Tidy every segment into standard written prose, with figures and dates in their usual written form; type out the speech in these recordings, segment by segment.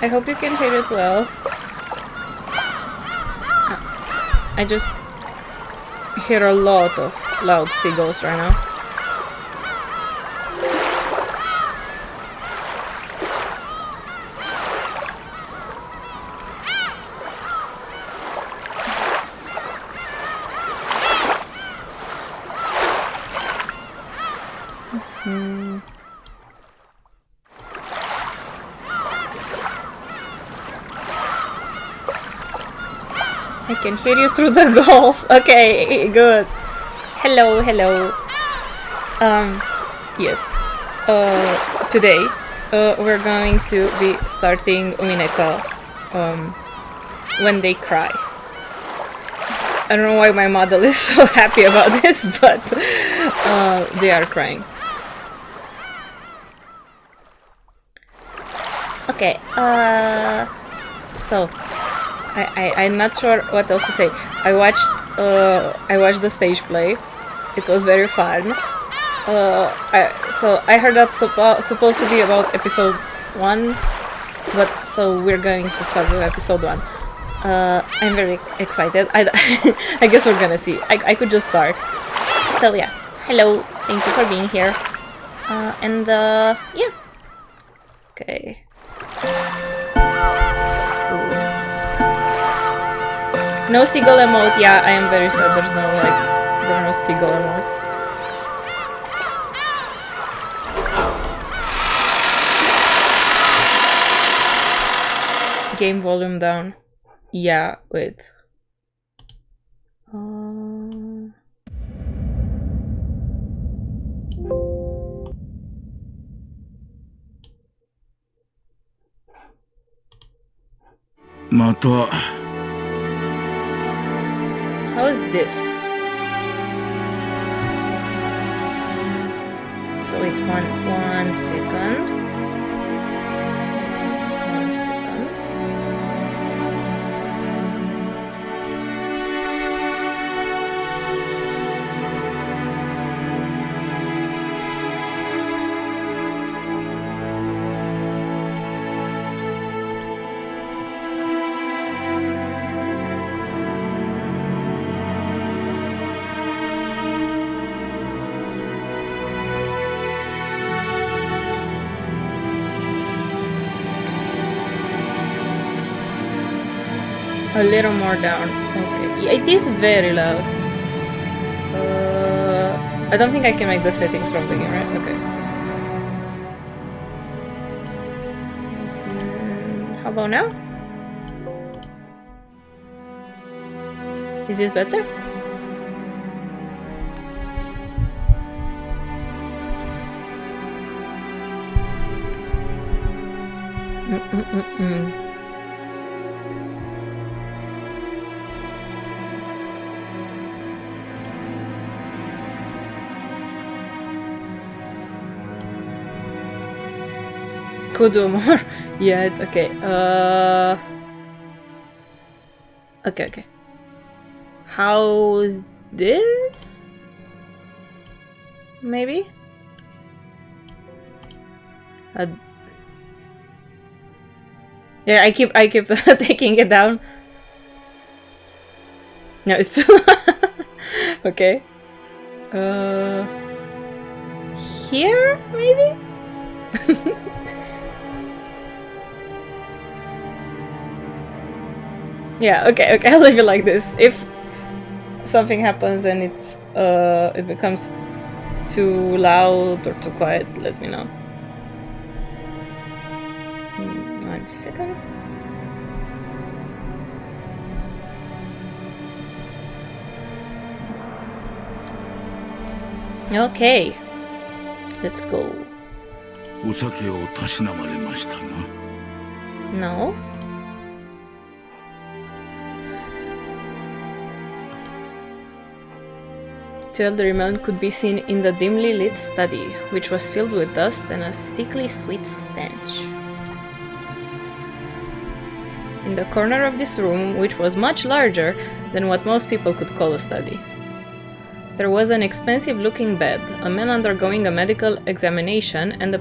I hope you can hear it well. I just hear a lot of loud seagulls right now. I can hear you through the walls. Okay, good. Hello, hello. Yes. Today, we're going to be starting UMINEKO, when they cry. I don't know why my model is so happy about this, but they are crying. Okay, so I'm not sure what else to say. I watched the stage play. It was very fun. So I heard that's supposed to be about episode 1, but so we're going to start with episode 1. I'm very excited. I guess we're gonna see. I could just start. So yeah, hello. Thank you for being here. Yeah. Okay. No seagull emote. Yeah, I am very sad. There's no seagull emote. Game volume down. Yeah, wait. How is this? So wait, one second. 1 second. A little more down. Okay. Yeah, it is very loud. I don't think I can make the settings from the game, right? Okay. How about now? Is this better? Could do more. Yeah, it's okay. Okay. How's this? Maybe? Yeah, I keep taking it down. No, it's too okay. Here maybe? Yeah, okay, I'll leave it like this. If something happens and it becomes too loud or too quiet, let me know. 1 second. Okay, let's go. No. Two elderly men could be seen in the dimly lit study, which was filled with dust and a sickly sweet stench. In the corner of this room, which was much larger than what most people could call a study, there was an expensive-looking bed, a man undergoing a medical examination, and a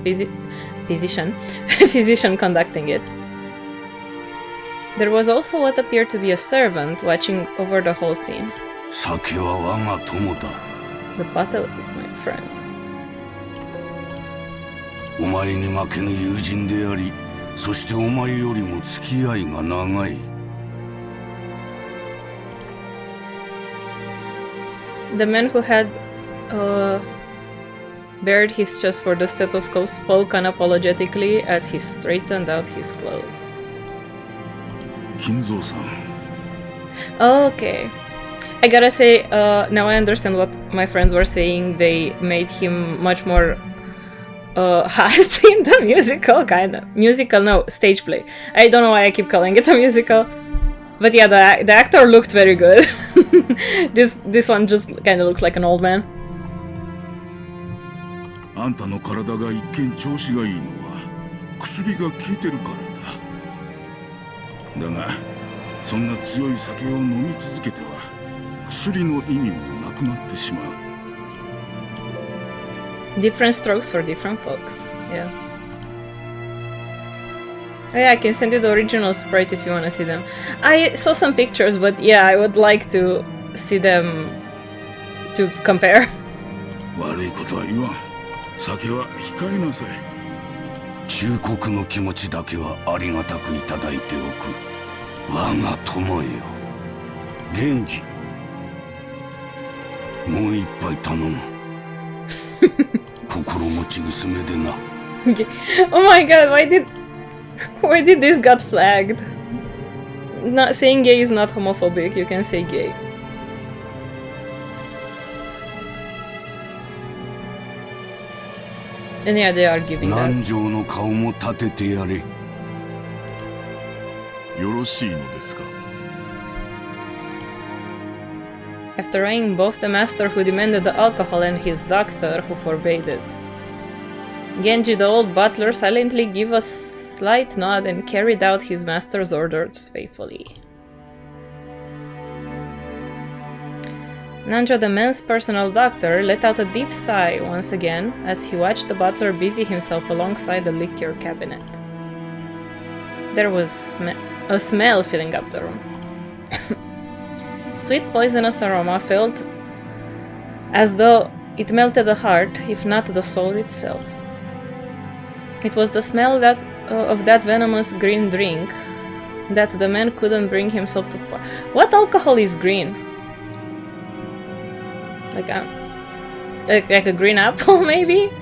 physician conducting it. There was also what appeared to be a servant watching over the whole scene. 酒は我が友だ。 The bottle is my friend. お前に負けぬ友人であり、そしてお前よりも付き合いが長い。 The man who had bared his chest for the stethoscope spoke unapologetically as he straightened out his clothes. 金蔵さん。 Okay. I gotta say, now I understand what my friends were saying. They made him much more hot in the musical, kind of. Musical, no, stage play. I don't know why I keep calling it a musical. But yeah, the actor looked very good. This one just kind of looks like an old man. あんたの体が一見調子がいいのは薬が効いてるからだ。だが、そんな強い酒を飲み続けては薬の意味もなくなってしまう。Different strokes for different folks. Yeah. Oh yeah, I can send you the original sprites if you want to see them. I saw some pictures, but yeah, I would like to see them to compare. 悪いことは言わん。酒は控えなさい。忠告の気持ちだけはありがたくいただいておく。我が友よ。源氏。もう一杯頼む。心持ち娘でな。Oh my god, why did this got flagged? Not saying gay is not homophobic, you can say gay. And yeah, they are giving that. 南條の顔も立ててやれ。よろしいのですか? After eyeing both the master who demanded the alcohol and his doctor who forbade it, Genji the old butler silently gave a slight nod and carried out his master's orders faithfully. Nanjo the man's personal doctor let out a deep sigh once again as he watched the butler busy himself alongside the liquor cabinet. There was a smell filling up the room. Sweet poisonous aroma filled as though it melted the heart, if not the soul itself. It was the smell of that venomous green drink that the man couldn't bring himself to pour. What alcohol is green? Like a green apple, maybe?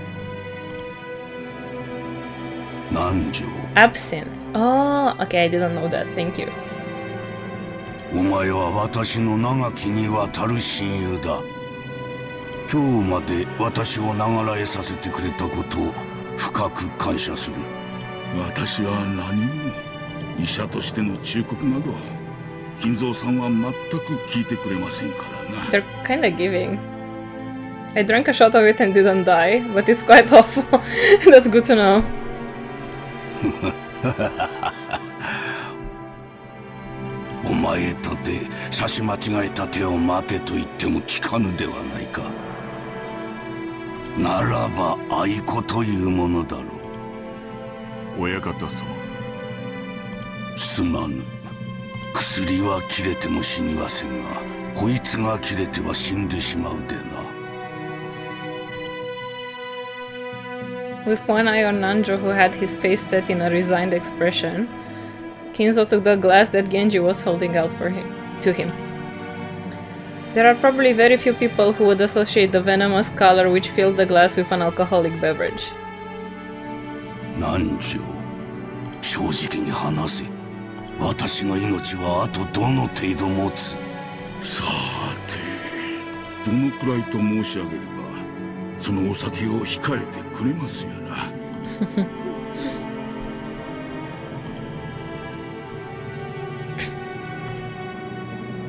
Nanjo. Absinthe. Oh, okay, I didn't know that. Thank you. お前は私の長きにわたる親友だ。今日まで私を長らえさせてくれたことを深く感謝する。私は何も医者としての忠告など金蔵さんは全く聞いてくれませんからな。 They're kinda giving. I drank a shot of it and didn't die, but it's quite awful. That's good to know. お前とて差し間違えた手を待てと言っても聞かぬではないか。ならば愛子というものだろう。親方様。すまぬ。薬は切れても死にはせんが、こいつが切れては死んでしまうでな。With one eye on Nanjo, who had his face set in a resigned expression, Kinzo took the glass that Genji was holding out to him. There are probably very few people who would associate the venomous color which filled the glass with an alcoholic beverage. Nanjo, 正直に話せ。私の命はあとどの程度持つ？さて、どのくらいと申し上げれば、そのお酒を控えてくれますやら。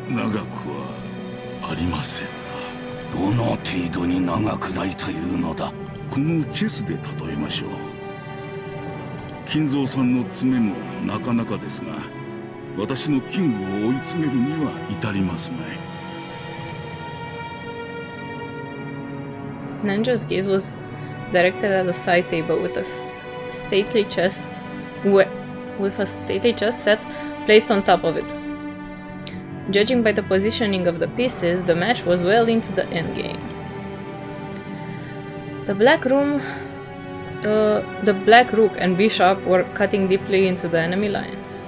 長くはありませんな。どの程度に長くないというのだ。このチェスで例えましょう。金蔵さんの爪もなかなかですが、私のキングを追い詰めるには至りますまい。Nanjo's gaze was directed at a side table with a stately chest set placed on top of it. Judging by the positioning of the pieces, the match was well into the endgame. The Black Rook and Bishop were cutting deeply into the enemy lines.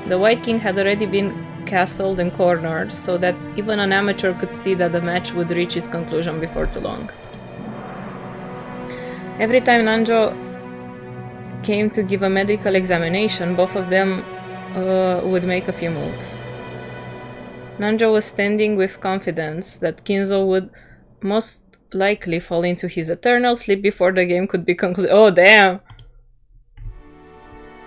The White King had already been castled and cornered, so that even an amateur could see that the match would reach its conclusion before too long. Every time Nanjo came to give a medical examination, both of them would make a few moves. Nanjo was standing with confidence that Kinzo would most likely fall into his eternal sleep before the game could be concluded. Oh, damn!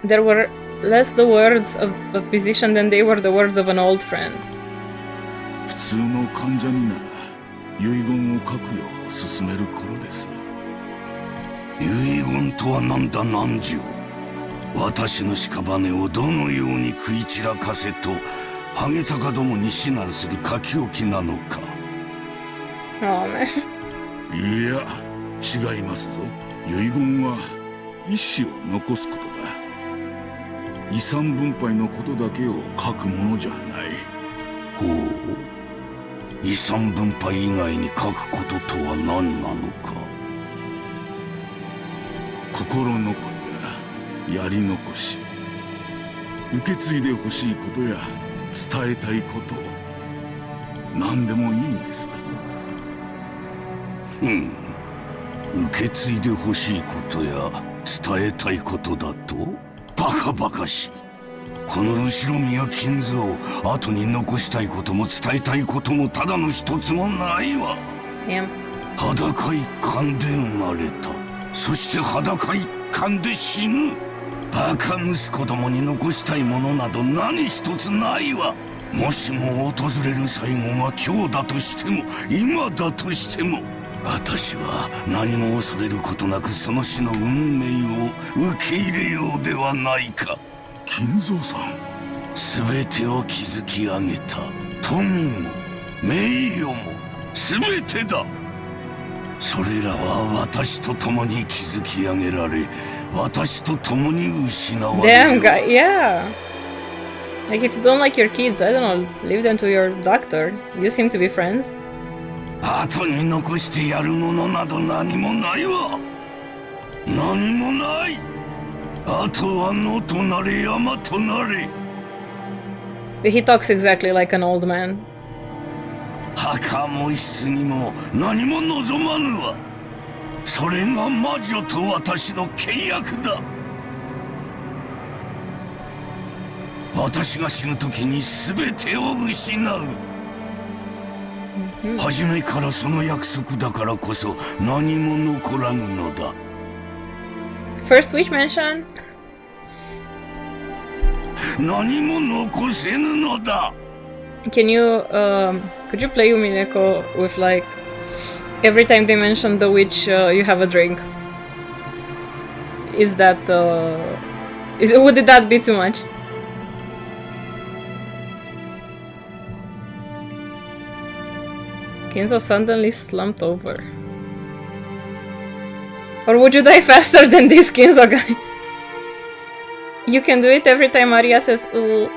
There were less the words of a physician than they were the words of an old friend. 普通の患者になら遺言を書くよう勧める頃です。遺言とは何だ何十。私の屍をどのように食い散らかせとハゲタカどもに指南する書き置きなのか。Oh, man. いや、違いますぞ。遺言は意思を残すことだ。遺産分配のことだけを書くものじゃない。ほう。遺産分配以外に書くこととは何なのか。心残りややり残し、受け継いでほしいことや伝えたいこと、何でもいいんです。受け継いでほしいことや伝えたいことだとバカバカしい。この後ろ宮金蔵、後に残したいことも伝えたいこともただの一つもないわ。裸一貫で生まれた。そして裸一貫で死ぬ。バカ息子どもに残したいものなど何一つないわ。もしも訪れる最後が今日だとしても今だとしても、私は何も恐れることなくその死の運命を受け入れようではないか。金蔵さん、全てを築き上げた富も名誉も全てだ。それらは私と共に築き上げられ、私と共に失われる。 Damn, guy, yeah. Like, if you don't like your kids, I don't know, leave them to your doctor. You seem to be friends. 後に残してやるものなど何もないわ。何もない。あとは野となれ山となれ。 He talks exactly like an old man. 墓も棺も何も望まぬわ。それが魔女と私の契約だ。私が死ぬ時に全てを失う。初めからその約束だからこそ何も残らぬのだ。First witch mansion? 何も残せぬのだ。Can you, could you play UMINEKO with, like, every time they mention the witch, you have a drink? Is that, would that be too much? Kinzo suddenly slumped over. Or would you die faster than this Kinzo guy? You can do it every time Maria says ooh.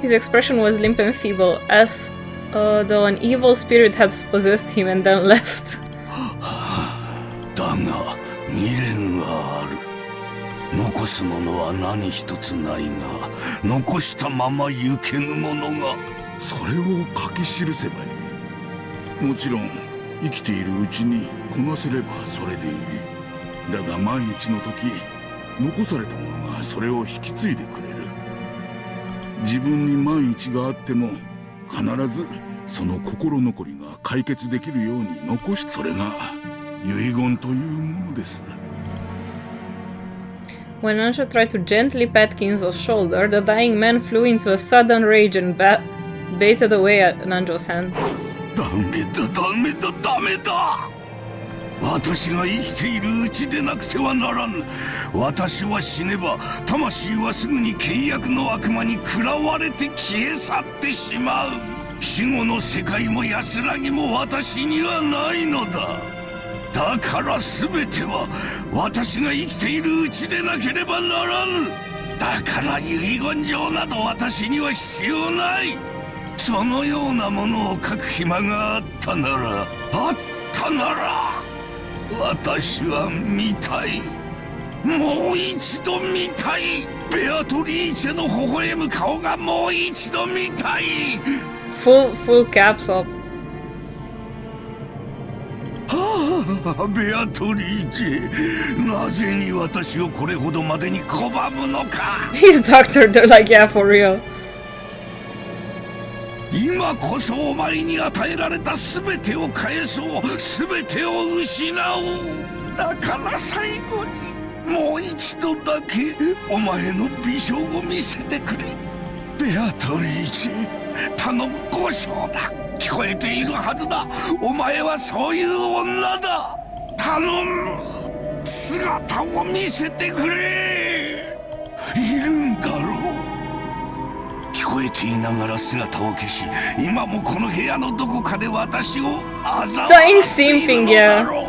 His expression was limp and feeble, as though an evil spirit had possessed him and then left. だが未練がある。残すものは何一つないが、残したまま行けぬものが。それを書き記せばいい。もちろん生きているうちにこなせればそれでいい。だが万一の時、残されたものがそれを引き継いでくれる。自分に万一があっても必ずその心残りが解決できるように残し、それが遺言というものです。When Ansho tried to gently pat Kinzo's shoulder, the dying man flew into a sudden rage and baited away at Nanjo's hand. ダメだダメだダメだ。私が生きているうちでなくてはならぬ。私は死ねば魂はすぐに契約の悪魔に食らわれて消え去ってしまう。死後の世界も安らぎも私にはないのだ。だから全ては私が生きているうちでなければならぬ。だから遺言状など私には必要ない。そのようなものを書く暇があったなら私は見たい。もう一度見たい。ベアトリーチェの微笑む顔がもう一度見たい。Full caps up. ベアトリーチェ、なぜに私をこれほどまでに拒むのか。He's doctor, they're like, yeah, for real. 今こそお前に与えられた全てを返そう。全てを失おう。だから最後にもう一度だけお前の微笑を見せてくれ。ベアトリーチェ、頼む、交渉だ。聞こえているはずだ。お前はそういう女だ。頼む、姿を見せてくれ。いるんだろう。聞こえていながら姿を消し、今もこの部屋のどこかで私を嘲笑っているのだろう。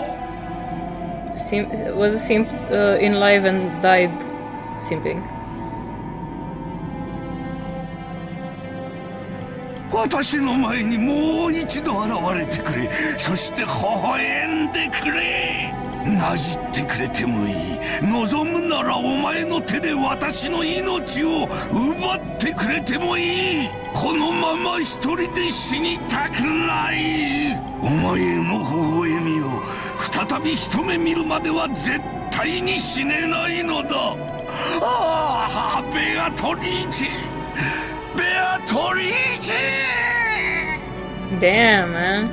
Was a simp in life and died simping. 私の前にもう一度現れてくれ。そして微笑んでくれ。なじってくれてもいい。望むならお前の手で私の命を奪ってくれてもいい。このまま一人で死にたくない。お前の微笑みを再び一目見るまでは絶対に死ねないのだ。ああ、ベアトリーチェ、ベアトリーチェ。 Damn, man.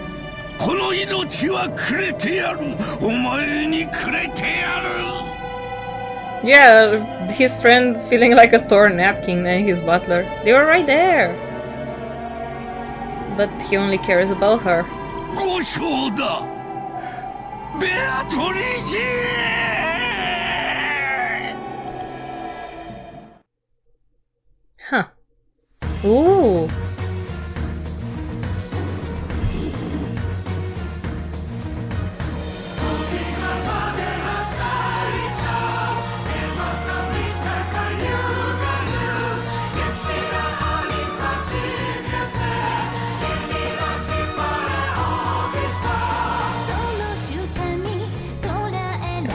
この命はくれてやる。お前にくれてやる。 Yeah, his friend feeling like a torn napkin and his butler. They were right there. But he only cares about her. 交渉だ。ベアトリーチェ。 Huh. Ooh.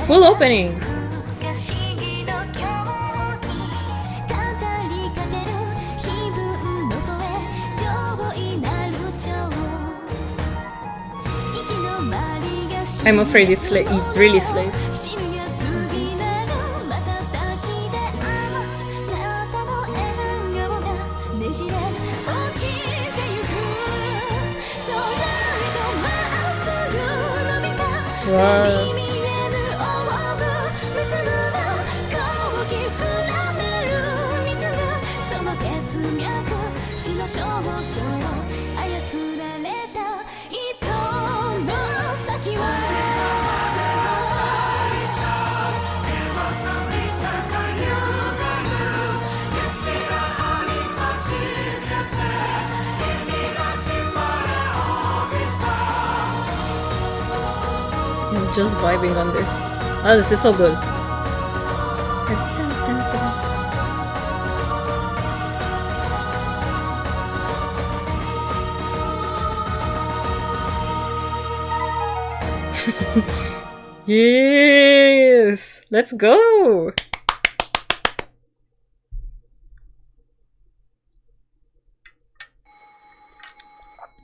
Full opening. I'm afraid it really slays. Wow. I'm just vibing on this. Oh, this is so good. Yes! Let's go! Oh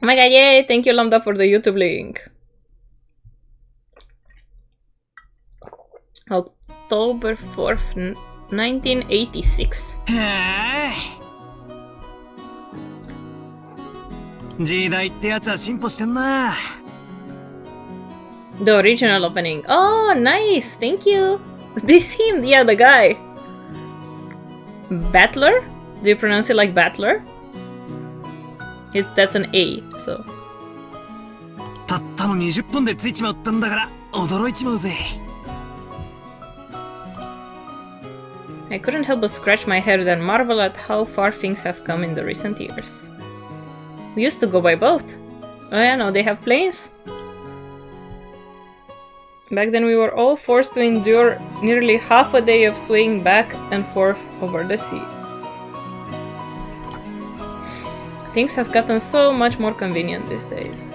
my god, yay! Thank you, Lambda, for the YouTube link. October 4th, 1986. 時代ってやつは進歩してんな。 The original opening. Oh, nice! Thank you! This him! Yeah, the guy! Battler? Do you pronounce it like Battler? That's an A, so... たったの20分でついちまったんだから驚いちまうぜ。 I couldn't help but scratch my head and marvel at how far things have come in the recent years. We used to go by boat. Oh yeah, no, they have planes? Back then we were all forced to endure nearly half a day of swaying back and forth over the sea. Things have gotten so much more convenient these days.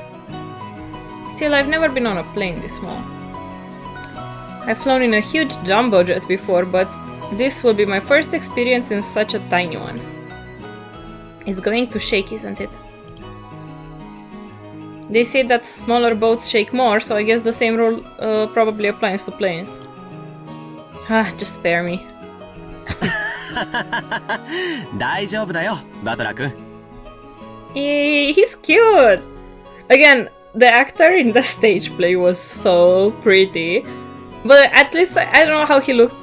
Still, I've never been on a plane this small. I've flown in a huge jumbo jet before, but this will be my first experience in such a tiny one. It's going to shake, isn't it? They say that smaller boats shake more, so I guess the same rule probably applies to planes. Ah, just spare me. 大丈夫だよ、バトラ君。He's cute! Again, the actor in the stage play was so pretty. But at least I don't know how he looked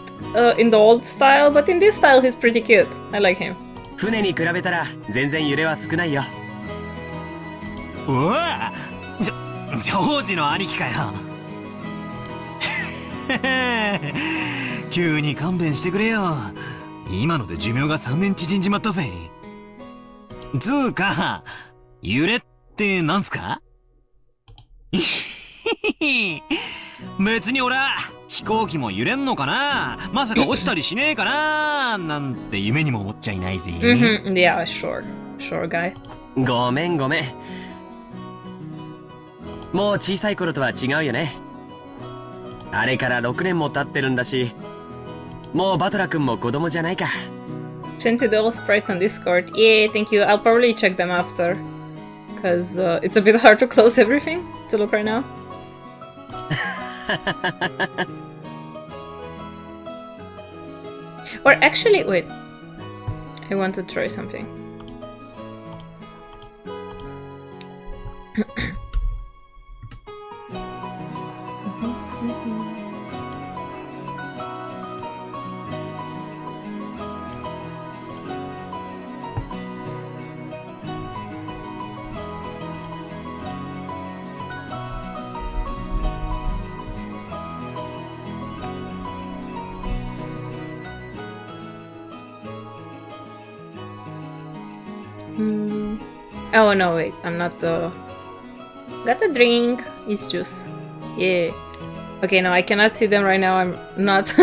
in the old style, but in this style he's pretty cute. I like him. 船に比べたら全然揺れは少ないよ。うわジョージの兄貴かよ。急に勘弁してくれよ。今ので寿命が3年縮んじまったぜ。つうか、揺れってなんすか？別に俺は飛行機も揺れんのかな、まさか落ちたりしねえかななんて夢にも思っちゃいないぜ。Yeah, sure guy. ごめんごめん。もう小さい頃とは違うよね。あれから6年も経ってるんだし、もうバトラ君も子供じゃないか。Sent to the all sprites on Discord. Yeah, thank you. I'll probably check them after. Because it's a bit hard to close everything to look right now. Or actually, wait. I want to try something. Oh no, wait, I'm not got a drink. It's juice. Yeah. Okay, no, I cannot see them right now. I'm not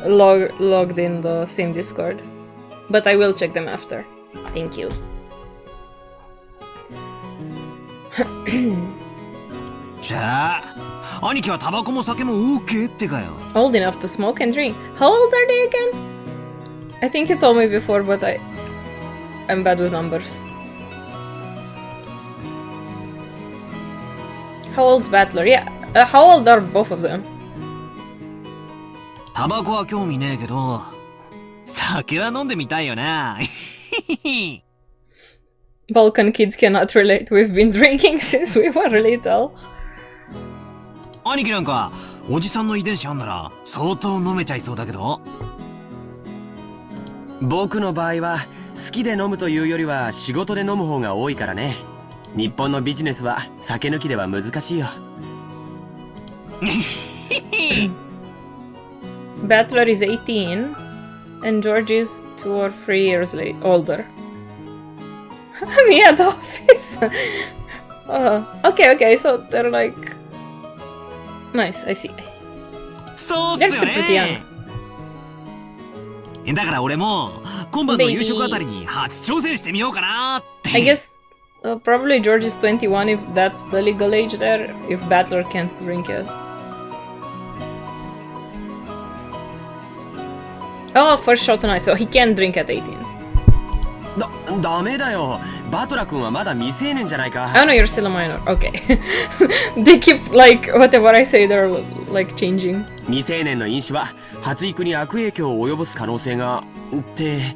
logged in the same Discord. But I will check them after. Thank you. Old enough to smoke and drink. How old are they again? I think you told me before, but I'm bad with numbers. How old's Battler? Yeah, how old are both of them? タバコは興味ねえけど、酒は飲んでみたいよな。Balkan kids cannot relate. We've been drinking since we were little. 兄貴なんかおじさんの遺伝子あんなら相当飲めちゃいそうだけど。僕の場合は好きで飲むというよりは仕事で飲む方が多いからね。日本のビジネスは酒抜きでは難しいよ。Battler is 18 and George is 2 or 3 years older. Me at the office. Okay, so they're like nice. I see. そうっすよ They're still pretty young. だから俺も今晩の夕食あたりに初挑戦してみようかなって。I guess probably George is 21 if that's the legal age there, if Battler can't drink it. Oh, first shot tonight, so he can drink at 18. ダメだよ。バトラ君はまだ未成年じゃないか。Oh no, you're still a minor. Okay. They keep, like, whatever I say, they're, like, changing. 未成年の飲酒は発育に悪影響を及ぼす可能性がって。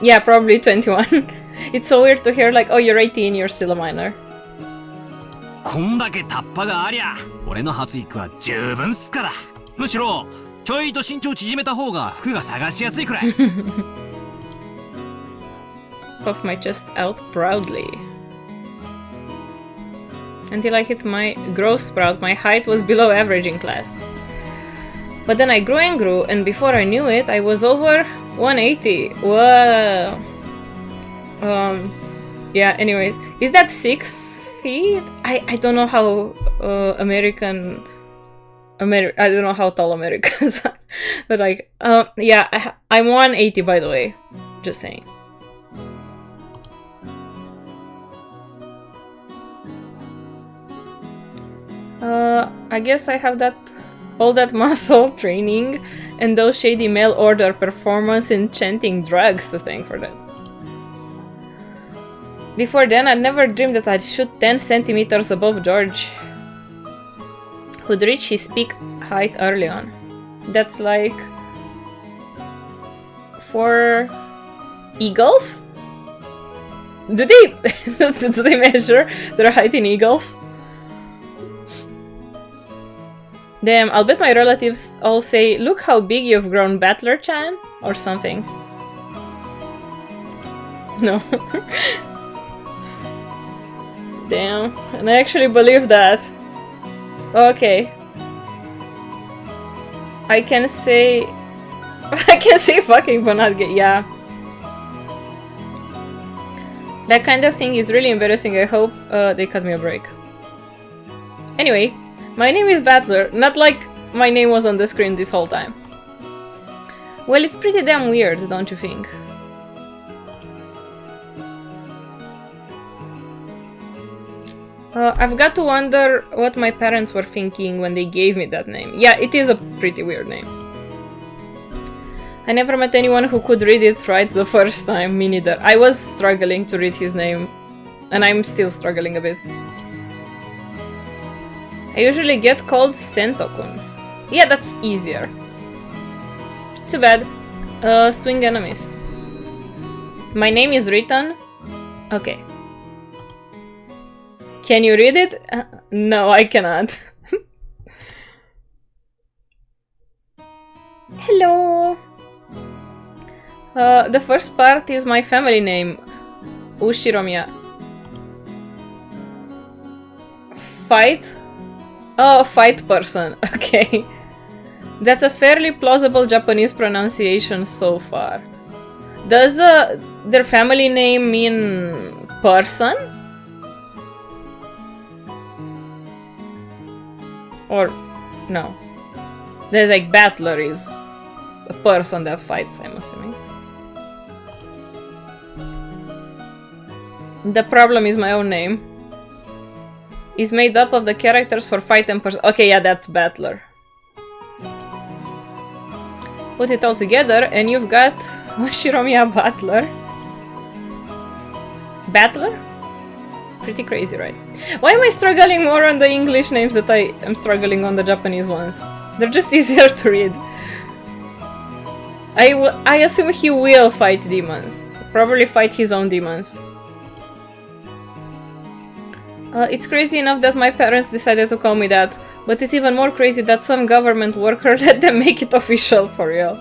Yeah, probably 21. It's so weird to hear, like, oh, you're 18, you're still a minor. こんだけタッパがありゃ、俺の発育は十分っすから。むしろちょいと身長縮めた方が服が探しやすいくらい。Puff my chest out proudly. Until I hit my growth sprout, my height was below average in class. But then I grew and grew, and before I knew it, I was over 180. Whoa. Yeah, anyways. Is that 6 feet. I don't know how I don't know how tall Americans are, but like, yeah, I'm 180 by the way. Just saying. I guess I have all that muscle training and those shady mail order performance enchanting drugs to thank for that. Before then, I'd never dreamed that I'd shoot 10 centimeters above George, who'd reach his peak height early on. That's like 4 eagles? Do they measure their height in eagles? Damn, I'll bet my relatives all say, "Look how big you've grown, Battler-chan," or something. No. Damn, and I actually believe that. Okay. I can say fucking but not gay, yeah. That kind of thing is really embarrassing. I hope they cut me a break. Anyway, my name is Battler, not like my name was on the screen this whole time. Well, it's pretty damn weird, don't you think? I've got to wonder what my parents were thinking when they gave me that name. Yeah, it is a pretty weird name. I never met anyone who could read it right the first time, me neither. I was struggling to read his name, and I'm still struggling a bit. I usually get called Sento-kun. Yeah, that's easier. Too bad. Swing enemies. My name is written. Okay. Can you read it? No, I cannot. Hello! The first part is my family name, Ushiromiya. Fight? Oh, fight person. Okay. That's a fairly plausible Japanese pronunciation so far. Does their family name mean person? Or no? There's like battler is a person that fights, I'm assuming. The problem is my own name is made up of the characters for fight and person. Okay, yeah, that's battler. Put it all together and you've got Ushiromiya Battler. Battler? Pretty crazy, right? Why am I struggling more on the English names that I am struggling on the Japanese ones? They're just easier to read. I assume he will fight demons. Probably fight his own demons. It's crazy enough that my parents decided to call me that, but it's even more crazy that some government worker let them make it official for real.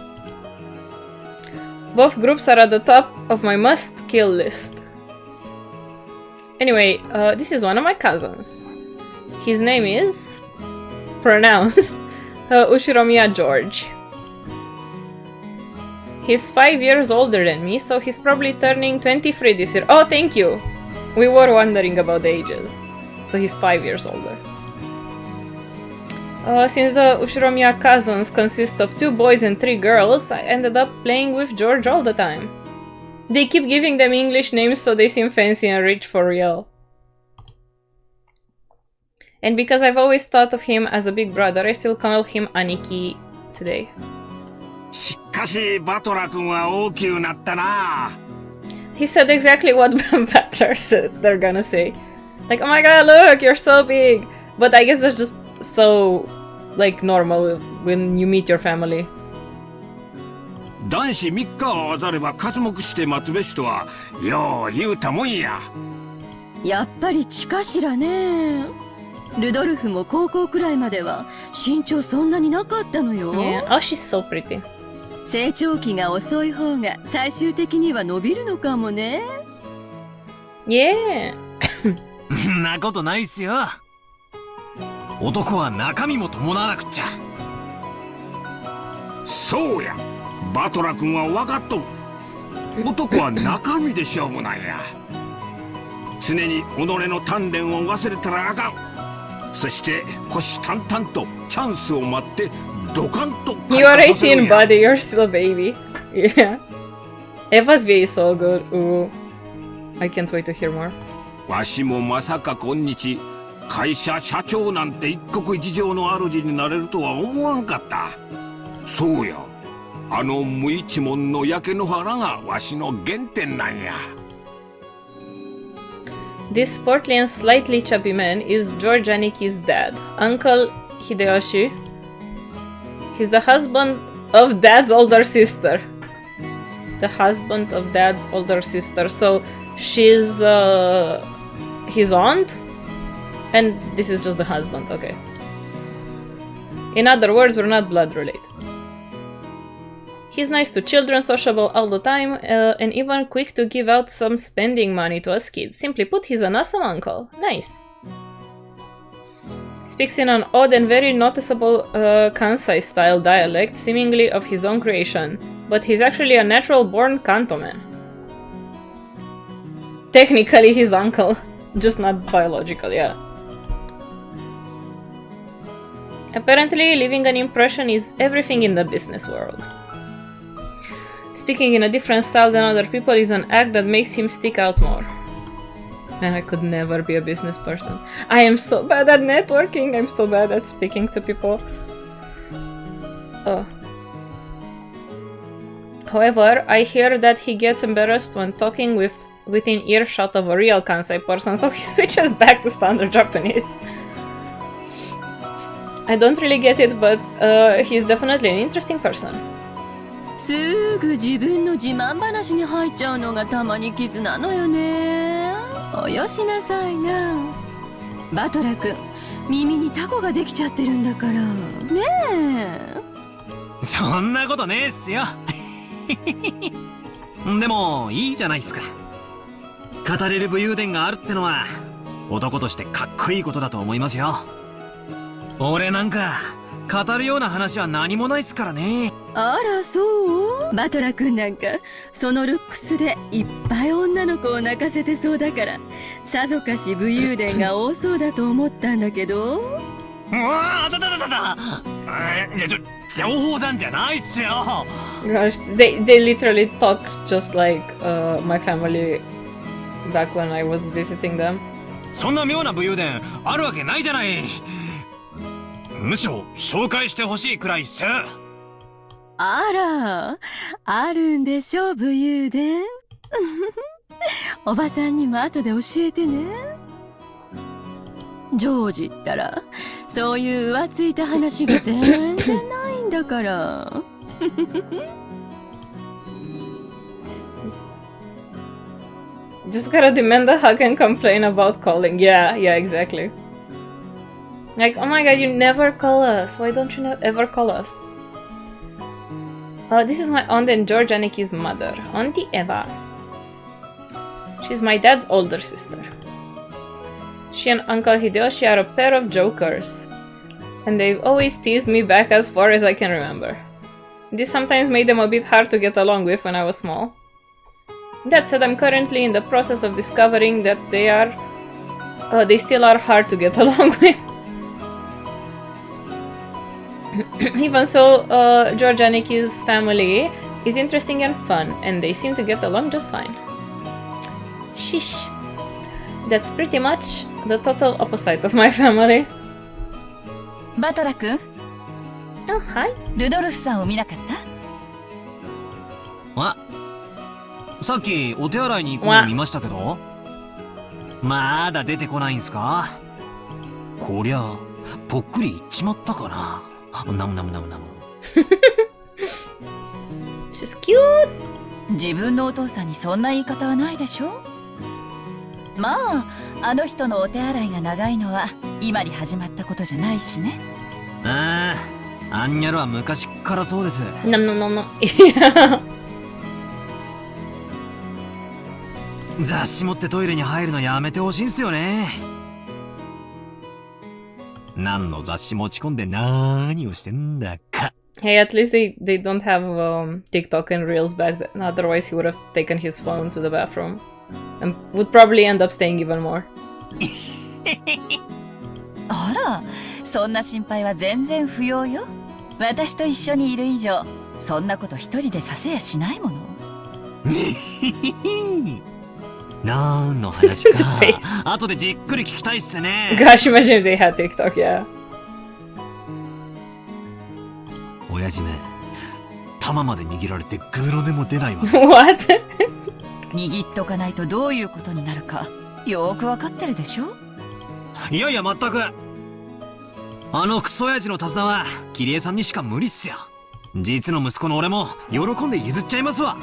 Both groups are at the top of my must-kill list. Anyway, this is one of my cousins. His name is... pronounced Ushiromiya George. He's 5 years older than me, so he's probably turning 23 this year. Oh, thank you! We were wondering about the ages. So he's 5 years older. Since the Ushiromiya cousins consist of 2 boys and 3 girls, I ended up playing with George all the time. They keep giving them English names so they seem fancy and rich for real. And because I've always thought of him as a big brother, I still call him Aniki today. He said exactly what Battler said they're gonna say. Like, oh my god, look, you're so big! But I guess that's just so, like, normal when you meet your family. 男子3日は渡れば刮目して待つべしとはよう言うたもんや。やっぱり血かしらね。ルドルフも高校くらいまでは身長そんなになかったのよ。Yeah. Oh, she's so pretty. 成長期が遅い方が最終的には伸びるのかもね。Yeah. んなことないっすよ。男は中身も伴わなくっちゃ。そうや。バトラ君は分かっとる。男は中身で勝負なんや。常に己の鍛錬を忘れたらあかん。そして虎視眈々とチャンスを待ってドカンと You are 18, buddy. You're still a baby. Yeah. Eva's V is so good. Ooh. I can't wait to hear more. わしもまさか今日会社社長なんて一国一城の主になれるとは思わんかった。そうや、あの無一文の焼け野原がわしの原点なんや。This portly and slightly chubby man is George Aniki's dad, Uncle Hideyoshi. He's the husband of Dad's older sister. The husband of Dad's older sister. So she's his aunt, and this is just the husband. Okay. In other words, we're not blood related. He's nice to children, sociable all the time, and even quick to give out some spending money to us kids. Simply put, he's an awesome uncle. Nice. Speaks in an odd and very noticeable Kansai-style dialect, seemingly of his own creation, but he's actually a natural-born Kanto man. Technically his uncle, just not biological, yeah. Apparently, leaving an impression is everything in the business world. Speaking in a different style than other people is an act that makes him stick out more. And I could never be a business person. I am so bad at networking. I'm so bad at speaking to people. However, I hear that he gets embarrassed when talking within earshot of a real Kansai person, so he switches back to standard Japanese. I don't really get it, but he's definitely an interesting person. すぐ自分の自慢話に入っちゃうのがたまに傷なのよね。およしなさいな。バトラ君、耳にタコができちゃってるんだから。ねえ。そんなことねえっすよ。でもいいじゃないっすか。語れる武勇伝があるってのは男としてかっこいいことだと思いますよ。俺なんか語るような話は何もないっすからね。あらそう。バトラ君なんかそのルックスでいっぱい女の子を泣かせてそうだから、さぞかし武勇伝が多そうだと思ったんだけど。うわあ、だ。情報なんじゃないっすよ。Gosh, they literally talk just like my family back when I was visiting them. そんな妙な武勇伝あるわけないじゃない。むしろ紹介してほしいくらいっす。あら、あるんでしょ武勇伝。おばさんにも後で教えてね。ジョージったらそういう浮ついた話が全然ないんだから。Just gotta demand a hug and complain about calling. Yeah, exactly. Like, oh my god, you never call us. Why don't you ever call us? This is my aunt and George Aniki's mother, Auntie Eva. She's my dad's older sister. She and Uncle Hideyoshi are a pair of jokers, and they've always teased me back as far as I can remember. This sometimes made them a bit hard to get along with when I was small. That said, I'm currently in the process of discovering that they still are hard to get along with. Even so, George Aniki's family is interesting and fun, and they seem to get along just fine. Shish. That's pretty much the total opposite of my family. バトラ君、 Oh, hi. ルドルフさんを見なかった？あ、さっきお手洗いに行くの見ましたけど、まだ出てこないんすか？こりゃぽっくりいっちまったかな。ナムナムナムナム。She's cute. 自分のお父さんにそんな言い方はないでしょ。まあ、あの人のお手洗いが長いのは今に始まったことじゃないしね。ああ、あんにゃろは昔っからそうです。No. Yeah. 雑誌持ってトイレに入るのやめてほしいんすよね。何の雑誌持ち込んで何をしてんだか。Hey, at least they don't have TikTok and Reels back then. Otherwise, he would have taken his phone to the bathroom and would probably end up staying even more. あら、そんな心配は全然不要よ。私と一緒にいる以上、そんなこと一人でさせやしないもの。なんの話か The face. 後でじっくり聞きたいっすね。 Gosh, imagine if they had TikTok, yeah. 親父め、玉まで握られてグーの音も出ないわ。What? 握っとかないとどういうことになるか、よーくわかってるでしょ。いやいや、まったく。あのクソ親父の手綱は、キリエさんにしか無理っすよ。実の息子の俺も、喜んで譲っちゃいますわ。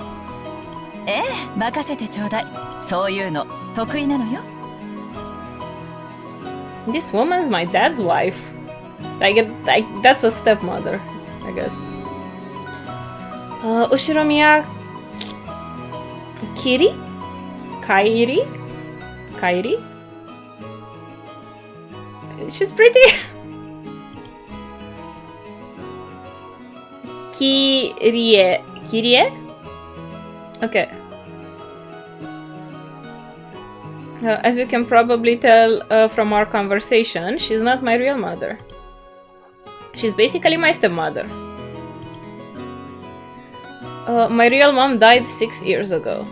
ええ、任せてちょうだい。そういうの、得意なのよ。This woman's my dad's wife. That's a stepmother, I guess. Ushiromiya Kiri? Kairi? Kairi? She's pretty. Kirie. Kirie? Okay. As you can probably tell from our conversation, she's not my real mother. She's basically my stepmother. My real mom died 6 years ago.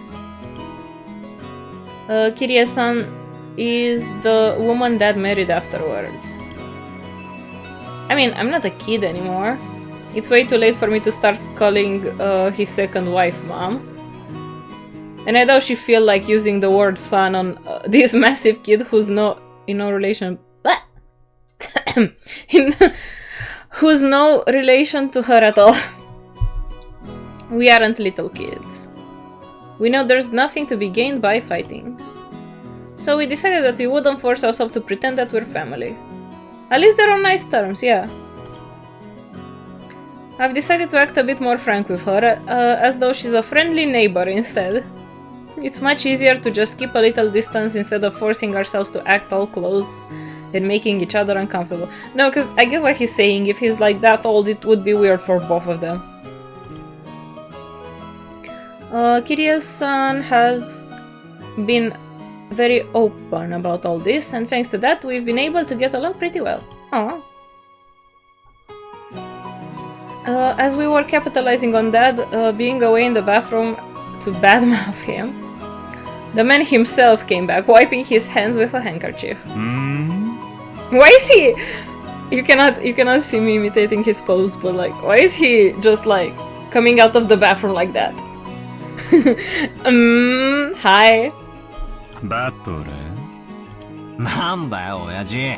Kirie-san is the woman Dad married afterwards. I mean, I'm not a kid anymore. It's way too late for me to start calling his second wife mom. And I doubt she feel like using the word son on this massive kid who's in no relation who's no relation to her at all. We aren't little kids. We know there's nothing to be gained by fighting. So we decided that we wouldn't force ourselves to pretend that we're family. At least they're on nice terms, yeah. I've decided to act a bit more frank with her, as though she's a friendly neighbor instead. It's much easier to just keep a little distance instead of forcing ourselves to act all close and making each other uncomfortable. No, because I get what he's saying. If he's like that old, it would be weird for both of them. Kiryu-san has been very open about all this, and thanks to that, we've been able to get along pretty well. Aww. As we were capitalizing on Dad being away in the bathroom to badmouth him, the man himself came back, wiping his hands with a handkerchief. Why is he? You cannot see me imitating his pose, but like, why is he just like coming out of the bathroom like that? Hi. バトルなんだよ、親父。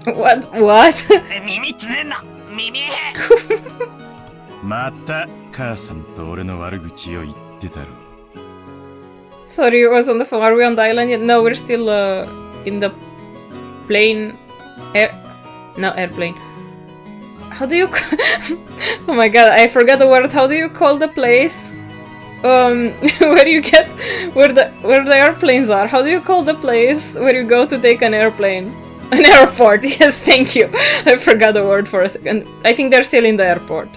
What? 耳つねんな、耳。また母さんと俺の悪口を言ってたろ。 Sorry, I was on the phone. Are we on the island yet? No, we're still in the plane. Airplane. How do you? Oh my god, I forgot the word. How do you call the place? Where you get where the airplanes are? How do you call the place where you go to take an airplane? An airport. Yes, thank you. I forgot the word for a second. I think they're still in the airport.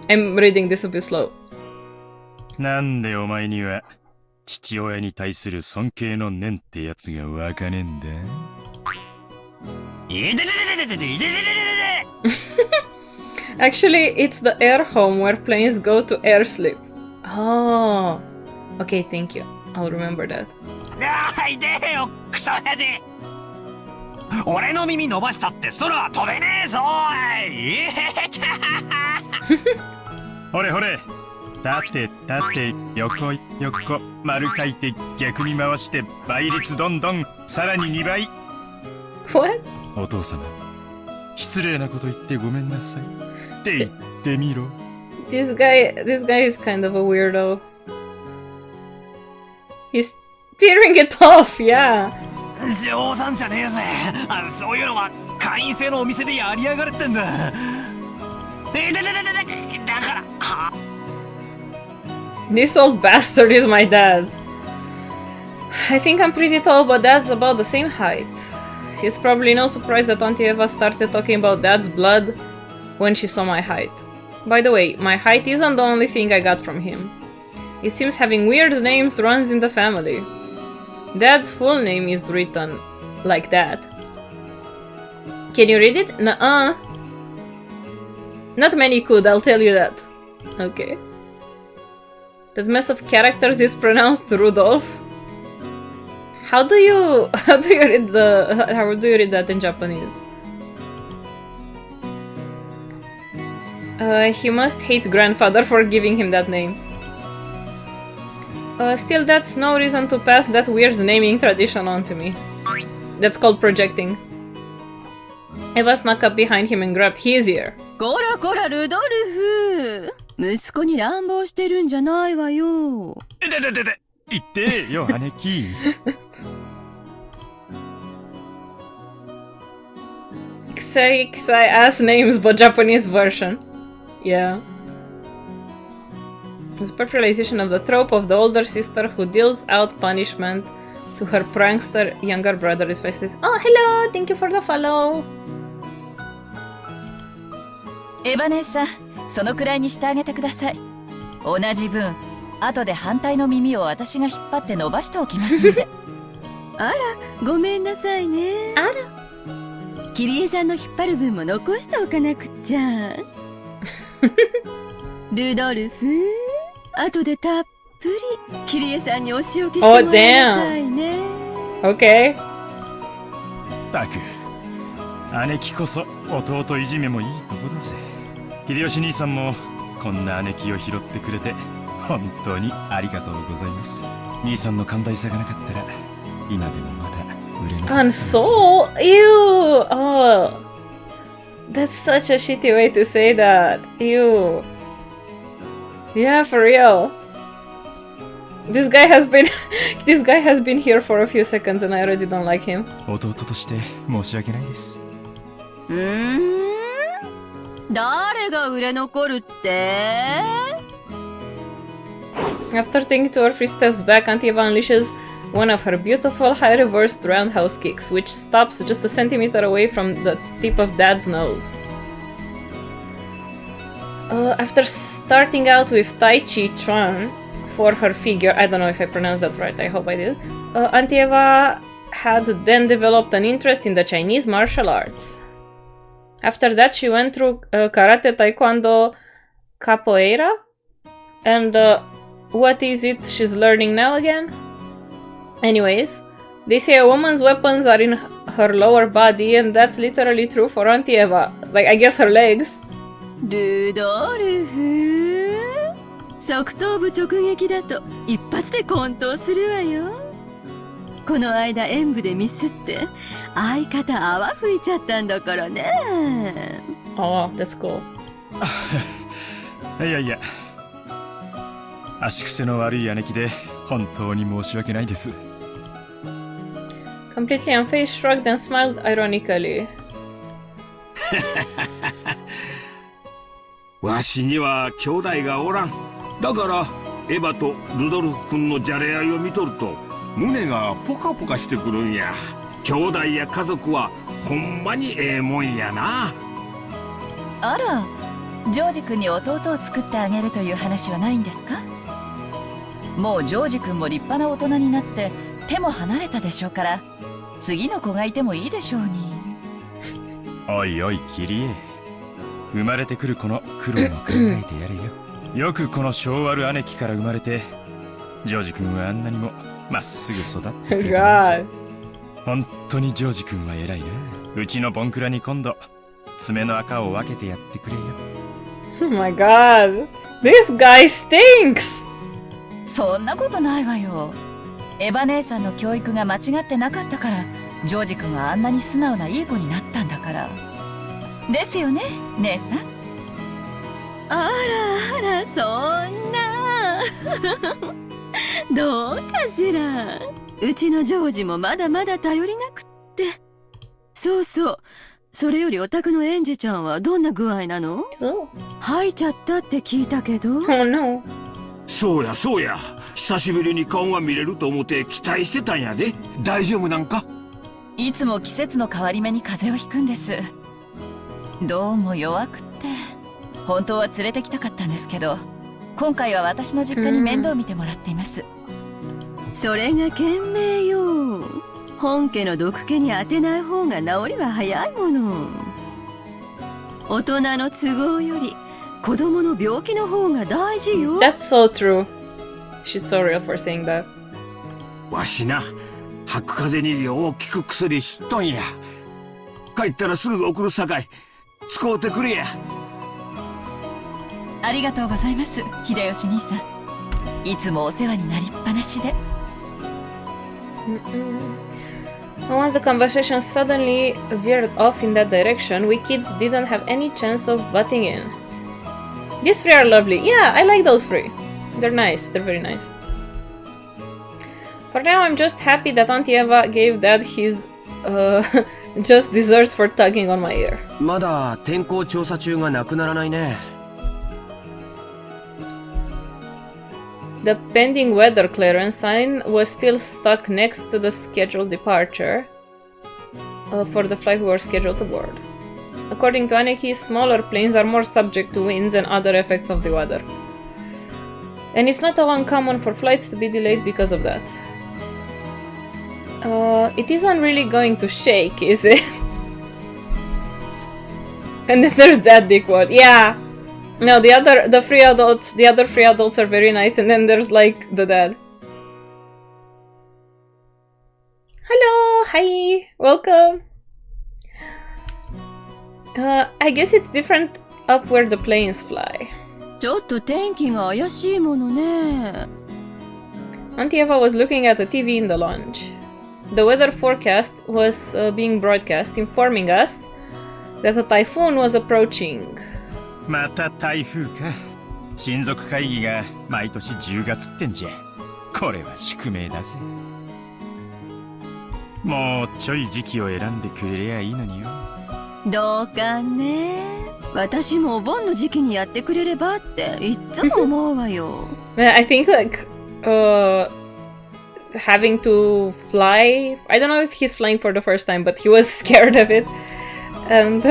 I'm reading this a bit slow. なんでお前には父親に対する尊敬の念ってやつがわかねえんだ。Actually, it's the air home where planes go to air sleep. Oh. Okay, thank you. I'll remember that. いでよ、クソ親父。俺の耳伸ばしたって空は飛べねえぞほれほれ、縦縦横横丸書いて逆に回して倍率どんどんさらに2倍。 What? お父様、失礼なこと言ってごめんなさいって言ってみろ。 This guy is kind of a weirdo. He's tearing it off, yeah. 冗談じゃねえぜ。そういうのは会員制のお店でやりやがれってんだ。だからは This old bastard is my dad. I think I'm pretty tall, but Dad's about the same height. It's probably no surprise that Auntie Eva started talking about Dad's blood when she saw my height. By the way, my height isn't the only thing I got from him. It seems having weird names runs in the family. Dad's full name is written like that. Can you read it? Nuh-uh. Not many could, I'll tell you that. Okay. That mess of characters is pronounced Rudolph. How do you read that in Japanese? He must hate grandfather for giving him that name. Still, that's no reason to pass that weird naming tradition on to me. That's called projecting. Eva snuck up behind him and grabbed his ear. こらこらルドルフ、息子に乱暴してるんじゃないわよ。言ってよ姉貴。Kisai ass names, but Japanese version. Yeah. It's a popularization of the trope of the older sister who deals out punishment to her prankster younger brother, especially. Oh, hello! Thank you for the follow! エヴァ姉さん、そのくらいにしてあげてください。同じ分、後で反対の耳を私が引っ張って伸ばしておきますので。あら、ごめんなさいね。あら。キリエさんの引っ張る分も残しておかなくっちゃ。ルドルフ、後でたっぷりキリエさんにお仕置きしてもらいなさいね。Okay. たく、姉貴こそ弟いじめもいいとこだぜ。秀吉兄さんもこんな姉貴を拾ってくれて本当にありがとうございます。兄さんの寛大さがなかったら今でもまだ売れなかったです。And so, ew! Oh, that's such a shitty way to say that. Ew. Yeah, for real. This guy has been here for a few seconds and I already don't like him. 弟として申し訳ないです。誰が売れ残るって？ After taking 2 or 3 steps back, Auntie Eva unleashes one of her beautiful high reversed roundhouse kicks, which stops just a centimeter away from the tip of Dad's nose. After starting out with Tai Chi Chuan for her figure, I don't know if I pronounced that right, I hope I did, Auntie Eva had then developed an interest in the Chinese martial arts. After that, she went through karate, taekwondo, capoeira, and what is it she's learning now again? Anyways, they say a woman's weapons are in her lower body, and that's literally true for Auntie Eva. Like, I guess her legs. ルドルフ、側頭部直撃だと一発で混沌するわよ。この間演舞でミスって相方泡吹いちゃったんだからね。Oh, that's cool. いやいや、足癖の悪い姉貴で本当に申し訳ないです。Completely unfazed, shrugged and smiled ironically. わしには兄弟がおらん。だからエヴァとルドルフ君のじゃれ合いを見とると胸がポカポカしてくるんや。兄弟や家族はほんまにええもんやな。あら、ジョージ君に弟を作ってあげるという話はないんですか？もうジョージ君も立派な大人になって手も離れたでしょうから、次の子がいてもいいでしょうに。おいおいキリエ、生まれてくる子の苦労も考えてやれよ。よくこの性悪姉貴から生まれて、ジョージ君はあんなにもまっすぐ育ってくれたんです。本当にジョージ君は偉いな。うちのボンクラに今度爪の赤を分けてやってくれよ。Oh my god, this guy stinks! そんなことないわよ。エヴァ姉さんの教育が間違ってなかったからジョージ君はあんなに素直ないい子になったんだから。ですよね、姉さん。あらあら、そんな。どうかしら。うちのジョージもまだまだ頼りなくって。そうそう。それよりお宅のエンジェちゃんはどんな具合なの？吐いちゃったって聞いたけど。Oh no. そうやそうや。久しぶりに顔が見れると思って期待してたんやで。大丈夫なんか？いつも季節の変わり目に風邪をひくんです。どうも弱くって、本当は連れてきたかったんですけど、今回は私の実家に面倒見てもらっています。それが賢明よ。本家の毒気に当てない方が治りは早いもの。大人の都合より子供の病気の方が大事よ。 That's so true. She's so real for saying that. わしな、吐く風邪によう効く薬知っとんや。帰ったらすぐ送るさかい、使うてくれや。ありがとうございます、秀吉兄さん。いつもお世話になりっぱなしで。Once the conversation suddenly veered off in that direction, we kids didn't have any chance of butting in. These three are lovely. Yeah, I like those three. They're nice. They're very nice. For now, I'm just happy that Auntie Eva gave Dad his just desserts for tugging on my ear. まだ天候調査中がなくならないね。The pending weather clearance sign was still stuck next to the scheduled departure for the flight we were scheduled to board. According to Aneki, smaller planes are more subject to winds and other effects of the weather. And it's not uncommon for flights to be delayed because of that. It isn't really going to shake, is it? And then there's that dickwad. Yeah! No, the other three adults are very nice, and then there's like the dad. Hello! Hi! Welcome! I guess it's different up where the planes fly. ちょっと天気が怪しいものね。 Auntie Eva was looking at the TV in the lounge. The weather forecast was being broadcast, informing us that a typhoon was approaching. また台風か。親族会議が毎年10月ってんじゃ。これは宿命だぜ。もうちょい時期を選んでくれりゃいいのによ。どうかね。私もお盆の時期にやってくれればっていっつも思うわよ。I think like having to fly. I don't know if he's flying for the first time, but he was scared of it. And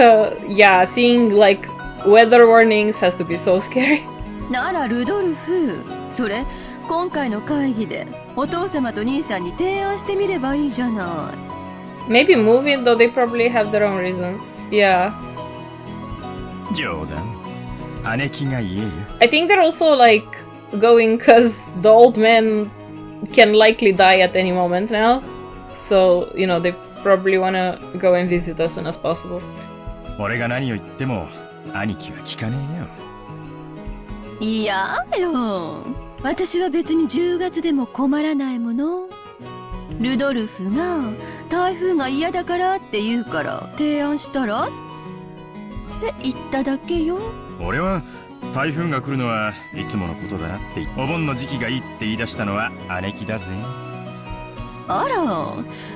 yeah, seeing like weather warnings has to be so scary. ならルドルフ、それ今回の会議でお父様と兄さんに提案してみればいいじゃない。Maybe move it, though they probably have their own reasons. Yeah. 冗談。姉貴が言えよ。I think they're also like going because the old man can likely die at any moment now. So, you know, they probably wanna go and visit as soon as possible. 俺が何を言っても兄貴は聞かねえよ。いやよ。私は別に10月でも困らないもの。ルドルフが台風が嫌だからって言うから提案したらって言っただけよ。俺は台風が来るのはいつものことだなってお盆の時期がいいって言い出したのは姉貴だぜ。あら、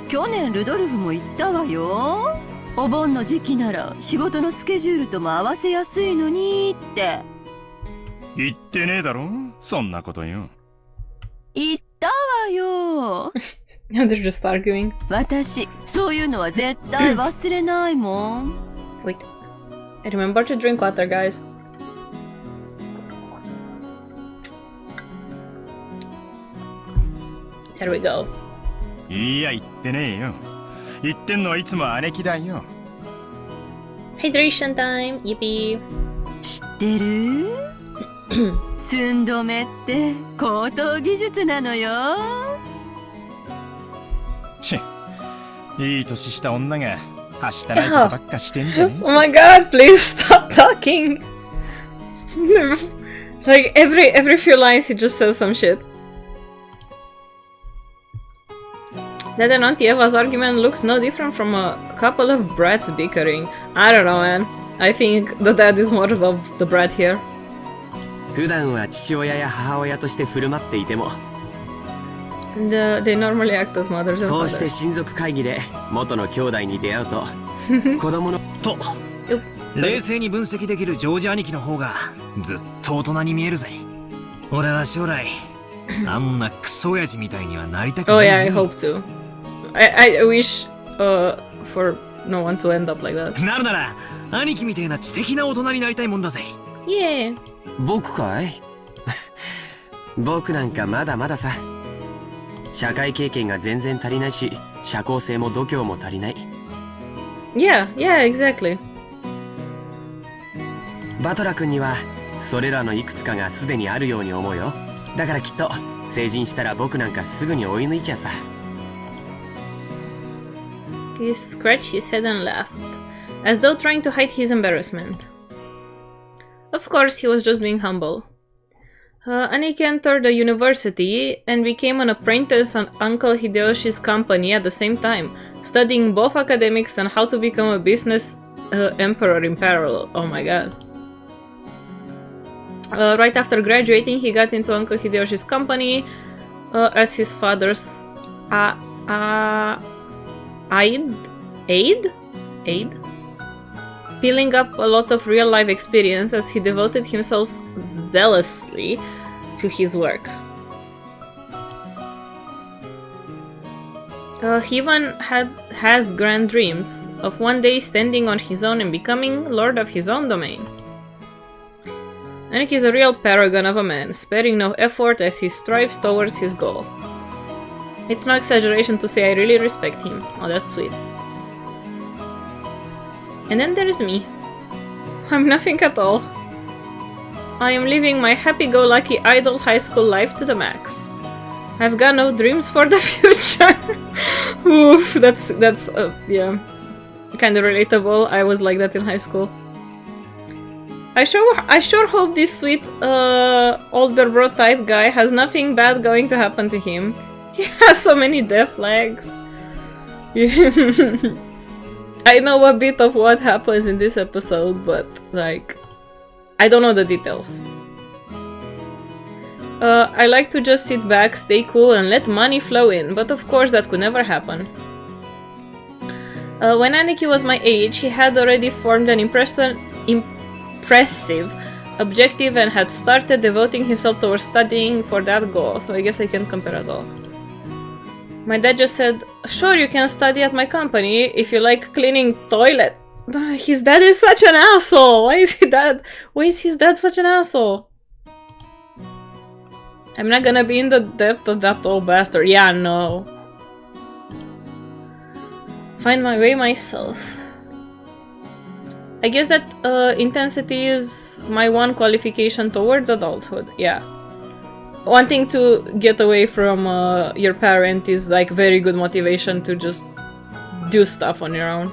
去年ルドルフも言ったわよ。お盆の時期なら仕事のスケジュールとも合わせやすいのにって。言ってねえだろ、そんなことよ。言ったわよ。They're just arguing. 私、そういうのは絶対忘れないもん。Wait. Remember to drink water, guys. There we go. いや言ってねえよ。言ってんのはいつも姉貴だよ。Hydration time, yippee. 知ってる？寸止めって高等技術なのよ。ちいい年した女がはしたないことばっかしてんじゃねえぞ。Oh my god, please stop talking. Like every few lines he just says some shit. Dad and Auntie Eva's argument looks no different from a couple of brats bickering. I don't know, man. I think the dad is more of the brat here. 普段は父親や母親として振る舞っていても、They normally act as mothers and こうして fathers. 親族会議で元の兄弟に出会うと子供のと冷静に分析できるジョージ兄貴の方がずっと大人に見えるぜ。俺は将来あんなクソ親父みたいにはなりたく Oh ない。 yeah, I hope to. I wish for no one to end up like that. なるなら兄貴みたいな知的な大人になりたいもんだぜ。Yeah. 僕かい？僕なんかまだまださ。社会経験が全然足りないし、社交性も度胸も足りない。Yeah, exactly. バトラ君にはそれらのいくつかがすでにあるように思うよ。だからきっと成人したら僕なんかすぐに追い抜いちゃうさ。He scratched his head and laughed, as though trying to hide his embarrassment. Of course, he was just being humble. Aniki entered the university and became an apprentice on Uncle Hideyoshi's company at the same time, studying both academics and how to become a business emperor in parallel. Oh my god. Right after graduating, he got into Uncle Hideyoshi's company as his father's aide? Peeling up a lot of real-life experience as he devoted himself zealously to his work. He even has grand dreams of one day standing on his own and becoming lord of his own domain. Aniki is a real paragon of a man, sparing no effort as he strives towards his goal. It's no exaggeration to say I really respect him. Oh, that's sweet. And then there's me. I'm nothing at all. I am living my happy-go-lucky idle high school life to the max. I've got no dreams for the future. Oof, that's yeah, kind of relatable. I was like that in high school. I sure hope this sweet older bro type guy has nothing bad going to happen to him. He has so many death legs. I know a bit of what happens in this episode, but like, I don't know the details. I like to just sit back, stay cool, and let money flow in, but of course that could never happen. When Aniki was my age, he had already formed an impressive objective and had started devoting himself towards studying for that goal, so I guess I can't compare at all. My dad just said, sure, you can study at my company if you like cleaning toilet. His dad is such an asshole! Why is his dad such an asshole? I'm not gonna be in the depth of that old bastard. Yeah, no. Find my way myself. I guess that intensity is my one qualification towards adulthood. Yeah. Wanting to get away from your parent is like very good motivation to just do stuff on your own.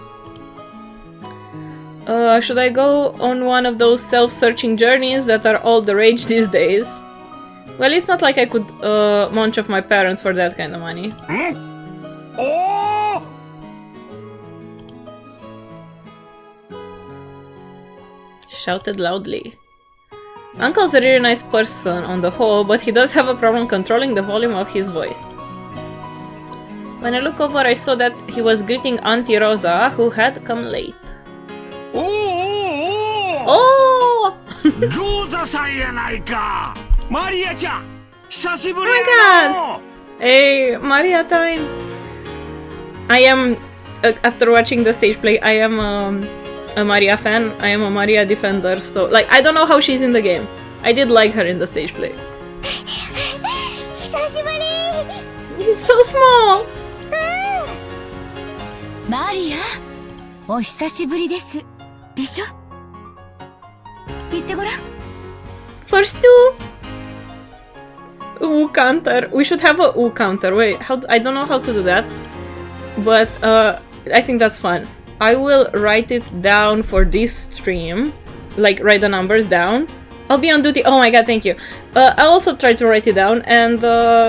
Should I go on one of those self-searching journeys that are all the rage these days? Well, it's not like I could munch off my parents for that kind of money. Oh! Shouted loudly. Uncle's a really nice person on the whole, but he does have a problem controlling the volume of his voice. When I looked over, I saw that he was greeting Auntie Rosa, who had come late. Oh! Rosa-san yanaika! Maria-chan! Hisashiburi! Oh my god! Hey, Maria time! I am, after watching the stage play, I am a Maria fan. I am a Maria defender, so like I don't know how she's in the game. I did like her in the stage play. She's so small. Maria, お久しぶりです。でしょ？言ってごらん。First two counter. We should have a counter. Wait, how? I don't know how to do that, but I think that's fun. I will write it down for this stream, like write the numbers down. I'll be on duty. Oh my god, thank you. I'll also try to write it down, and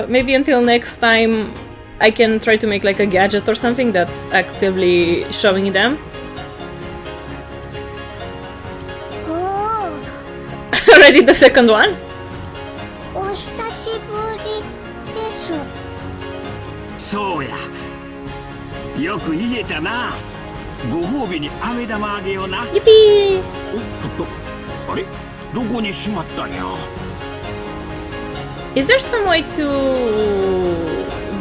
maybe until next time I can try to make like a gadget or something that's actively showing them. Already the second one? お久しぶりです。そうや。よく言えたな。ご褒美に飴玉あげような。Yippee! おっと、あれ？どこにしまったんや。Is there some way to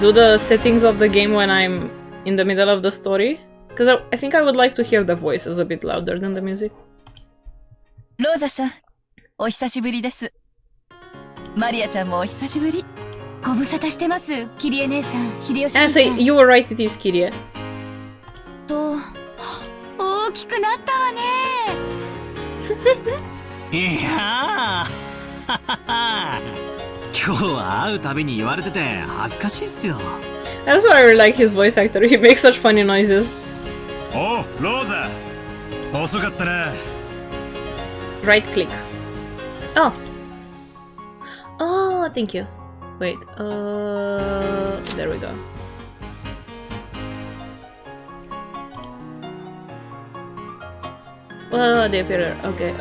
do the settings of the game when I'm in the middle of the story. Because I think I would like to hear the voices a bit louder than the music. ローザさん、お久しぶりです。マリアちゃんもお久しぶり。ご無沙汰してます、キリエ姉さん、秀吉さん。Ah, so you were right, it is Kirie. 大きくなったわね。いやー今日は会うたびに言われてて恥ずかしいっすよ。That's why I really like his voice actor. He makes such funny noises. おう、ローザ。遅かったな。Right click. Oh. Oh, thank you. Wait, there we go. Oh, they appear. Okay,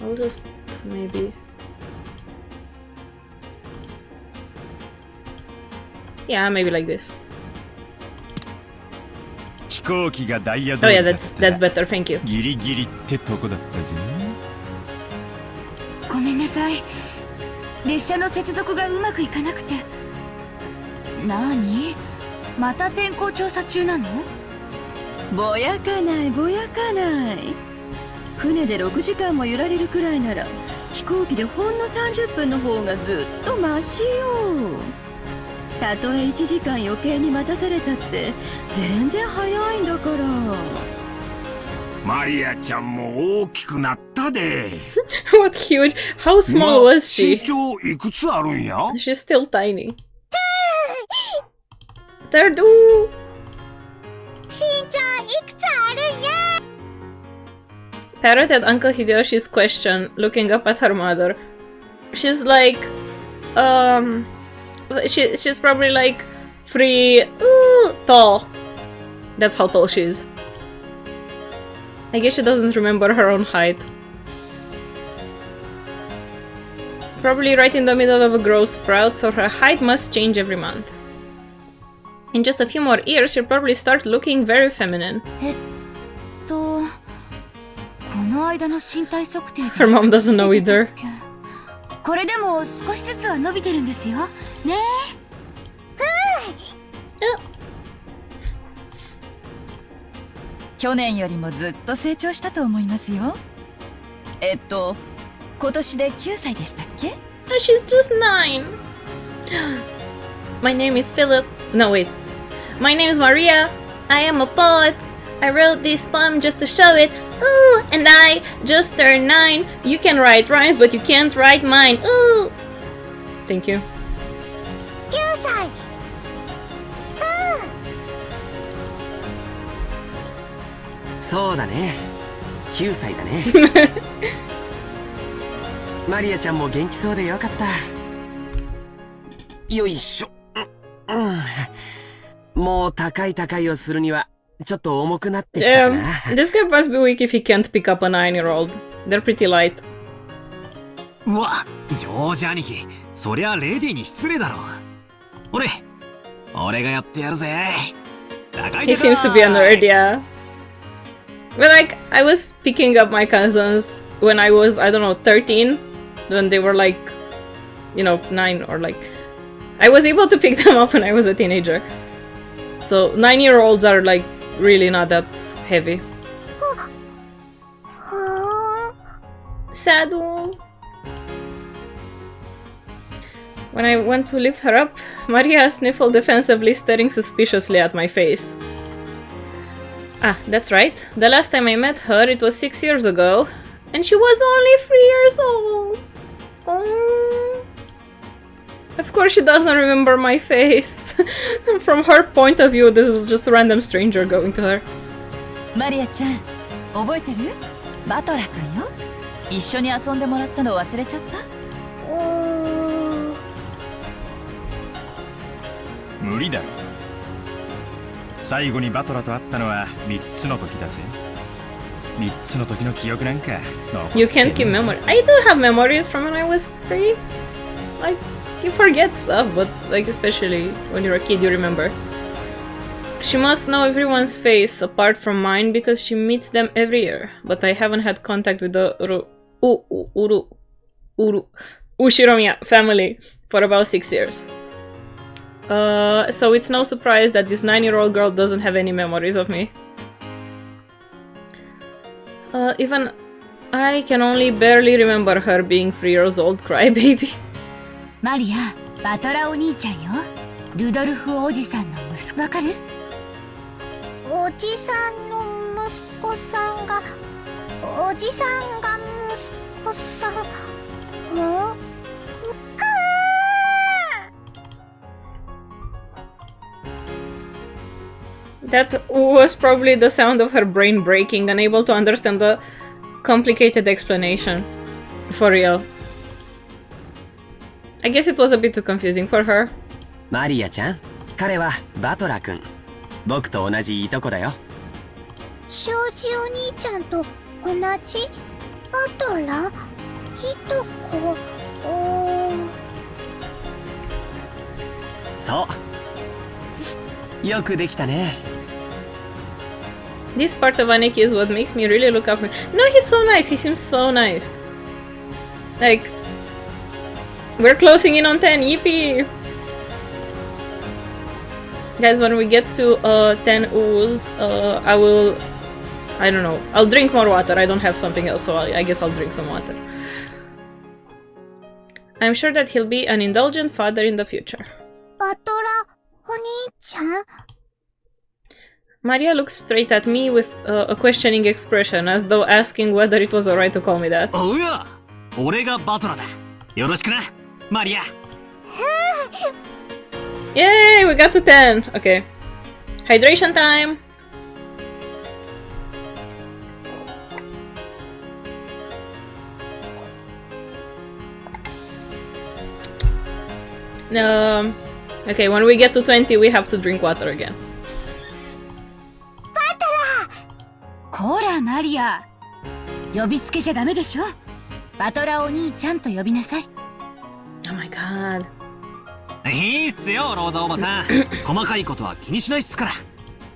I'll just maybe. Yeah, maybe like this. 飛行機がダイヤ Oh 通り yeah, だっ that's たら better. Thank you. ギリギリってとこだったぜ。ごめんなさい。列車の接続がうまくいかなくて。なに？また天候調査中なの？ぼやかないぼやかない。船で6時間も揺られるくらいなら飛行機でほんの30分の方がずっとマシよ。たとえ1時間余計に待たされたって全然早いんだから。マリアちゃんも大きくなったで。What huge? How small was she? 身長いくつあるんや？ She's still tiny. Terdu! 身長いくつあるんや。 Parrot at Uncle Hideyoshi's question, looking up at her mother. She's like, she's probably like 3 tall. That's how tall she is. I guess she doesn't remember her own height. Probably right in the middle of a growth sprout, so her height must change every month. In just a few more years, she'll probably start looking very feminine. この間の身体測定で Her mom doesn't know either. これでも少しずつは伸びてるんですよ。ね去年よりもずっと成長したと思いますよ。今年で9歳でしたっけ？ She's just 9. My name is Philip. No, wait. My name is Maria. I am a poet. I wrote this poem just to show it. Ooh, and I just turned 9. You can write rhymes, but you can't write mine. Ooh. Thank you. 9歳。そうだね。9歳だね。マリアちゃんも元気そうでよかった。よいしょ。もう高い高いをするにはちょっと重くなってきたかな。This guy must be weak if he can't pick up a 9-year-old. They're pretty light. うわ、ジョージ兄貴、そりゃレディーに失礼だろ。俺がやってやるぜ。高い He seems to be a nerd, yeah. But like, I was picking up my cousins when I was, I don't know, 13. When they were like, you know, 9 or like... I was able to pick them up when I was a teenager. So 9-year-olds are like really not that heavy. Sad one. When I went to lift her up, Maria sniffled defensively, staring suspiciously at my face. Ah, that's right. The last time I met her, it was 6 years ago, and she was only 3 years old. Oh. Of course she doesn't remember my face. From her point of view, this is just a random stranger going to her. マリアちゃん、覚えてる？バトラ君よ。一緒に遊んでもらったの忘れちゃった？無理だろ。最後にバトラと会ったのは3つの時だぜ。3つの時の記憶なんか。You can't keep memory. I do have memories from when I was 3. Like, you forget stuff, but like especially when you're a kid, you remember. She must know everyone's face apart from mine because she meets them every year. But I haven't had contact with the Ushiromiya family for about 6 years. So it's no surprise that this 9-year-old girl doesn't have any memories of me. Even I can only barely remember her being 3 years old, crybaby. マリア、バトラお兄ちゃんよ。ルドルフおじさんの息子わかる？おじさんの息子さんが、おじさんが息子さん。That was probably the sound of her brain breaking, unable to understand the complicated explanation. For real. I guess it was a bit too confusing for her. マリアちゃん、彼はバトラ君。僕と同じいとこだよ。庄司お兄ちゃんと同じ？バトラ？いとこ？そう。よくできたね。This part of Aneki is what makes me really look up. No, he's so nice. He seems so nice. Like, we're closing in on 10. Yippee! Guys, when we get to 10 oohs, I don't know. I'll drink more water. I don't have something else, so I guess I'll drink some water. I'm sure that he'll be an indulgent father in the future. バトラお兄ちゃん？ Maria looks straight at me with a questioning expression, as though asking whether it was alright to call me that. Oh yeah! 俺がバトラだ。よろしくな、マリア。Yay! We got to 10! Okay. Hydration time! Okay, when we get to 20, we have to drink water again. こらマリア、呼びつけちゃダメでしょ。バトラお兄ちゃんと呼びなさい。Oh my god. いいっすよ、ローザおばさん。細かいことは気にしないっすから。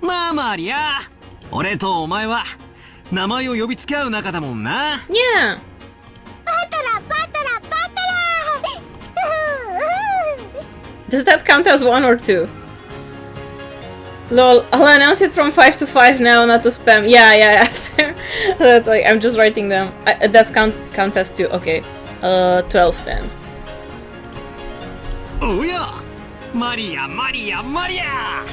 まあマリア、俺とお前は名前を呼びつけ合う仲だもんな。Yeah! バトラバトラバトラ。 Does that count as 1 or 2? Lol, I'll announce it from 5 to 5 now, not to spam. Yeah, fair. That's like, I'm just writing them. That counts as 2, okay. 12 then. Oh yeah! Maria, Maria, Maria!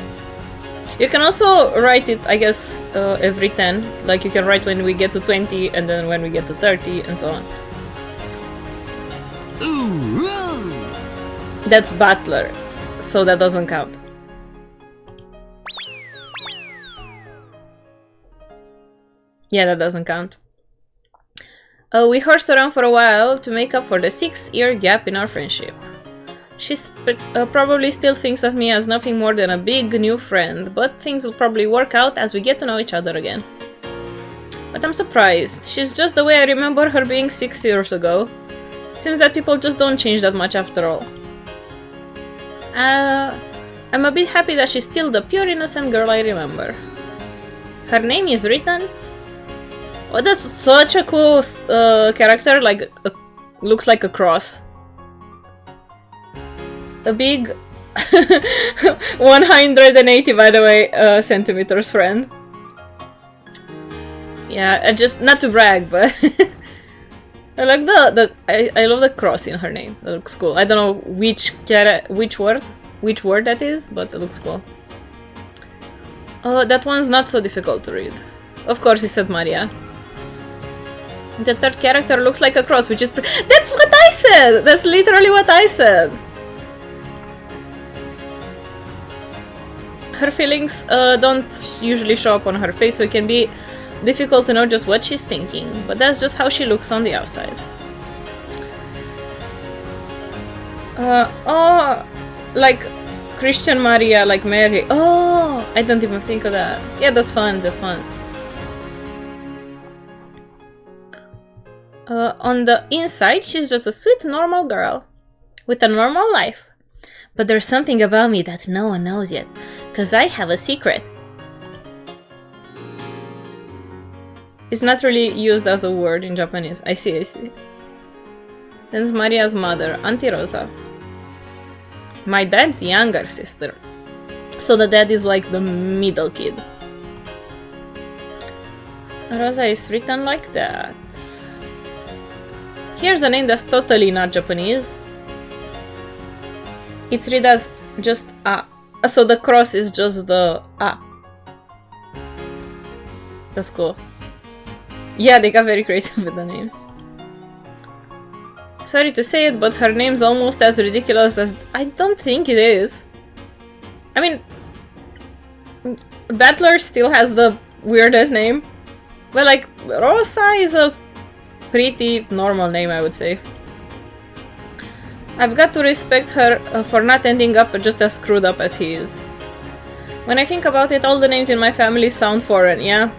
You can also write it, I guess, every 10. Like, you can write when we get to 20, and then when we get to 30, and so on. Ooh, That's Butler, so that doesn't count. Yeah, that doesn't count. We horsed around for a while to make up for the 6-year gap in our friendship. She probably still thinks of me as nothing more than a big new friend, but things will probably work out as we get to know each other again. But I'm surprised. She's just the way I remember her being 6 years ago. Seems that people just don't change that much after all. I'm a bit happy that she's still the pure innocent girl I remember. Her name is written. Oh, that's such a cool character, like, looks like a cross. A big 180, by the way, centimeters friend. Yeah, just, not to brag, but I like I love the cross in her name. That looks cool. I don't know which word that is, but it looks cool. Oh, that one's not so difficult to read. Of course, he said Maria. The third character looks like a cross, which is that's what I said! That's literally what I said! Her feelings don't usually show up on her face, so it can be difficult to know just what she's thinking, but that's just how she looks on the outside. Oh, like Christian Maria, like Mary. Oh, I don't even think of that. Yeah, that's fun, that's fun. On the inside, she's just a sweet, normal girl with a normal life. But there's something about me that no one knows yet, cause I have a secret. It's not really used as a word in Japanese. I see. That's Maria's mother, Auntie Rosa. My dad's younger sister. So the dad is like the middle kid. Rosa is written like that. Here's a name that's totally not Japanese. It's read as just A. So the cross is just the A. That's cool. Yeah, they got very creative with the names. Sorry to say it, but her name's almost as ridiculous as... I don't think it is. I mean... Battler still has the weirdest name. But like, Rosa is a pretty normal name, I would say. I've got to respect her for not ending up just as screwed up as he is. When I think about it, all the names in my family sound foreign, yeah?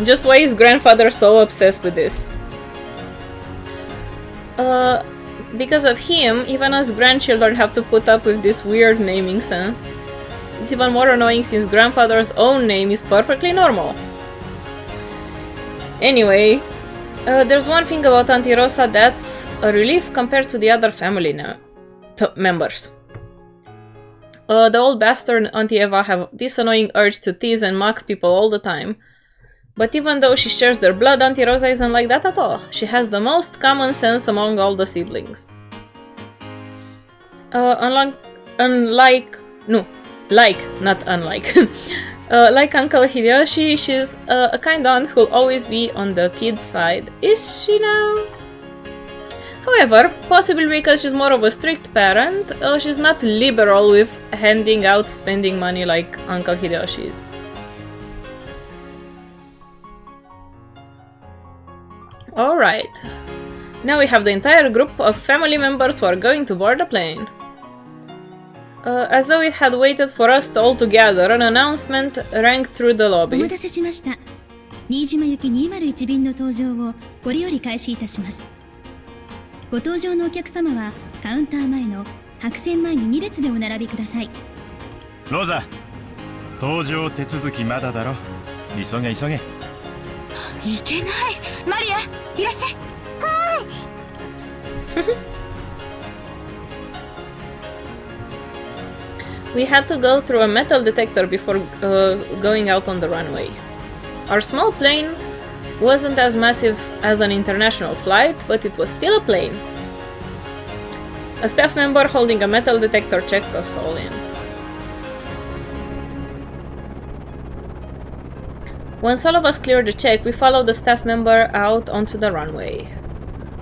Just why is grandfather so obsessed with this? Because of him, even us grandchildren have to put up with this weird naming sense. It's even more annoying since grandfather's own name is perfectly normal. Anyway, there's one thing about Auntie Rosa that's a relief compared to the other family members. The old bastard and Auntie Eva have this annoying urge to tease and mock people all the time. But even though she shares their blood, Auntie Rosa isn't like that at all. She has the most common sense among all the siblings. Like Uncle Hideyoshi, she's a kind aunt who'll always be on the kid's side. Is she now? However, possibly because she's more of a strict parent, she's not liberal with handing out spending money like Uncle Hideyoshi is. Alright, now we have the entire group of family members who are going to board the plane. As though it had waited for us all together, an announcement rang through the lobby. お待たせしました。新島行き201便の搭乗をこれより開始いたします。ご搭乗のお客様はカウンター前の白線前に2列でお並びください。ロザ、搭乗手続きまだだろ。急げ急げ。いけない。マリア、いらっしゃい。はい。We had to go through a metal detector before going out on the runway. Our small plane wasn't as massive as an international flight, but it was still a plane. A staff member holding a metal detector checked us all in. Once all of us cleared the check, we followed the staff member out onto the runway.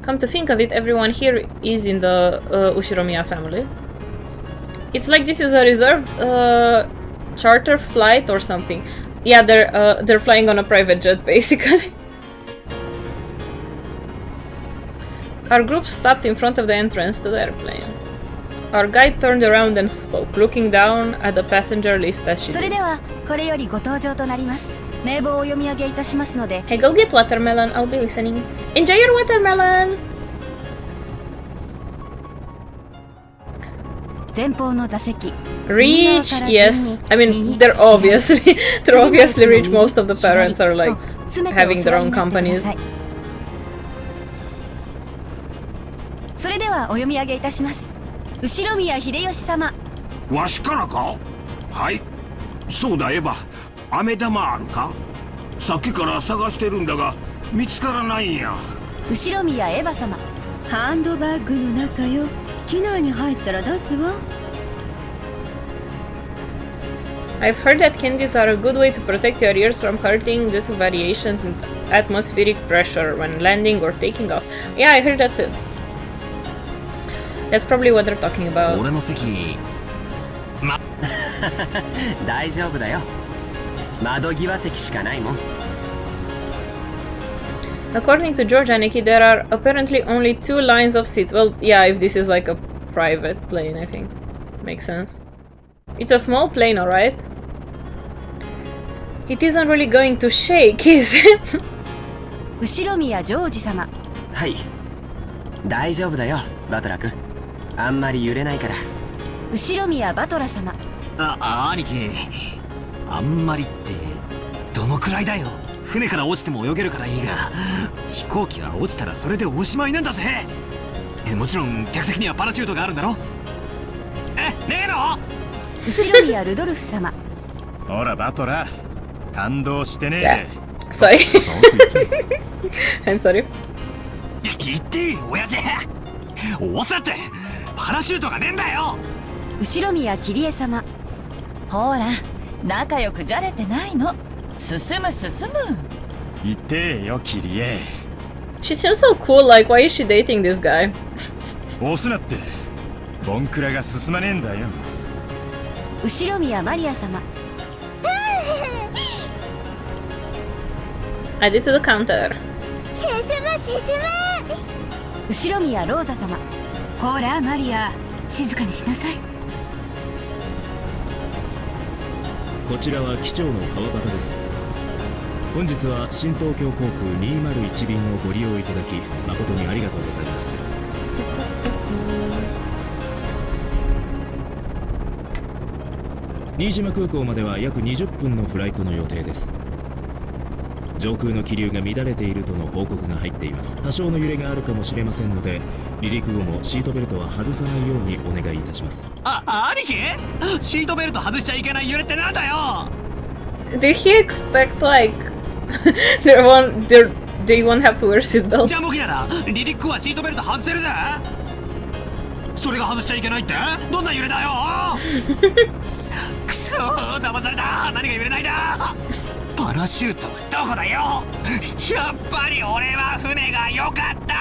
Come to think of it, everyone here is in the Ushiromiya family. It's like this is a reserved charter flight or something. Yeah, they're flying on a private jet, basically. Our group stopped in front of the entrance to the airplane. Our guide turned around and spoke, looking down at the passenger list as she did. それではこれよりご搭乗となります。名簿をお読み上げいたしますので。Hey, go get watermelon. I'll be listening. Enjoy your watermelon. 前方の座席。 Rich, yes. I mean, they're obviously rich. Most of the parents are like having their own companies. それではお読み上げいたします。後宮秀吉様。わしからか？はい。そうだエヴァ。飴玉あるか？さっきから探してるんだが見つからないんや。後宮エヴァ様。ハンドバッグの中よ。機内に入ったら出すわ。I've heard that candies are a good way to protect your ears from hurting due to variations in atmospheric pressure when landing or taking off. Yeah, I heard that too. That's probably what they're talking about. 俺の席。大丈夫だよ。窓際席しかないもん。According to George Aniki, there are apparently only 2 lines of seats. Well, yeah, if this is like a private plane, I think. Makes sense. It's a small plane, alright? It isn't really going to shake, is it? 後宮ジョージ様。はい。大丈夫だよ、バトラ君。あんまり揺れないから。後宮バトラ様。兄貴。あんまりってどのくらいだよ。船から落ちても泳げるからいいが、飛行機が落ちたらそれでおしまいなんだぜ。もちろん客席にはパラシュートがあるんだろ。ねえの？後ろ宮ルドルフ様。ほらバトラ感動してねえ。Sorry. I'm sorry. 言って親父。おさってパラシュートがねえんだよ。後ろ宮キリエ様。ほら仲良くじゃれてないの。進む進む。言ってよキリエ。 She seems so cool, like why is she dating this guy? 押すなってボンクラが進まねえんだよ。後ろ宮マリア様。Add it to the counter. 進む進む。後ろ宮ローザ様。ほらマリア、静かにしなさい。こちらは機長の川端です。本日は新東京航空201便をご利用いただき誠にありがとうございます。新島空港までは約20分のフライトの予定です。上空の気流が乱れているとの報告が入っています。多少の揺れがあるかもしれませんので、離陸後もシートベルトは外さないようにお願いいたします。兄貴？シートベルト外しちゃいけない揺れってなんだよ。 Did he expect like they won't have to wear seatbelts? じゃあ僕やら離陸後はシートベルト外せるぜ。それが外しちゃいけないってどんな揺れだよ。くそー騙された。何が揺れないだ。パラシュートどこだよ。やっぱり俺は船が良かった。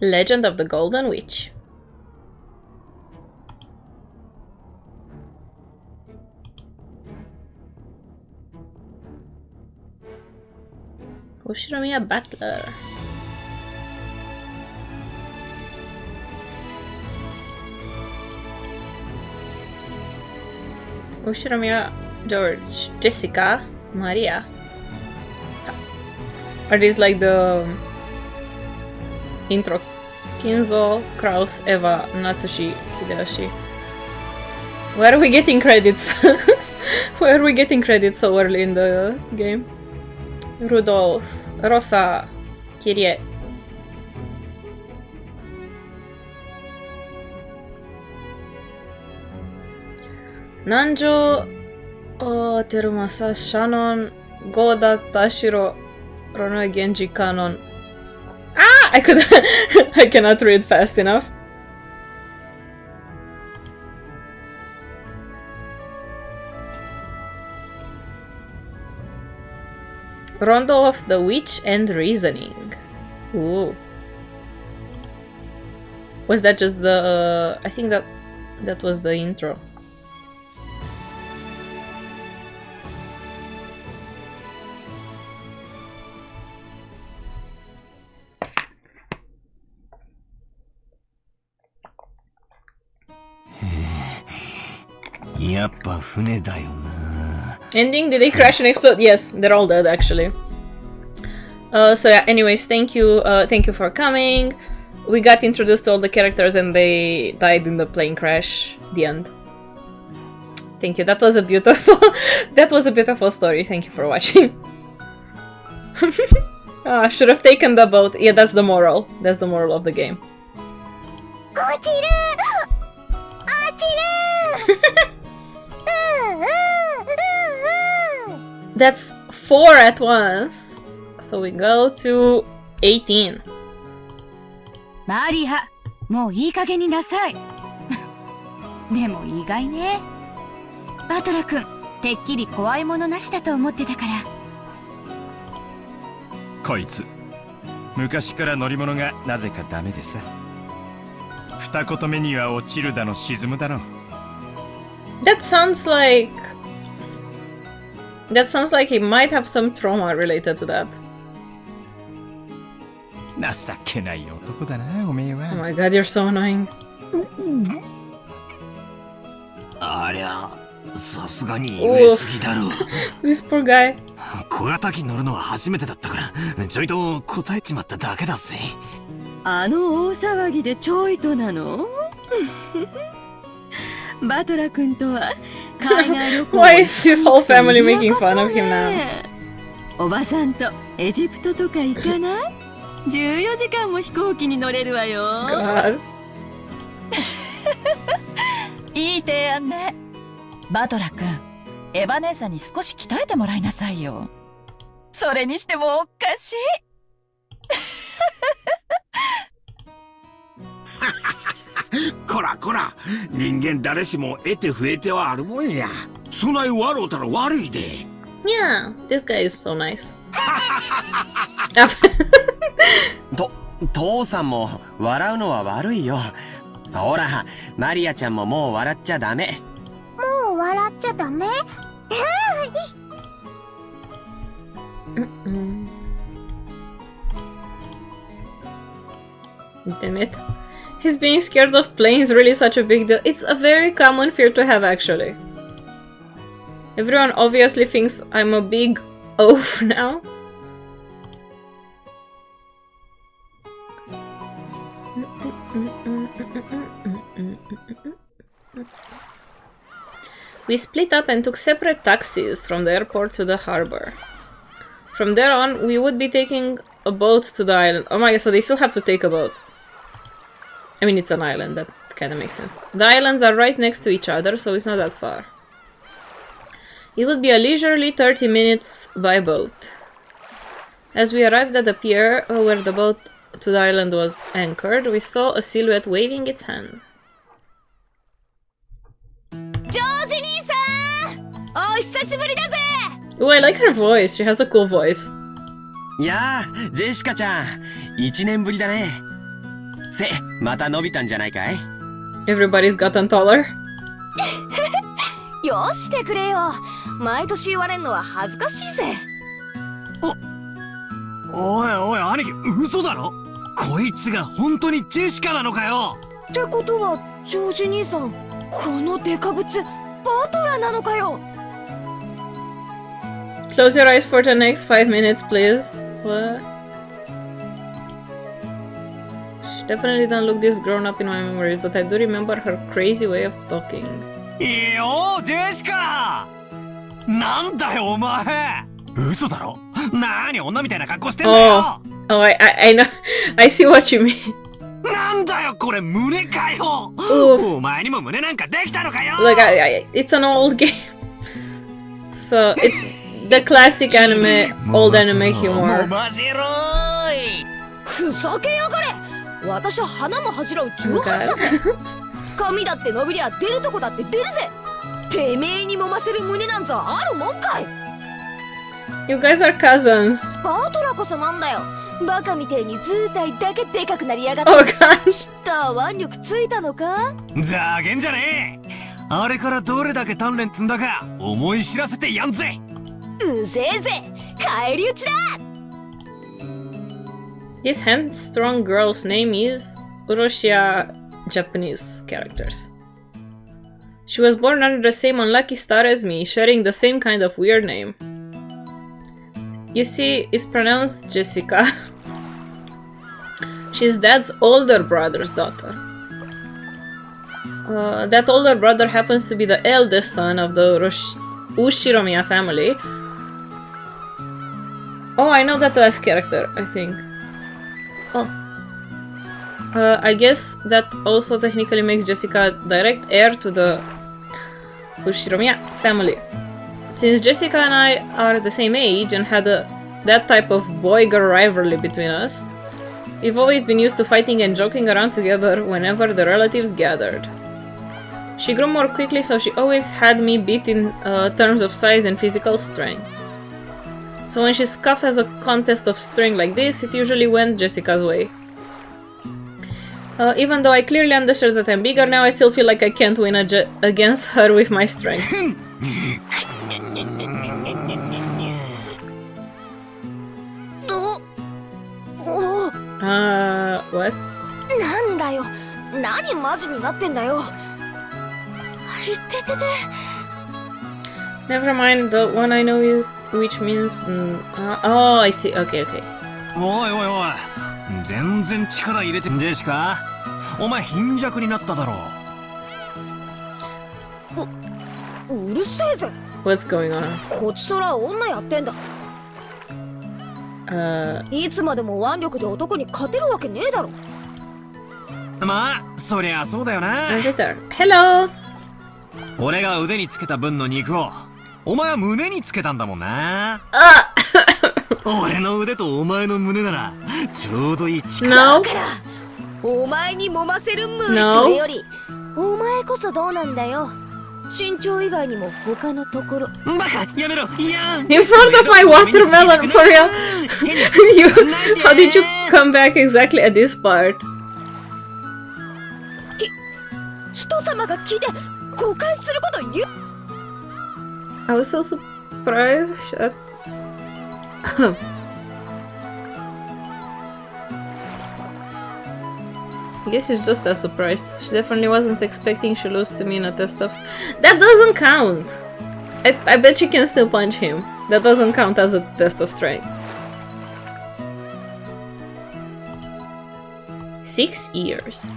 Legend of the Golden Witch. Ushinomiya Butler. Ushinomiya George, Jessica, Maria. Are these like the intro? Kinzo, Kraus, Eva, Natsushi, Hideyoshi. Where are we getting credits? Where are we getting credits so early in the game? Rudolph, Rosa, Kyrie. Nanjo, Terumasa, Shannon, Goda, Tashiro, Rono, Genji, Kanon. Ah! I cannot read fast enough. Rondo of the Witch and Reasoning. Ooh. Was that just the... I think that was the intro. Ending? Did they crash and explode? Yes, they're all dead actually. So yeah, anyways, thank you for coming. We got introduced to all the characters and they died in the plane crash. The end. Thank you. That was a beautiful story. Thank you for watching. I should have taken the boat. Yeah, that's the moral. That's the moral of the game. That's 4 at once. So we go to 18. マリア、もういい加減になさい。でも意外ね。バトラ君、てっきり怖いものなしだと思ってたから。こいつ昔から乗り物がなぜかダメでさ。二言目には落ちるだの沈むだの。That sounds like he might have some trauma related to that. 情けない男だな、おめえは。Oh my god, you're so annoying. ありゃ、さすがに揺れすぎだろう。This poor guy. 小型機乗るのは初めてだったから、ちょいと答えちまっただけだぜ。あの大騒ぎでちょいとなの？バトラ君とは海外旅行。Why is his whole family making fun of him now? おばさんとエジプトとか行かない？ 14 時間も飛行機に乗れるわよ。God. いい提案ね。バトラ君、エヴァ姉さんに少し鍛えてもらいなさいよ。それにしてもおかしい。こらこら、人間誰しも得て増えてはあるもんや。そない笑うたら悪いで。Yeah, this guy is so nice. 父さんも笑うのは悪いよ。ほら、マリアちゃんももう笑っちゃダメ。もう笑っちゃダメ？Damn it. He's being scared of planes really such a big deal. It's a very common fear to have, actually. Everyone obviously thinks I'm a big oaf now. We split up and took separate taxis from the airport to the harbor. From there on, we would be taking a boat to the island. Oh my god, so they still have to take a boat. I mean, it's an island, that kind of makes sense. The islands are right next to each other, so it's not that far. It would be a leisurely 30 minutes by boat. As we arrived at the pier where the boat to the island was anchored, we saw a silhouette waving its hand. ジョージ兄さん、お久しぶりだぜ。 Oh, I like her voice. She has a cool voice. やあ、ジェシカちゃん、1年ぶりだね。せ、また伸びたんじゃないかい？ Everybody's gotten taller. よしてくれよ。毎年言われんのは恥ずかしいぜ。おいおい兄貴、嘘だろ？こいつが本当にジェシカなのかよ？ってことはジョージ兄さん、このデカブツバトラなのかよ。 Close your eyes for the next 5 minutes, please. What? She definitely doesn't look this grown up in my memories, but I do remember her crazy way of talking. いよジェシカ！なんだよお前！嘘だろ？なに女みたいな格好してんだよ！ Oh, I know. I see what you mean. なんだよこれ胸かよ！お前にも胸なんかできたのかよ！ Look, it's an old game. So, it's the classic anime, old anime humor. ふざけやがれ。私は花も恥じらう18だぜ。髪だって伸びりゃ出るとこだって出るぜ。てめえに揉ませる胸なんざあるもんかい。 You guys are cousins. バトラこそなんだよ。バカみてえに図体だけでかくなりやがって。 Oh god. 知った腕力ついたのか？ざけんじゃねえ。あれからどれだけ鍛錬積んだか思い知らせてやんぜ。うぜえぜ。返り討ちだ。 This hand-strong girl's name is Uroshia Japanese characters. She was born under the same unlucky star as me, sharing the same kind of weird name. You see, it's pronounced Jessica. She's Dad's older brother's daughter. That older brother happens to be the eldest son of the Ushiromiya family. Oh, I know that last character, I think. Oh. I guess that also technically makes Jessica direct heir to the Ushiromiya family. Since Jessica and I are the same age and had that type of boy-girl rivalry between us, we've always been used to fighting and joking around together whenever the relatives gathered. She grew more quickly, so she always had me beat in terms of size and physical strength. So when she scoffed as a contest of strength like this, it usually went Jessica's way. Even though I clearly understood that I'm bigger now, I still feel like I can't win against her with my strength. What? なんだよ。何マジになってんだよ。いててて。 Never mind, the one I know is, which means... oh, I see. Okay, okay. おいおいおい。全然力入れてんジェシカ。お前貧弱になっただろうるせえぜ。 What's going on? こちとら女やってんだ。いつまでも腕力で男に勝てるわけねえだろ。まあそりゃそうだよな。 Hello! 俺が腕につけた分の肉をお前は胸につけたんだもんな。俺の腕とお前の胸ならちょうどいい力。 No! だからお前に揉ませるむ。 No. それよりお前こそどうなんだよ。身長以外にも他のところ。バカやめろ。いや In front of my watermelon, for real? How did you come back exactly at this part? 人様が聞いて誤解すること言う。 I was so surprised. Shut. I guess she's just as surprised. She definitely wasn't expecting she lose to me in a test of... That doesn't count! I bet she can still punch him. That doesn't count as a test of strength. 6 years.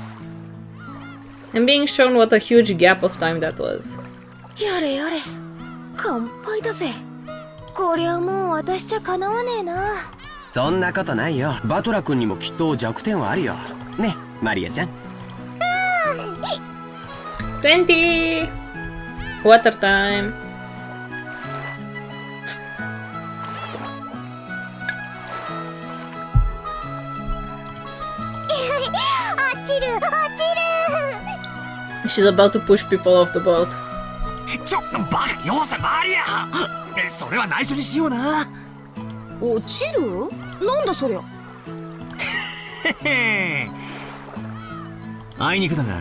I'm being shown what a huge gap of time that was. やれやれ乾杯だぜ。こりゃもう私じゃかなわねえな。そんなことないよ。バトラ君にもきっと弱点はあるよ。ね、マリアちゃん。20! Water time. 落ちる落ちる。 She's about to push people off the boat. ちょバカよせマリア。それは内緒にしような。落ちる？なんだそりゃ。あいにくだが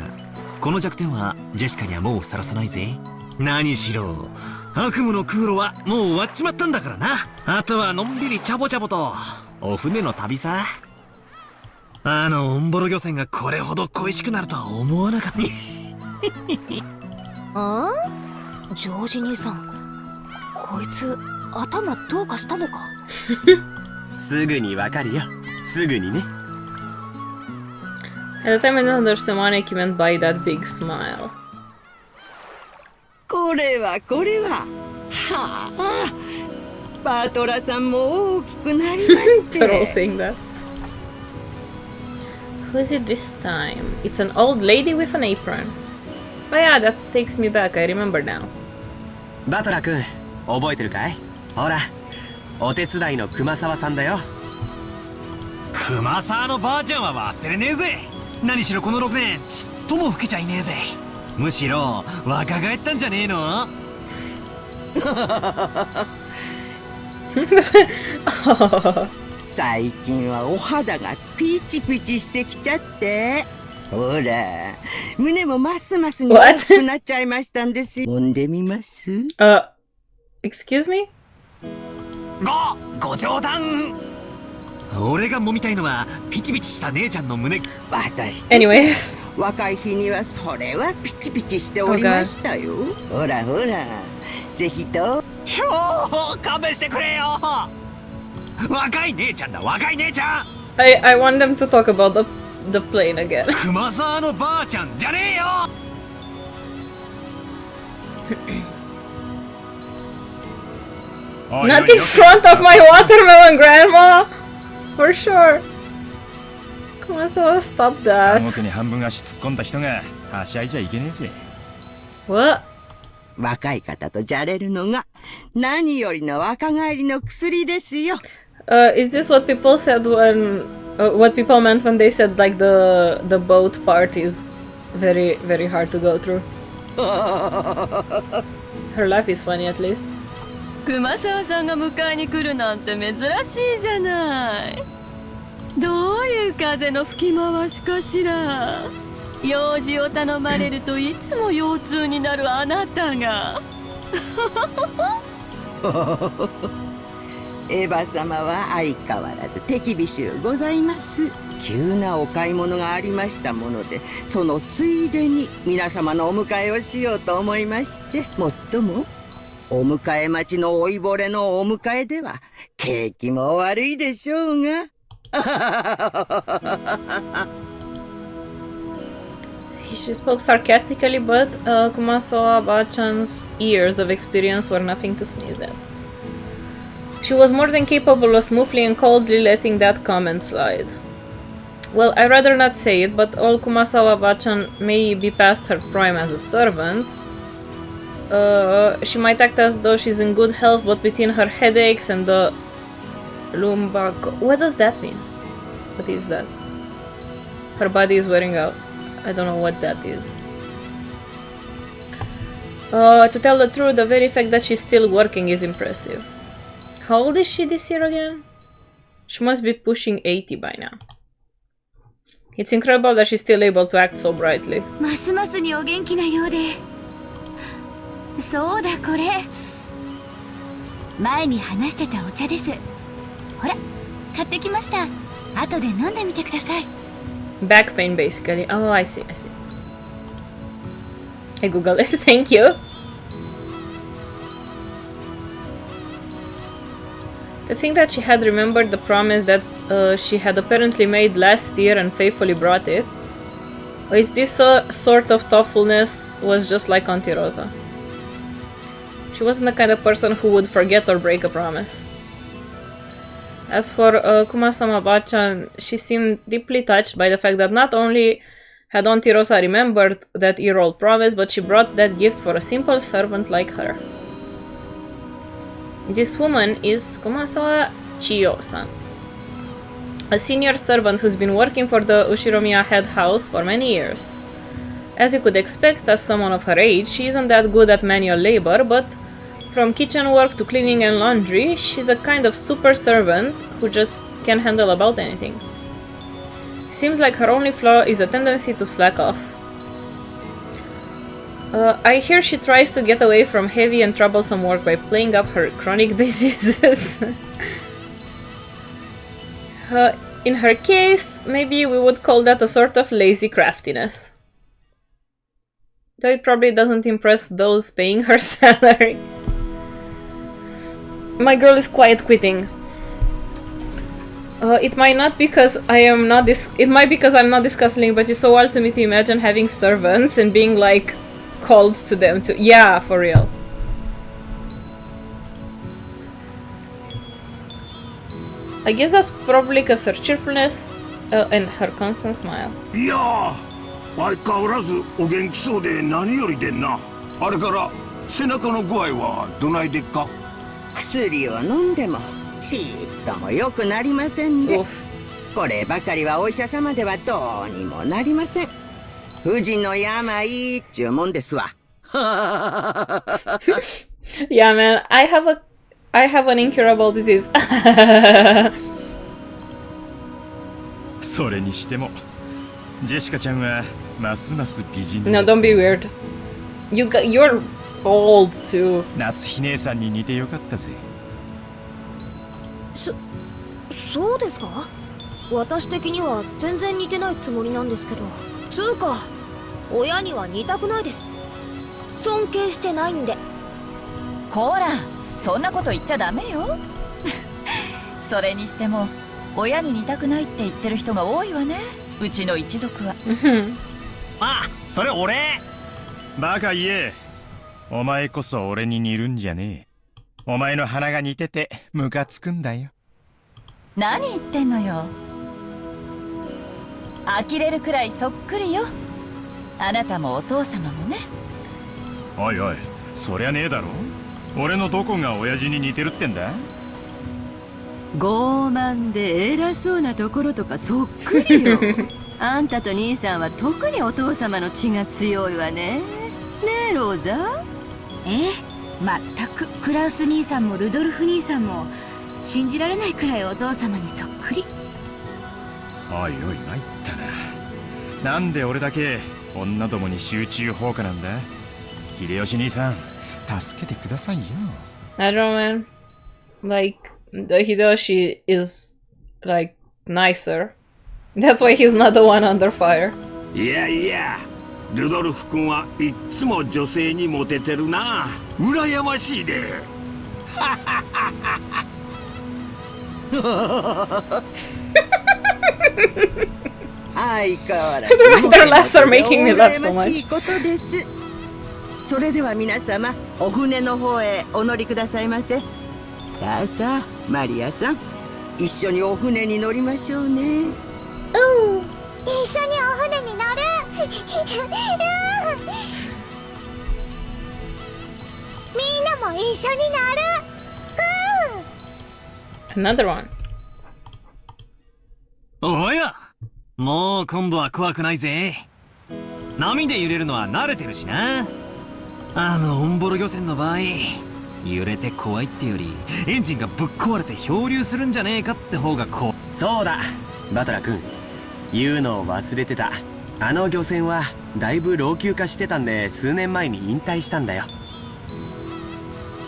この弱点はジェシカにはもうさらさないぜ。何しろ悪夢の空路はもう終わっちまったんだからな。あとはのんびりチャボチャボとお船の旅さ。あのオンボロ漁船がこれほど恋しくなるとは思わなかった。ああ？ジョージ兄さん、こいつ頭どうかしたのか？すぐにわかるよ。すぐにね。 At the time I didn't understand what Aneki meant by that big smile. これははあ、バトラさんも大きくなりまし They're all て。 saying that. Who is it this time? It's an old lady with an apron. Oh yeah, that takes me back. I remember now. バトラ君、覚えてるかい？ほら、お手伝いの熊沢さんだよ。熊沢のばあちゃんは忘れねえぜ。何しろこの6年ちっとも老けちゃいねえぜ。むしろ若返ったんじゃねえの？最近はお肌がピチピチしてきちゃって。ほら、胸もますますに大きくなっちゃいましたんですよ。揉んでみます？ Excuse me? ご冗談。俺が揉みたいのはピチピチした姉ちゃんの胸。私 Anyways. 若い日にはそれはピチピチしておりましたよ。ほらほら、ぜひと。ひょー、勘弁してくれよ。若い姉ちゃんだ、若い姉ちゃん。I want them to talk about the plane again. 熊沢のばあちゃんじゃねえよ。Not in front of my watermelon, Grandma! For sure. Come on, so stop that. 動きに半分足突っ込んだ人がはしゃいじゃいけねえぜ。 What? 若い方とじゃれるのが何よりの若返りの薬ですよ。Is this what people said when... what people meant when they said like the boat part is very, very hard to go through? Her laugh is funny at least. 熊沢さんが迎えに来るなんて珍しいじゃない。どういう風の吹き回しかしら。用事を頼まれるといつも腰痛になるあなたが。エヴァ様は相変わらず手厳しゅうございます。急なお買い物がありましたもので、そのついでに皆様のお迎えをしようと思いまして。もっともお迎え待ちの老いぼれのお迎えでは景気も悪いでしょうが。She spoke sarcastically, but Kumasawa Bachan's years of experience were nothing to sneeze at. She was more than capable of smoothly and coldly letting that comment slide. Well, I'd rather not say it, but old Kumasawa-bachan may be past her prime as a servant. She might act as though she's in good health, but between her headaches and the lumbago... What does that mean? What is that? Her body is wearing out. I don't know what that is. To tell the truth, the very fact that she's still working is impressive. How old is she this year again? She must be pushing 80 by now. It's incredible that she's still able to act so brightly. ますますにお元気なようで。そうだ、これ。前に話してたお茶です。ほら、買ってきました。後で飲んでみてください。Back pain, basically. Oh, I see, I see. I googled it. Thank you. To think that she had remembered the promise that she had apparently made last year and faithfully brought it. Or is this a sort of thoughtfulness was just like Auntie Rosa? She wasn't the kind of person who would forget or break a promise. As for Kumasama-bachan, she seemed deeply touched by the fact that not only had Auntie Rosa remembered that year-old promise, but she brought that gift for a simple servant like her. This woman is Kumasawa Chiyo-san, a senior servant who's been working for the Ushiromiya head house for many years. As you could expect, as someone of her age, she isn't that good at manual labor, but from kitchen work to cleaning and laundry, she's a kind of super servant who just can handle about anything. Seems like her only flaw is a tendency to slack off. I hear she tries to get away from heavy and troublesome work by playing up her chronic diseases. In her case, maybe we would call that a sort of lazy craftiness. Though it probably doesn't impress those paying her salary. My girl is quiet quitting. It might not because I am not it might because I'm not discussing, but it's so wild to me to imagine having servants and being like called to them to yeah, for real. I guess that's probably because her cheerfulness and her constant smile. Yeah, 相変わらずお元気そうで何よりでんな。あれから背中の具合はどないでっか？薬を飲んでもちっとも良くなりませんで、こればかりはお医者様ではどうにもなりません。不治の病っちゅうもんですわ。Yeah, man, I have an incurable disease. それにしてもジェシカちゃんはますます美人。 No, don't be weird. You're old too. 夏日姉さんに似てよかったぜ。そうですか？私的には全然似てないつもりなんですけど。つうか、親には似たくないです。尊敬してないんで。こら、そんなこと言っちゃダメよ。それにしても親に似たくないって言ってる人が多いわね、うちの一族は。あ、それ俺。バカ言え。お前こそ俺に似るんじゃねえ。お前の鼻が似ててムカつくんだよ。何言ってんのよ。呆れるくらいそっくりよ。あなたもお父様もね。おいおい、そりゃねえだろ。俺のどこが親父に似てるってんだ？傲慢で偉そうなところとかそっくりよ。あんたと兄さんは特にお父様の血が強いわね。ねえローザ？まったくクラウス兄さんもルドルフ兄さんも信じられないくらいお父様にそっくり。おいおい参ったな。なんで俺だけ女どもに集中放火なんだ？秀吉兄さん、助けてくださいよ。I don't know, man. Like, the Hideyoshi is, like, nicer. That's why he's not the one under fire. いやいや、ルドルフ君はいっつも女性にモテてるな。羨ましいで。相変わらず Their laughs are making me laugh so 羨ましい much. ことです。それでは皆様、お船の方へお乗りくださいませ。さあさあ、マリアさん、一緒にお船に乗りましょうね。うん、一緒にお船に乗る。みんなも一緒に乗る。Another one. おや、もう今度は怖くないぜ。波で揺れるのは慣れてるしな。オンボロ漁船の場合、揺れて怖いってよりエンジンがぶっ壊れて漂流するんじゃねえかって方が怖い。そうだ、バトラ君、言うのを忘れてた。あの漁船はだいぶ老朽化してたんで、数年前に引退したんだよ。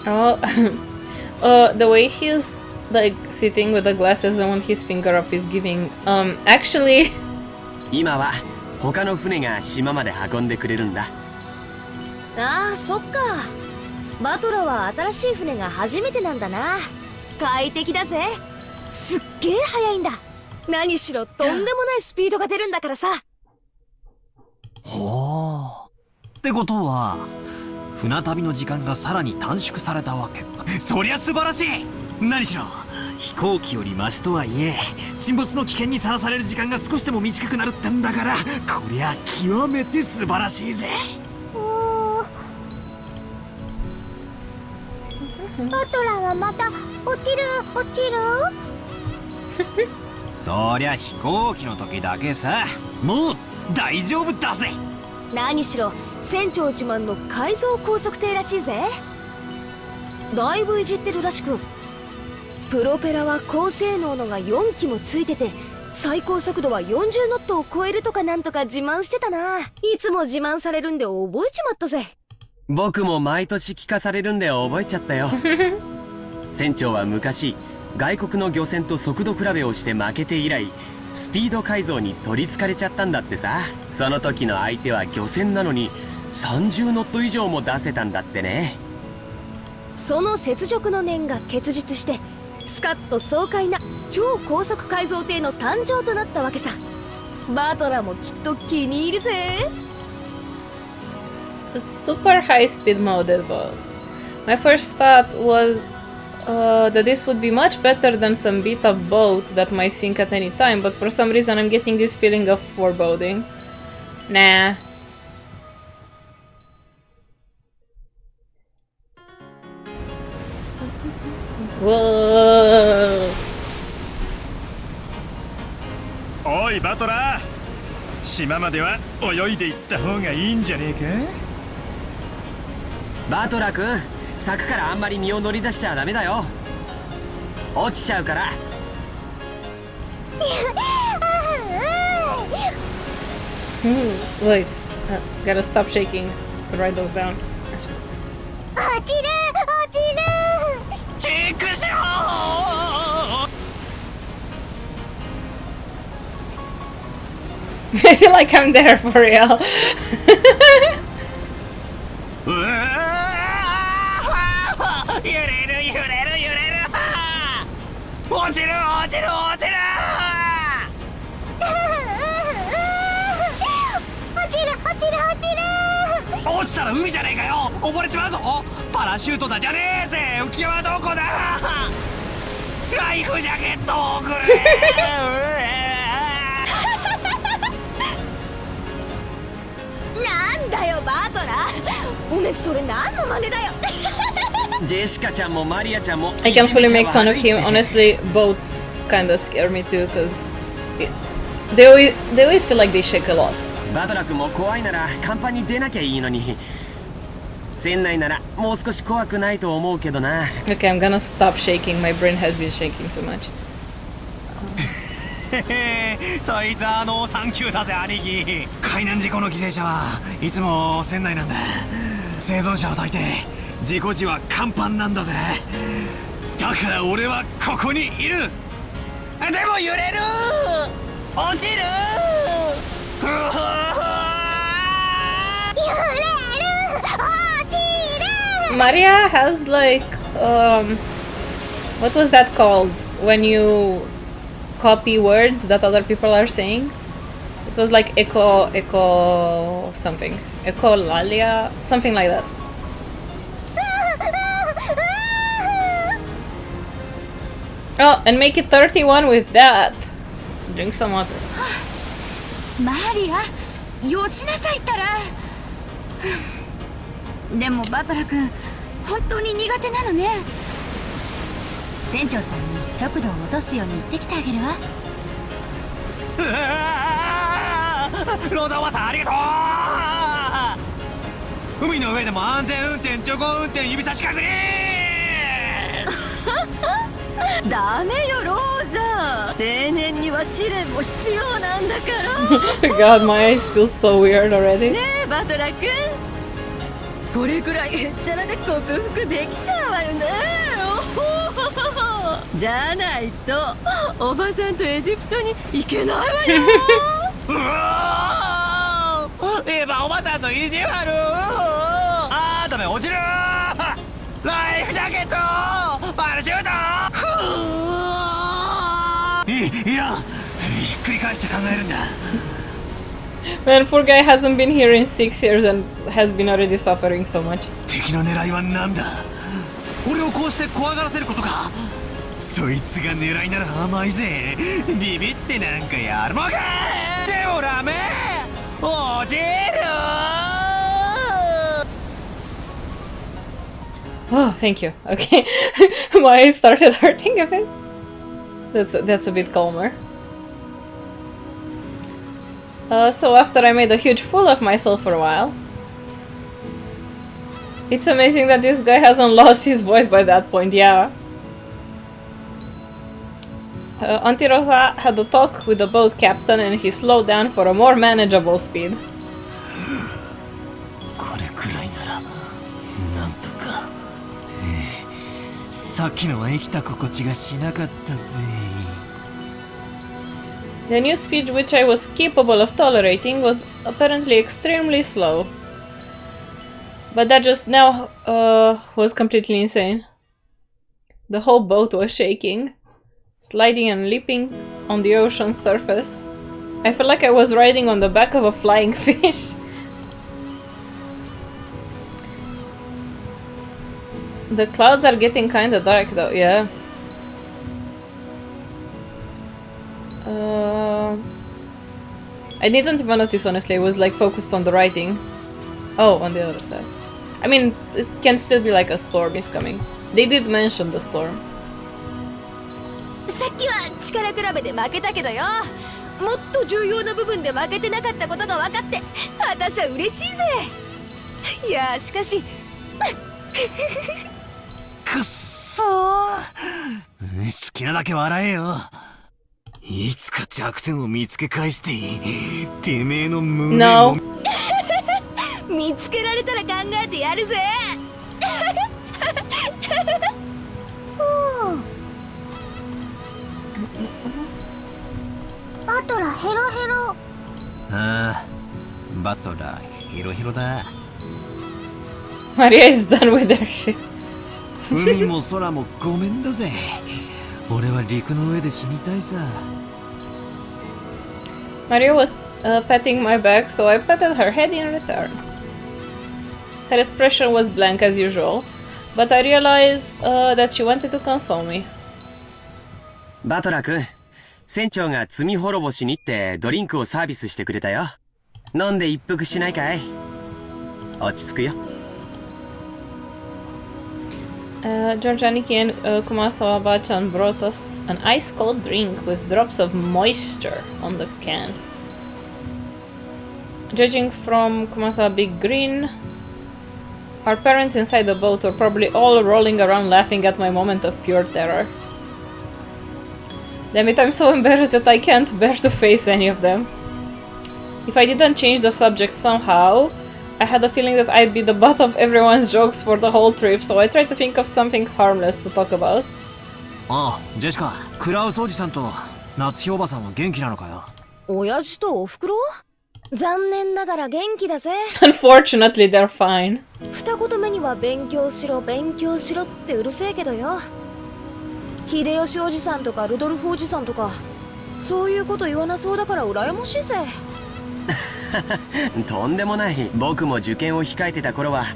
Oh, the way he's like sitting with the glasses on his finger up is giving. Actually, 今は他の船が島まで運んでくれるんだ。ああ、そっか。バトラは新しい船が初めてなんだな。快適だぜ。すっげえ速いんだ。何しろとんでもないスピードが出るんだからさ。ほう。ってことは、船旅の時間がさらに短縮されたわけ。そりゃ素晴らしい。何しろ飛行機よりマシとはいえ、沈没の危険にさらされる時間が少しでも短くなるってんだから、こりゃ極めて素晴らしいぜ。バトラはまた落ちる。そりゃ飛行機の時だけさ。もう大丈夫だぜ。何しろ船長自慢の改造高速艇らしいぜ。だいぶいじってるらしく、プロペラは高性能のが4機もついてて、最高速度は40ノットを超えるとかなんとか自慢してたな。いつも自慢されるんで覚えちまったぜ。僕も毎年聞かされるんで覚えちゃったよ。船長は昔外国の漁船と速度比べをして負けて以来、スピード改造に取りつかれちゃったんだってさ。その時の相手は漁船なのに30ノット以上も出せたんだってね。その雪辱の念が結実して、スカッと爽快な超高速改造艇の誕生となったわけさ。バトラもきっと気に入るぜ。Super high speed model boat. My first thought was that this would be much better than some beat up boat that might sink at any time, but for some reason I'm getting this feeling of foreboding. Nah. Whoa. おいバトラー、島までは泳いで行った方がいいんじゃねえか。バトラ君、柵からあんまり身を乗り出しちゃダメだよ。落ちちゃうから。Wait, gotta stop shaking to write those down. 落ちる。チェックしろI feel like I'm there for real. 揺れる落ちる落ちたら海じゃねえかよ。溺れちまうぞ。パラシュートだじゃねえぜ。浮き輪はどこだ。ライフジャケットをくれ。なんだよバトラ、おめえそれ何の真似だよ。ジェシカちゃんもマリアちゃんも I can fully make fun of him. Honestly, boats kinda scare me too, because they always feel like they shake a lot. バトラ君も怖いなら甲板に出なきゃいいのに。船内ならもう少し怖くないと思うけどな。Okay, I'm gonna stop shaking. My brain has been shaking too much. そいつはサンキューだぜ兄貴。海難事故の犠牲者はいつも船内なんだ。生存者は大抵事故時は甲板なんだぜ。だから俺はここにいる。でも揺れる、落ちる、ふわふわ。Maria has like what was that called when you copy words that other people are saying? It was like echo something, echolalia, something like that. Oh, and make it 31 with that. Drink some water. マリア、よしなさいったら。でもバトラ君、本当に苦手なのね。船長さんに速度を落とすように言ってきてあげるわ。ローザおばさんありがとう。海の上でも安全運転、徐行運転指差し確認。ダメよローザ、青年には試練も必要なんだから。God, my eyes feel so weird already. ねえバトラ君、これくらいへっちゃらで克服できちゃうわよね。じゃないとおばさんとエジプトに行けないわよ。エヴァおばさんの意地悪。ダメ落ちる。ライフジャケットパラシュート。いや、ひっくり返して考えるんだ。Man, poor guy hasn't been here in 6 years and has been already suffering so much. 敵の狙いは何だ。俺をこうして怖がらせることか。そいつが狙いなら甘いぜ。ビビってなんかやるもんか。でもダメ、落ちる。Oh, thank you. Okay. My eyes started hurting a bit. That's a bit calmer. So after I made a huge fool of myself for a while, it's amazing that this guy hasn't lost his voice by that point, yeah. Auntie Rosa had a talk with the boat captain and he slowed down for a more manageable speed. これくらいならなんとか。さっきのは生きた心地がしなかったぜ。The new speed which I was capable of tolerating was apparently extremely slow. But that just now was completely insane. The whole boat was shaking, sliding and leaping on the ocean's surface. I felt like I was riding on the back of a flying fish. The clouds are getting kinda dark though, yeah. I didn't even notice, honestly. I was like focused on the writing. Oh, on the other side. I mean, it can still be like a storm is coming. They did mention the storm. さっきは力比べで負けたけどよ、もっと重要な部分で負けてなかったことが分かって私は嬉しいぜ。いやしかしくっそー。好きなだけ笑えよ。いつか弱点を見つけ返しててめえの胸を。No. 見つけられたら考えてやるぜ。バトラヘロヘロ。ああ、バトラヘロヘロだ。Maria is done with their shit. 海も空もごめんだぜ。俺は陸の上で死にたいさ。Maria was patting my back, so I patted her head in return. Her expression was blank as usual, but I realized that she wanted to console me. バトラ君、船長が罪滅ぼしにってドリンクをサービスしてくれたよ。飲んで一服しないかい？落ち着くよ。Georgianiki and Kumasawa-bachan brought us an ice-cold drink with drops of moisture on the can. Judging from Kumasawa Big Green, our parents inside the boat were probably all rolling around laughing at my moment of pure terror. Damn it, I'm so embarrassed that I can't bear to face any of them. If I didn't change the subject somehow, I had a feeling that I'd be the butt of everyone's jokes for the whole trip, so I tried to think of something harmless to talk about. ああ、ジェシカ、クラウスおじさんと夏日おばさんは元気なのかよ。親父とおふくろ？残念ながら元気だぜ。Unfortunately, they're fine. 二言目には勉強しろ勉強しろってうるせえけどよ。秀吉おじさんとかルドルフおじさんとかそういうこと言わなそうだから羨ましいぜ。とんでもない。僕も受験を控えてた頃は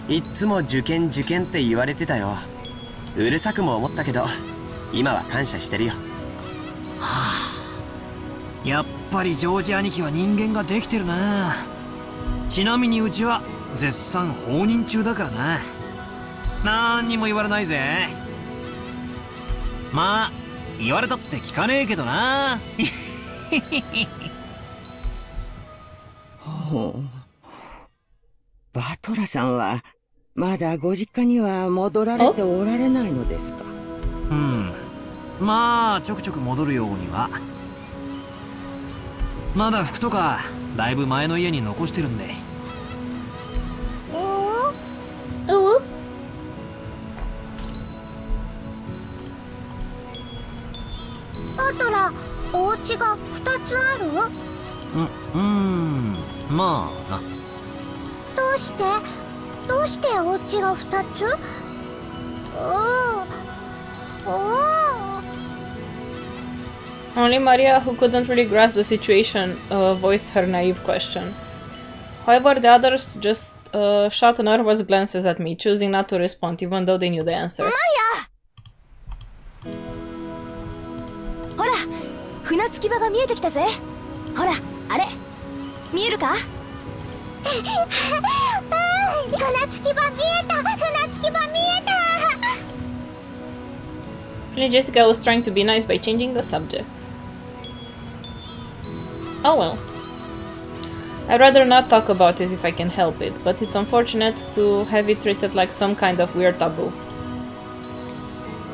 いっつも受験って言われてたよ。うるさくも思ったけど、今は感謝してるよ。やっぱりジョージ兄貴は人間ができてるな。ちなみにうちは絶賛放任中だからな。なんにも言われないぜ。まあ言われたって聞かねえけどな。ほう。バトラさんはまだご実家には戻られておられないのですか？うん。まあちょくちょく戻るようには。まだ服とかだいぶ前の家に残してるんで。バトラ、お家が2つある？まあな。どうしてお家が2つ？Only Maria, who couldn't really grasp the situation, voiced her naive question. However, the others just shot nervous glances at me, choosing not to respond, even though they knew the answer. Maya! ほら、船着き場が見えてきたぜ。ほら、あれ、見えるか？船着き場見えた！船着き場見えた！ Really, Jessica was trying to be nice by changing the subject. Oh well. I'd rather not talk about it if I can help it, but it's unfortunate to have it treated like some kind of weird taboo.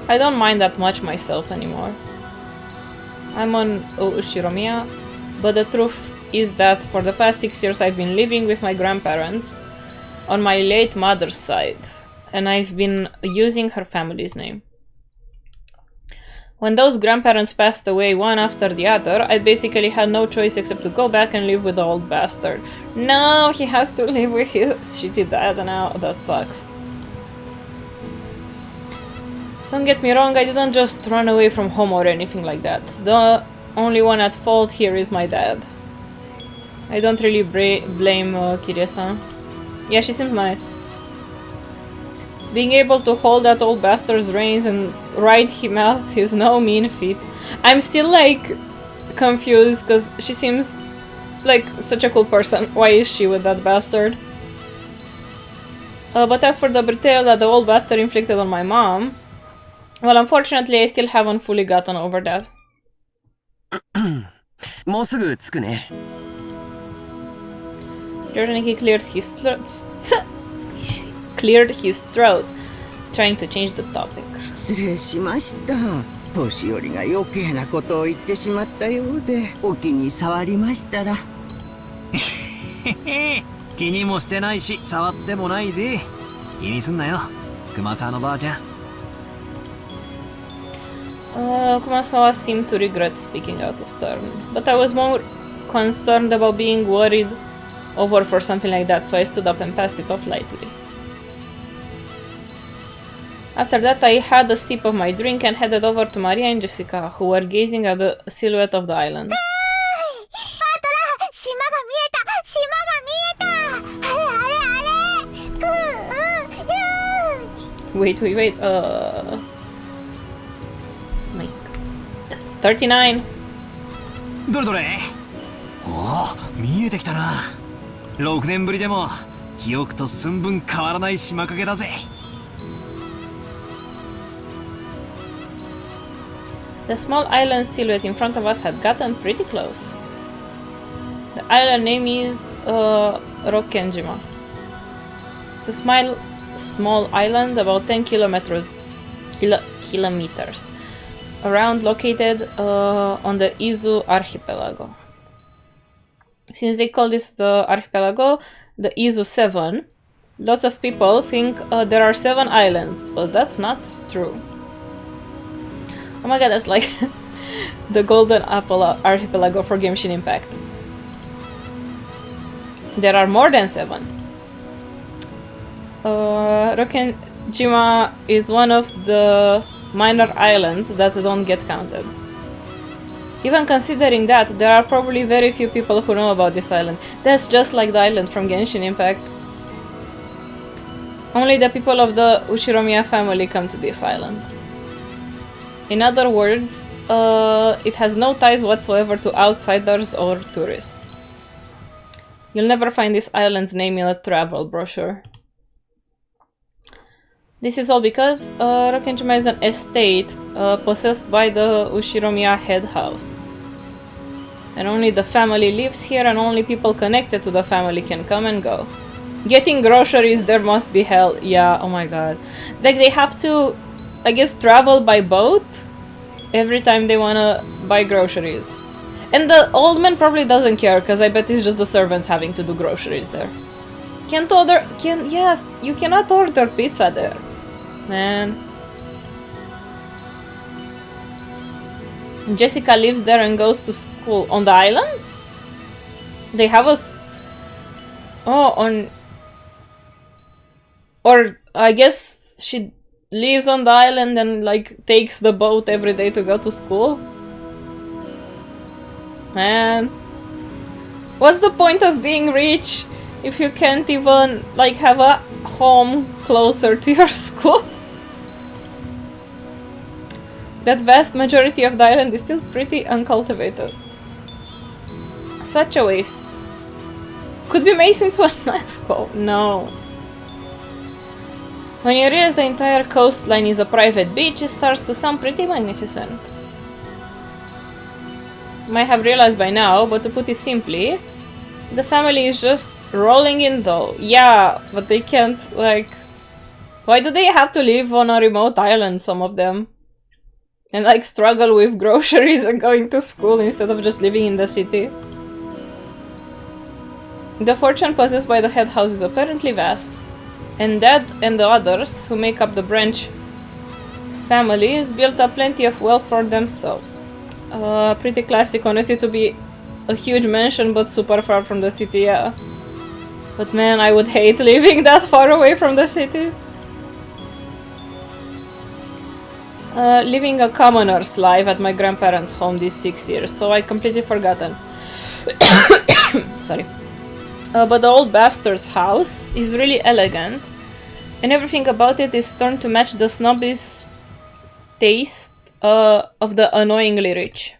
I don't mind that much myself anymore. I'm on Ushiromiya, but the truth is that for the past 6 years I've been living with my grandparents on my late mother's side, and I've been using her family's name. When those grandparents passed away one after the other, I basically had no choice except to go back and live with the old bastard. No, he has to live with his shitty dad now. That sucks. Don't get me wrong, I didn't just run away from home or anything like that. The only one at fault here is my dad. I don't really blame Kiria-san. Yeah, she seems nice. Being able to hold that old bastard's reins and ride him out is no mean feat. I'm still like confused because she seems like such a cool person. Why is she with that bastard? But as for the betrayal that the old bastard inflicted on my mom, well, unfortunately, I still haven't fully gotten over that. もうすぐ着くね。He cleared his throat, trying to change the topic. 失礼しました。年寄りが余計なことを言ってしまったようで、お気に障りましたら。気にもしてないし、触ってもないぜ。気にすんなよ、熊沢のばあちゃん。Kumasawa seemed to regret speaking out of turn, but I was more concerned about being worried over for something like that, so I stood up and passed it off lightly. After that, I had a sip of my drink and headed over to Maria and Jessica, who were gazing at the silhouette of the island. Wait, Snake. Yes, 39. どれどれ。おお、見えてきたな。6年ぶりでも記憶と寸分変わらない島影だぜ。The small island silhouette in front of us had gotten pretty close. The island name is Rokkenjima. It's a small island about 10 kilometers around, located on the Izu archipelago. Since they call this the archipelago the Izu 7, lots of people think there are 7 islands, but that's not true. Oh my god, that's like the Golden Apple Archipelago for Genshin Impact. There are more than 7. Rokkenjima is one of the minor islands that don't get counted. Even considering that, there are probably very few people who know about this island. That's just like the island from Genshin Impact. Only the people of the Ushiromiya family come to this island. In other words, it has no ties whatsoever to outsiders or tourists. You'll never find this island's name in a travel brochure. This is all because Rokkenjima is an estate possessed by the Ushiromiya head house. And only the family lives here, and only people connected to the family can come and go. Getting groceries there must be hell. Yeah, oh my god. Like, they have to, I guess, travel by boat every time they wanna buy groceries. And the old man probably doesn't care, because I bet it's just the servants having to do groceries there. Yes, you cannot order pizza there. Man. Jessica lives there and goes to school on the island? They have or I guess she lives on the island and like takes the boat every day to go to school? Man. What's the point of being rich if you can't even like have a home closer to your school? That vast majority of the island is still pretty uncultivated. Such a waste. Could be made into a UNESCO. No. When you realize the entire coastline is a private beach, it starts to sound pretty magnificent. Might have realized by now, but to put it simply, the family is just rolling in dough. Yeah, but they can't, like... Why do they have to live on a remote island, some of them? And like struggle with groceries and going to school instead of just living in the city? The fortune possessed by the head house is apparently vast, and Dad and the others who make up the branch families built up plenty of wealth for themselves. Pretty classic, honestly, to be a huge mansion but super far from the city, yeah. But man, I would hate living that far away from the city. Living a commoner's life at my grandparents' home these 6 years, so I completely forgotten. Sorry. But the old bastard's house is really elegant, and everything about it is turned to match the snobbish taste of the annoyingly rich.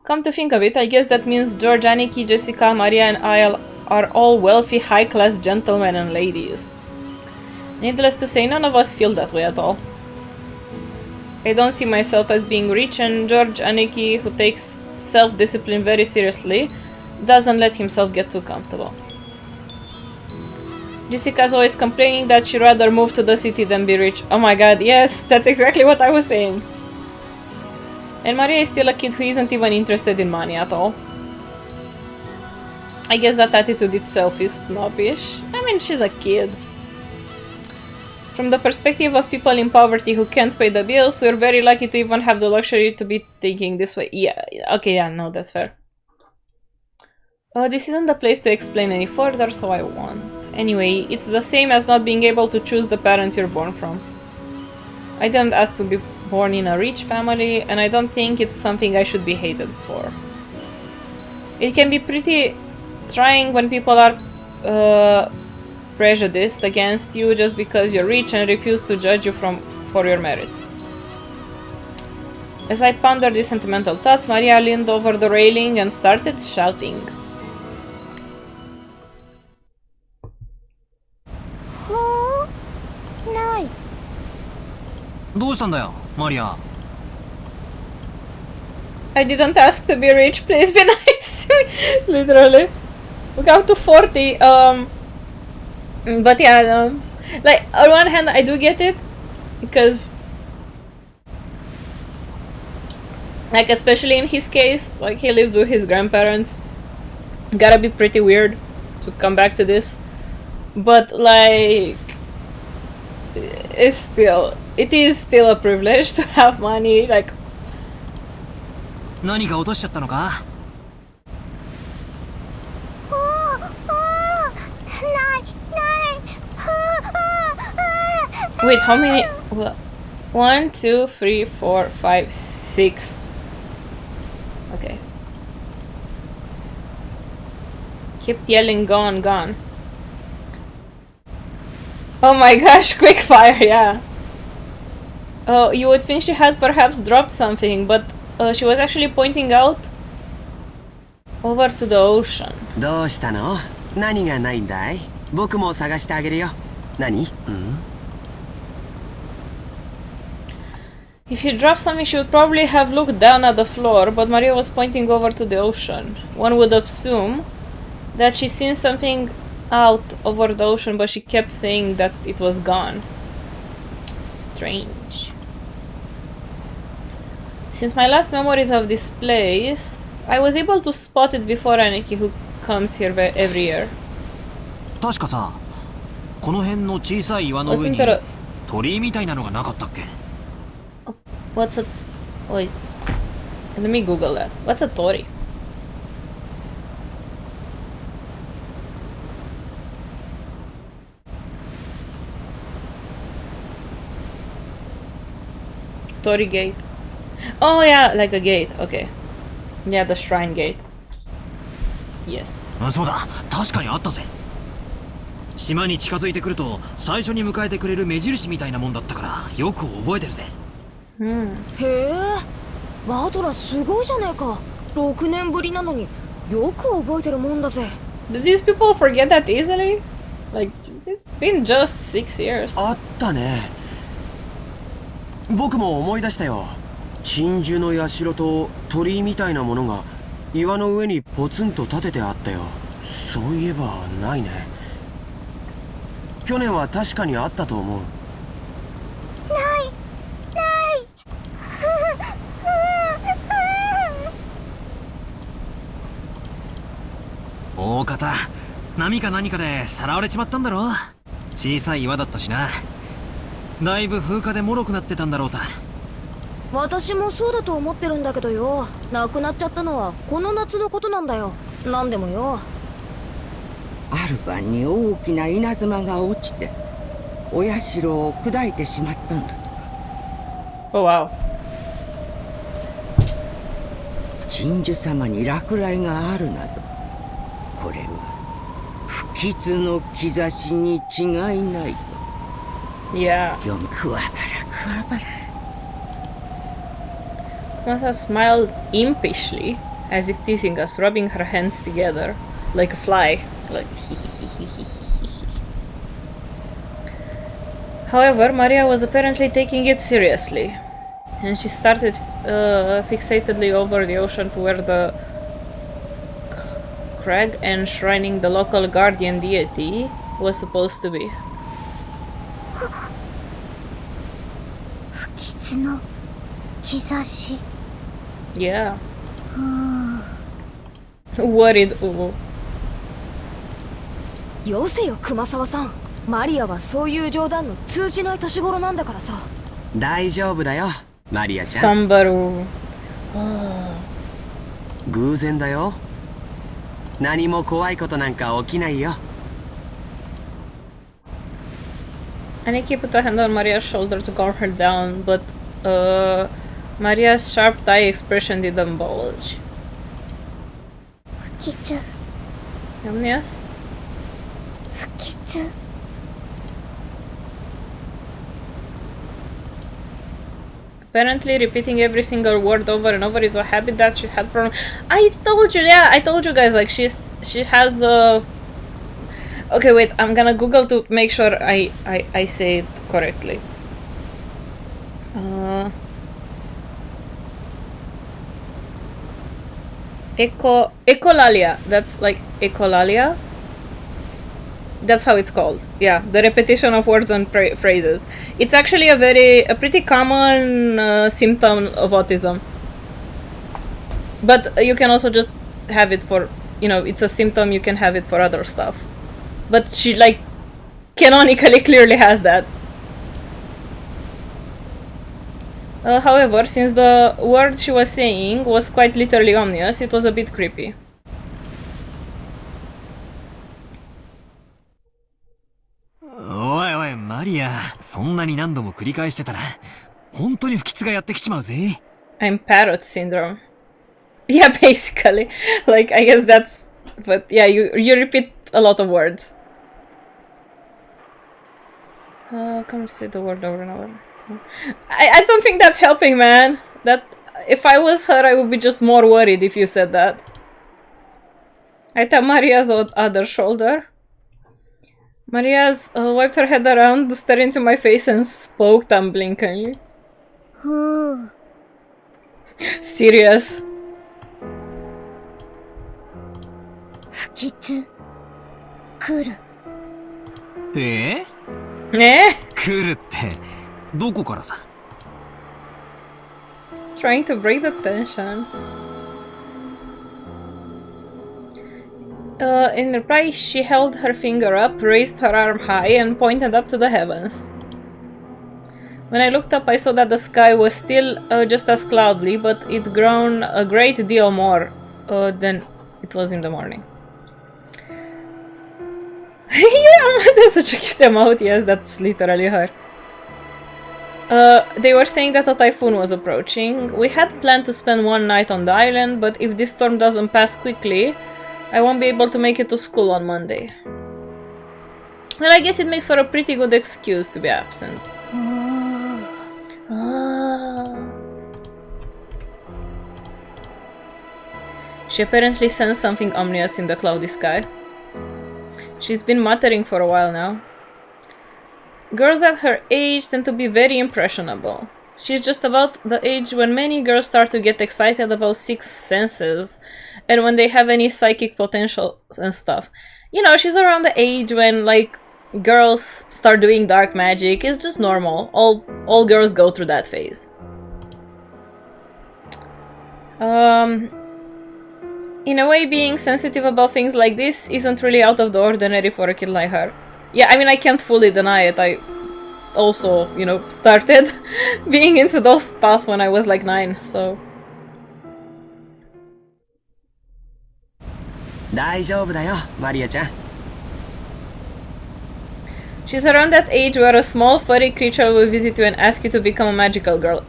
Come to think of it, I guess that means George, Aniki, Jessica, Maria, and I are all wealthy, high-class gentlemen and ladies. Needless to say, none of us feel that way at all. I don't see myself as being rich, and George, Aniki, who takes self-discipline very seriously, doesn't let himself get too comfortable. Jessica's always complaining that she'd rather move to the city than be rich. Oh my god, yes, that's exactly what I was saying. And Maria is still a kid who isn't even interested in money at all. I guess that attitude itself is snobbish. I mean, she's a kid. From the perspective of people in poverty who can't pay the bills, we're very lucky to even have the luxury to be thinking this way. Yeah, okay, yeah, no, that's fair. This isn't the place to explain any further, so I won't. Anyway, it's the same as not being able to choose the parents you're born from. I didn't ask to be born in a rich family, and I don't think it's something I should be hated for. It can be pretty trying when people are prejudiced against you just because you're rich and refuse to judge you for your merits. As I pondered these sentimental thoughts, Maria leaned over the railing and started shouting. I didn't ask to be rich, please be nice to me. Literally. We got to 40, but yeah, like, on one hand, I do get it, because, like, especially in his case, like, he lived with his grandparents. Gotta be pretty weird to come back to this, but, like, it is still a privilege to have money, like... Wait, how many? 1, 2, 3, 4, 5, 6. Okay. Kept yelling, gone, gone. Oh my gosh, quick fire, yeah. You would think she had perhaps dropped something, but she was actually pointing out over to the ocean. どうしたの？何がないんだい？僕も探してあげるよ。何？ If you dropped something, she would probably have looked down at the floor, but Maria was pointing over to the ocean. One would assume that she's seen something out over the ocean, but she kept saying that it was gone. Strange. Since my last memories of this place, I was able to spot it before Aniki, who comes here every year. 確かさ、この辺の小さい岩の上に鳥居みたいなのがなかったっけ？ What's a... Wait. Let me Google that. What's a tori? Tori gate. Oh yeah, like a gate. Okay. Yeah, the shrine gate. Yes. そうだ、確かにあったぜ。島に近づいてくると最初に迎えてくれる目印みたいなもんだったからよく覚えてるぜ。へえ、バトラすごいじゃねえか。6年ぶりなのによく覚えてるもんだぜ。Do these people forget that easily? Like, it's been just 6 years. あったね。僕も思い出したよ。鎮守の社と鳥居みたいなものが岩の上にポツンと立ててあったよ。そういえばないね。去年は確かにあったと思う。大方、波か何かでさらわれちまったんだろ。小さい岩だったしな。だいぶ風化で脆くなってたんだろうさ。私もそうだと思ってるんだけどよ。亡くなっちゃったのはこの夏のことなんだよ。なんでもよ。ある晩に大きな稲妻が落ちてお社を砕いてしまったんだとか。Oh wow. 鎮守様に落雷があるなど、これは不吉の兆しに違いないと。Yeah. 読むクワバラクワバラ。Kumasa smiled impishly, as if teasing us, rubbing her hands together like a fly. Like However, Maria was apparently taking it seriously, and she started fixatedly over the ocean to where the crag enshrining the local guardian deity was supposed to be. 不吉の兆し。 Yeah. Worried Uwu. よせよ熊沢さん。マリアはそういう冗談の通じない年頃なんだからさ。大丈夫だよ、マリアちゃん。Sambaru. 偶然だよ。何も怖いことなんか起きないよ。Aniki put a hand on Maria's shoulder to calm her down, but Maria's sharp eye expression didn't bulge. 不吉。 Yes? 不吉。 Apparently, repeating every single word over and over is a habit that she had from. I told you, yeah, I told you guys. Like she has a. Okay, wait. I'm gonna Google to make sure I say it correctly. Echolalia. That's like echolalia. That's how it's called. Yeah, the repetition of words and phrases. It's actually a pretty common symptom of autism. But you can also just have it for, it's a symptom, you can have it for other stuff. But she, like, canonically clearly has that. However, since the word she was saying was quite literally ominous, it was a bit creepy. Oi, Maria, そんなに何度も繰り返してたら本当に不吉がやってきちまうぜ。 I'm parrot syndrome. Yeah, basically. Like, I guess that's... But yeah, you repeat a lot of words. Come say the word over and over. I don't think that's helping, man. That if I was her, I would be just more worried if you said that. I tap Maria's other shoulder. Maria's wiped her head around, stared into my face, and spoke unblinkingly. Serious. 不吉来る。え？ね？来るってどこからさ？ Trying to break the tension. In reply, she held her finger up, raised her arm high, and pointed up to the heavens. When I looked up, I saw that the sky was still just as cloudy, but it'd grown a great deal more than it was in the morning. Yeah, that's such a cute emote. Yes, that's literally her. They were saying that a typhoon was approaching. We had planned to spend one night on the island, but if this storm doesn't pass quickly, I won't be able to make it to school on Monday. Well, I guess it makes for a pretty good excuse to be absent. She apparently sensed something ominous in the cloudy sky. She's been muttering for a while now. Girls at her age tend to be very impressionable. She's just about the age when many girls start to get excited about sixth senses and when they have any psychic potential and stuff. You know, she's around the age when, like, girls start doing dark magic. It's just normal. All girls go through that phase. In a way, being sensitive about things like this isn't really out of the ordinary for a kid like her. Yeah, I mean, I can't fully deny it. I also, you know, started being into those stuff when I was like 9, so... 大丈夫だよ、マリアちゃん。 She's around that age where a small furry creature will visit you and ask you to become a magical girl.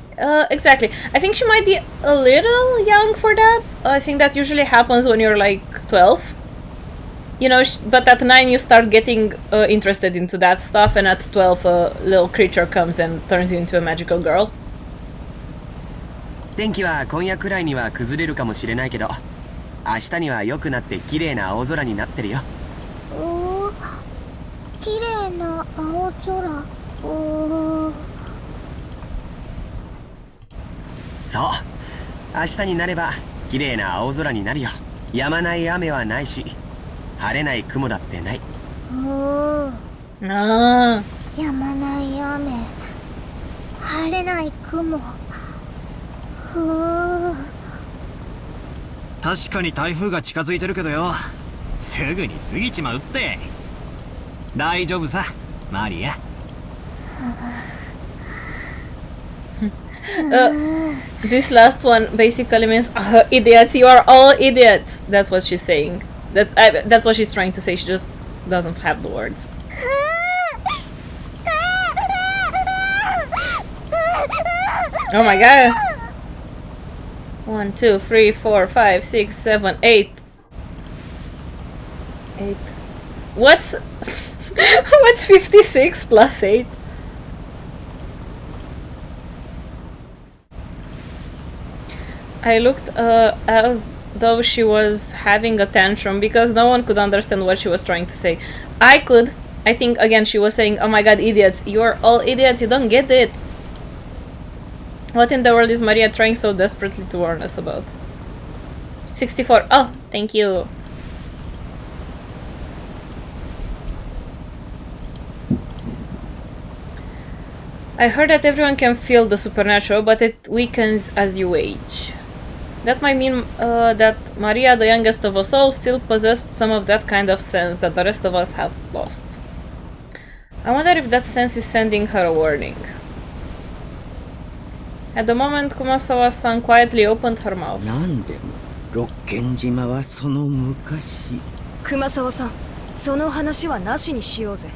Exactly. I think she might be a little young for that. I think that usually happens when you're like 12. You know, but at 9 you start getting interested into that stuff, and at 12 a little creature comes and turns you into a magical girl. 天気は今夜くらいには崩れるかもしれないけど、明日には良くなって綺麗な青空になってるよ。綺麗な青空。そう、明日になれば綺麗な青空になるよ。止まない雨はないし、晴れない雲だってない。止まない雨、晴れない雲。確かに台風が近づいてるけどよ、すぐに過ぎちまうって。大丈夫さ、マリア。This last one basically means idiots, you are all idiots. That's what she's saying. That's what she's trying to say. She just doesn't have the words. Oh my god. 1, 2, 3, 4, 5, 6, 7, 8. 8. What's 56 plus 8? I looked as though she was having a tantrum because no one could understand what she was trying to say. I could. I think, again, she was saying, oh my god, idiots. You're all idiots. You don't get it. What in the world is Maria trying so desperately to warn us about? 64. Oh, thank you. I heard that everyone can feel the supernatural, but it weakens as you age. That might mean that Maria, the youngest of us all, still possessed some of that kind of sense that the rest of us have lost. I wonder if that sense is sending her a warning. At the moment, Kumasawa-san quietly opened her mouth. 六軒島はその昔。熊沢さん、その話はなしにしようぜ。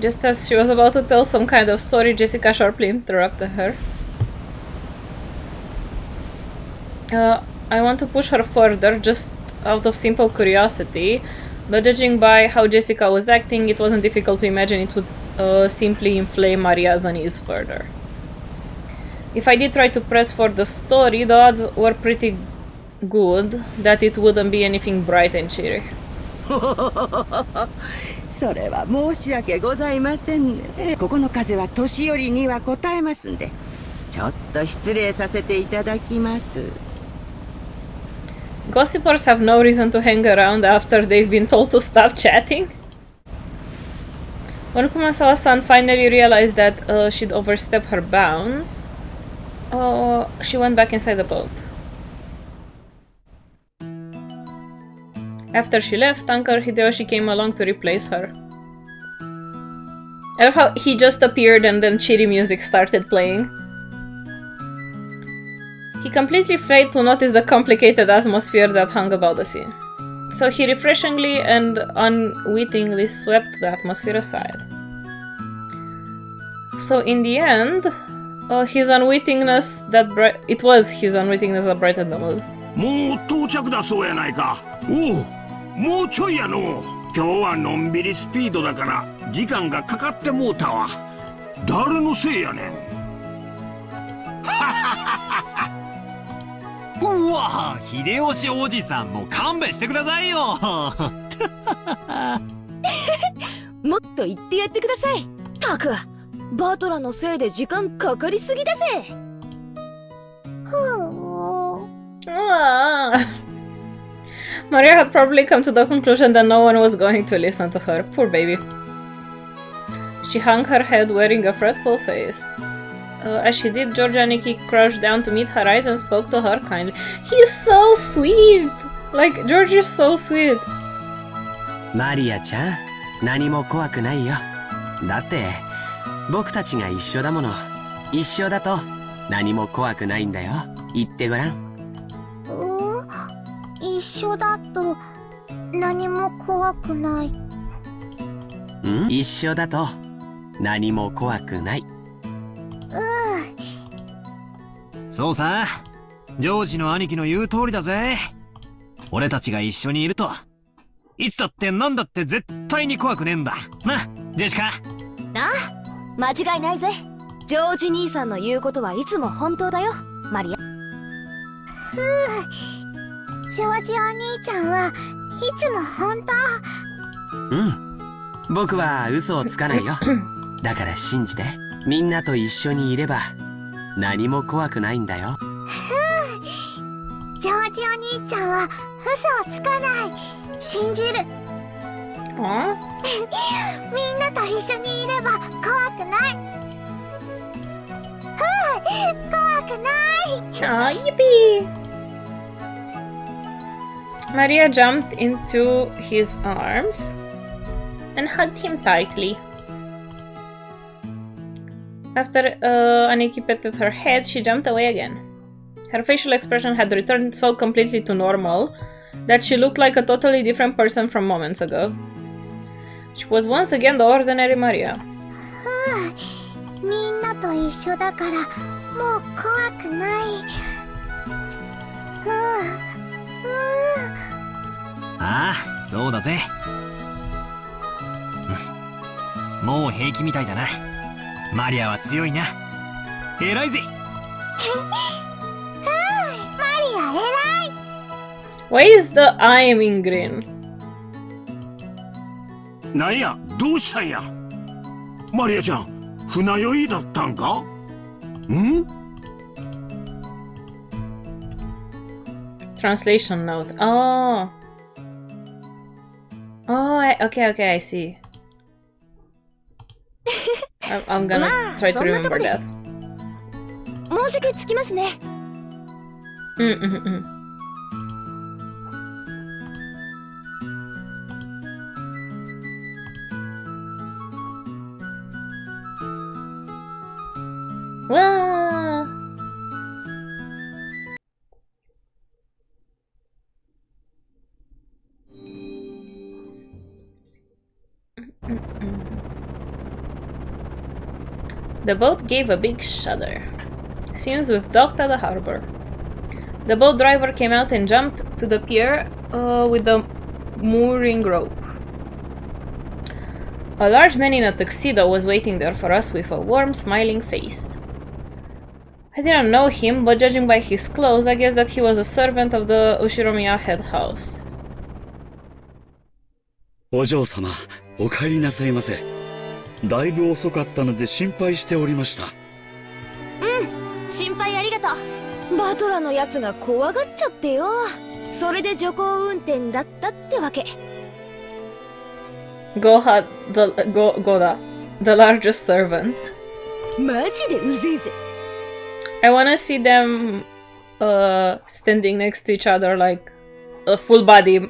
Just as she was about to tell some kind of story, Jessica sharply interrupted her. I want to push her further, just out of simple curiosity, but judging by how Jessica was acting, it wasn't difficult to imagine it would simply inflame Maria's unease further. If I did try to press for the story, the odds were pretty good that it wouldn't be anything bright and cheery. それは申し訳ございませんね。ここの風は年寄りには応えますんで、ちょっと失礼させていただきます。 Gossipers have no reason to hang around after they've been told to stop chatting. When Kumasawa-san finally realized that she'd overstepped her bounds, she went back inside the boat. After she left, Uncle Hideyoshi came along to replace her. I love how he just appeared and then cheery music started playing. He completely failed to notice the complicated atmosphere that hung about the scene. So he refreshingly and unwittingly swept the atmosphere aside. So in the end, his unwittingness that it was his unwittingness that brightened the mood. もう到着だそうやないか。おう、もうちょいやの。今日はのんびりスピードだから時間がかかってもうたわ。誰のせいやねん。うわ、秀吉おじさんもう勘弁してくださいよ。もっと言ってやってください。たく、バトラのせいで時間かかりすぎだぜ。Maria had probably come to the conclusion that no one was going to listen to her. Poor baby. She hung her head wearing a fretful face. As she did, George Aniki crouched down to meet her eyes and spoke to her kindly. He's so sweet! Like, George is so sweet. マリアちゃん、何も怖くないよ。だって、僕たちが一緒だもの。一緒だと何も怖くないんだよ。言ってごらん。一緒だと何も怖くない。一緒だと何も怖くない。そうさ、ジョージの兄貴の言う通りだぜ。俺たちが一緒にいるといつだって何だって絶対に怖くねえんだな、ジェシカ。ああ、間違いないぜ。ジョージ兄さんの言うことはいつも本当だよ、マリア。ジョージお兄ちゃんはいつも本当。うん、僕は嘘をつかないよ。だから信じて、みんなと一緒にいれば何も怖くないんだよ。ジョージお兄ちゃんは嘘をつかない。信じる。みんなと一緒にいれば怖くない。怖くない。Yippee! Maria jumped into his arms and hugged him tightly. After Aniki petted her head, she jumped away again. Her facial expression had returned so completely to normal that she looked like a totally different person from moments ago. She was once again the ordinary Maria. みんなと一緒だからもう怖くない。ああ、そうだぜ。もう平気みたいだな。マリアは強いな。偉いぜ。マリア偉い。Why is the I am in green? なんや、どうしたんや。マリアちゃん、船酔いだったんか。ん？ Translation note. Oh. Oh, okay, I see. I'm gonna try to remember that. 申し訳つきますね。わー。The boat gave a big shudder. Seems we've docked at the harbor. The boat driver came out and jumped to the pier with the mooring rope. A large man in a tuxedo was waiting there for us with a warm, smiling face. I didn't know him, but judging by his clothes, I guess that he was a servant of the Ushiromiya head house. お嬢様、お帰りなさいませ。だいぶ遅かったので心配しておりました。心配ありがとう。バトラのやつが怖がっちゃってよ。それで徐行運転だったってわけ。Goda, the largest servant. マジでうぜえぜ。I wanna see them standing next to each other like a full body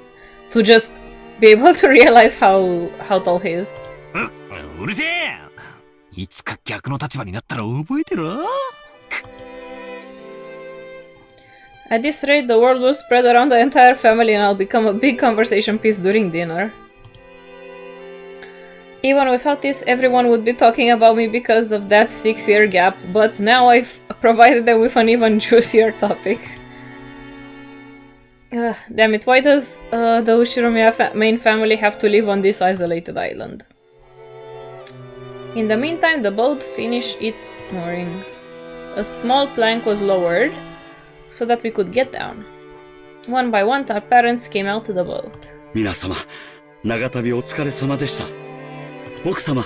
to just be able to realize how tall he is. うるせえ。いつか逆の立場になったら覚えてろ。At this rate, the word will spread around the entire family and I'll become a big conversation piece during dinner. Even without this, everyone would be talking about me because of that 6-year gap, but now I've provided them with an even juicier topic. Damn it, why does the Ushiromiya main family have to live on this isolated island? In the meantime, the boat finished its mooring. A small plank was lowered so that we could get down. One by one, our parents came out to the boat. 皆様、長旅お疲れ様でした。奥様、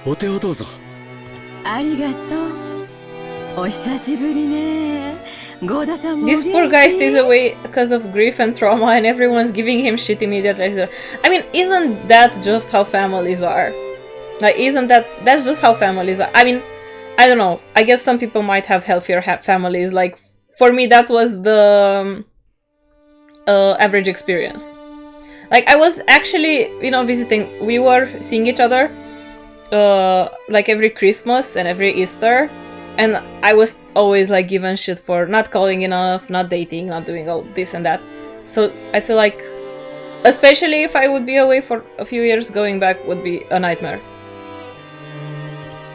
お手をどうぞ。ありがとう。お久しぶりね。ゴーダさんも。This poor guy stays away because of grief and trauma, and everyone's giving him shit immediately. I mean, isn't that just how families are? Like, that's just how families are. I mean, I don't know. I guess some people might have healthier families. Like, for me, that was the average experience. Like, I was actually, visiting. We were seeing each other, like every Christmas and every Easter, and I was always like given shit for not calling enough, not dating, not doing all this and that. So I feel like, especially if I would be away for a few years, going back would be a nightmare.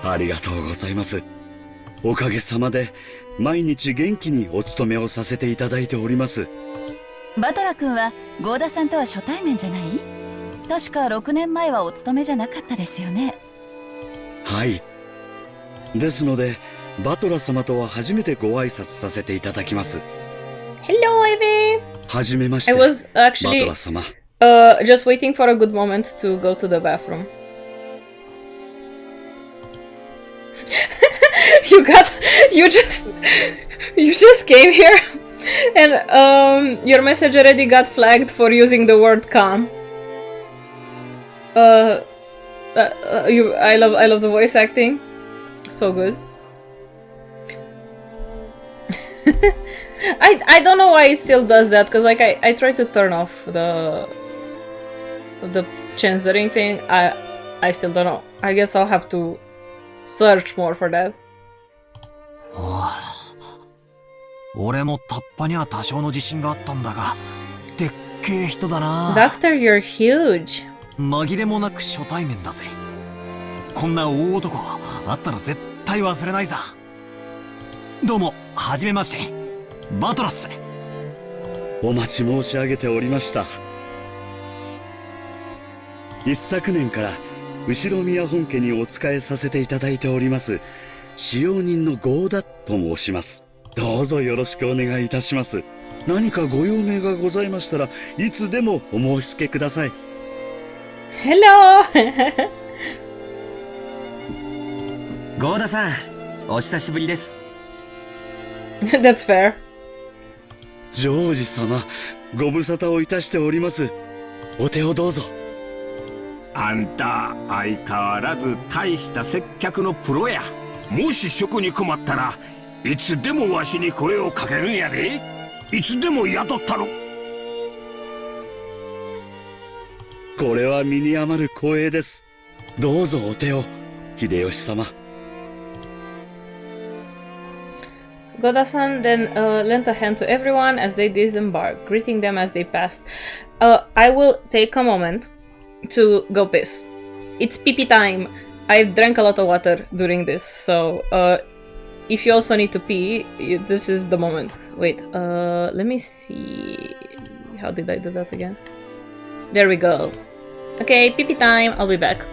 ありがとうございます。おかげさまで毎日元気にお勤めをさせていただいております。バトラ君はゴーダさんとは初対面じゃない？確か6年前はお勤めじゃなかったですよね。はい。ですので、バトラ様とは初めてご挨拶させていただきます。Hello, Ivy! はじめまして。 I was actually バトラ様。just waiting for a good moment to go to the bathroom. You just came here and your message already got flagged for using the word calm. I love the voice acting. So good. I don't know why it still does that, because like I try to turn off the censoring thing. I still don't know. I guess I'll have to search more for that. 俺もタッパには多少の自信があったんだが、でっけえ人だな。Doctor, you're huge. 紛れもなく初対面だぜ。こんな大男あったら絶対忘れないさ。どうも、はじめまして。バトラス。お待ち申し上げておりました。一昨年から後宮本家にお仕えさせていただいております使用人のゴーダと申します。どうぞよろしくお願いいたします。何かご用命がございましたらいつでもお申し付けください。Hello! ゴーダさん、お久しぶりです。That's fair. ジョージ様、ご無沙汰をいたしております。お手をどうぞ。あんた相変わらず大した接客のプロや。もし食に困ったらいつでもわしに声をかけるんやで。いつでも雇ったろ。これは身に余る光栄です。どうぞお手を、秀吉様。Goda-san then lent a hand to everyone as they disembarked, greeting them as they passed. I will take a moment to go piss. It's pee-pee time. I've drank a lot of water during this, so if you also need to pee, this is the moment. Wait, let me see. How did I do that again? There we go. Okay, pee-pee time. I'll be back.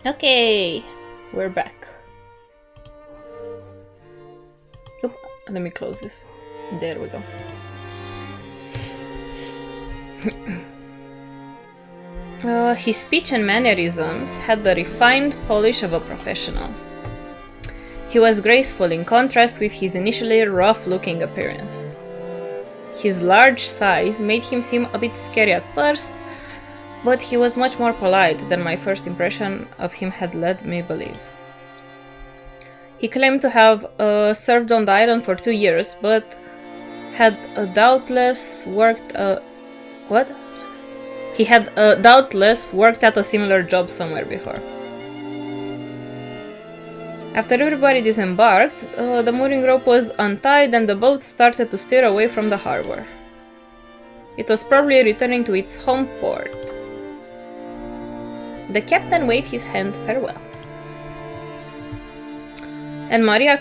Okay, we're back. Oop, let me close this. There we go. His speech and mannerisms had the refined polish of a professional. He was graceful in contrast with his initially rough-looking appearance. His large size made him seem a bit scary at first, but he was much more polite than my first impression of him had led me believe. He claimed to have served on the island for 2 years, but had doubtless worked He had doubtless worked at a similar job somewhere before. After everybody disembarked, the mooring rope was untied and the boat started to steer away from the harbor. It was probably returning to its home port. The captain waved his hand farewell. And Maria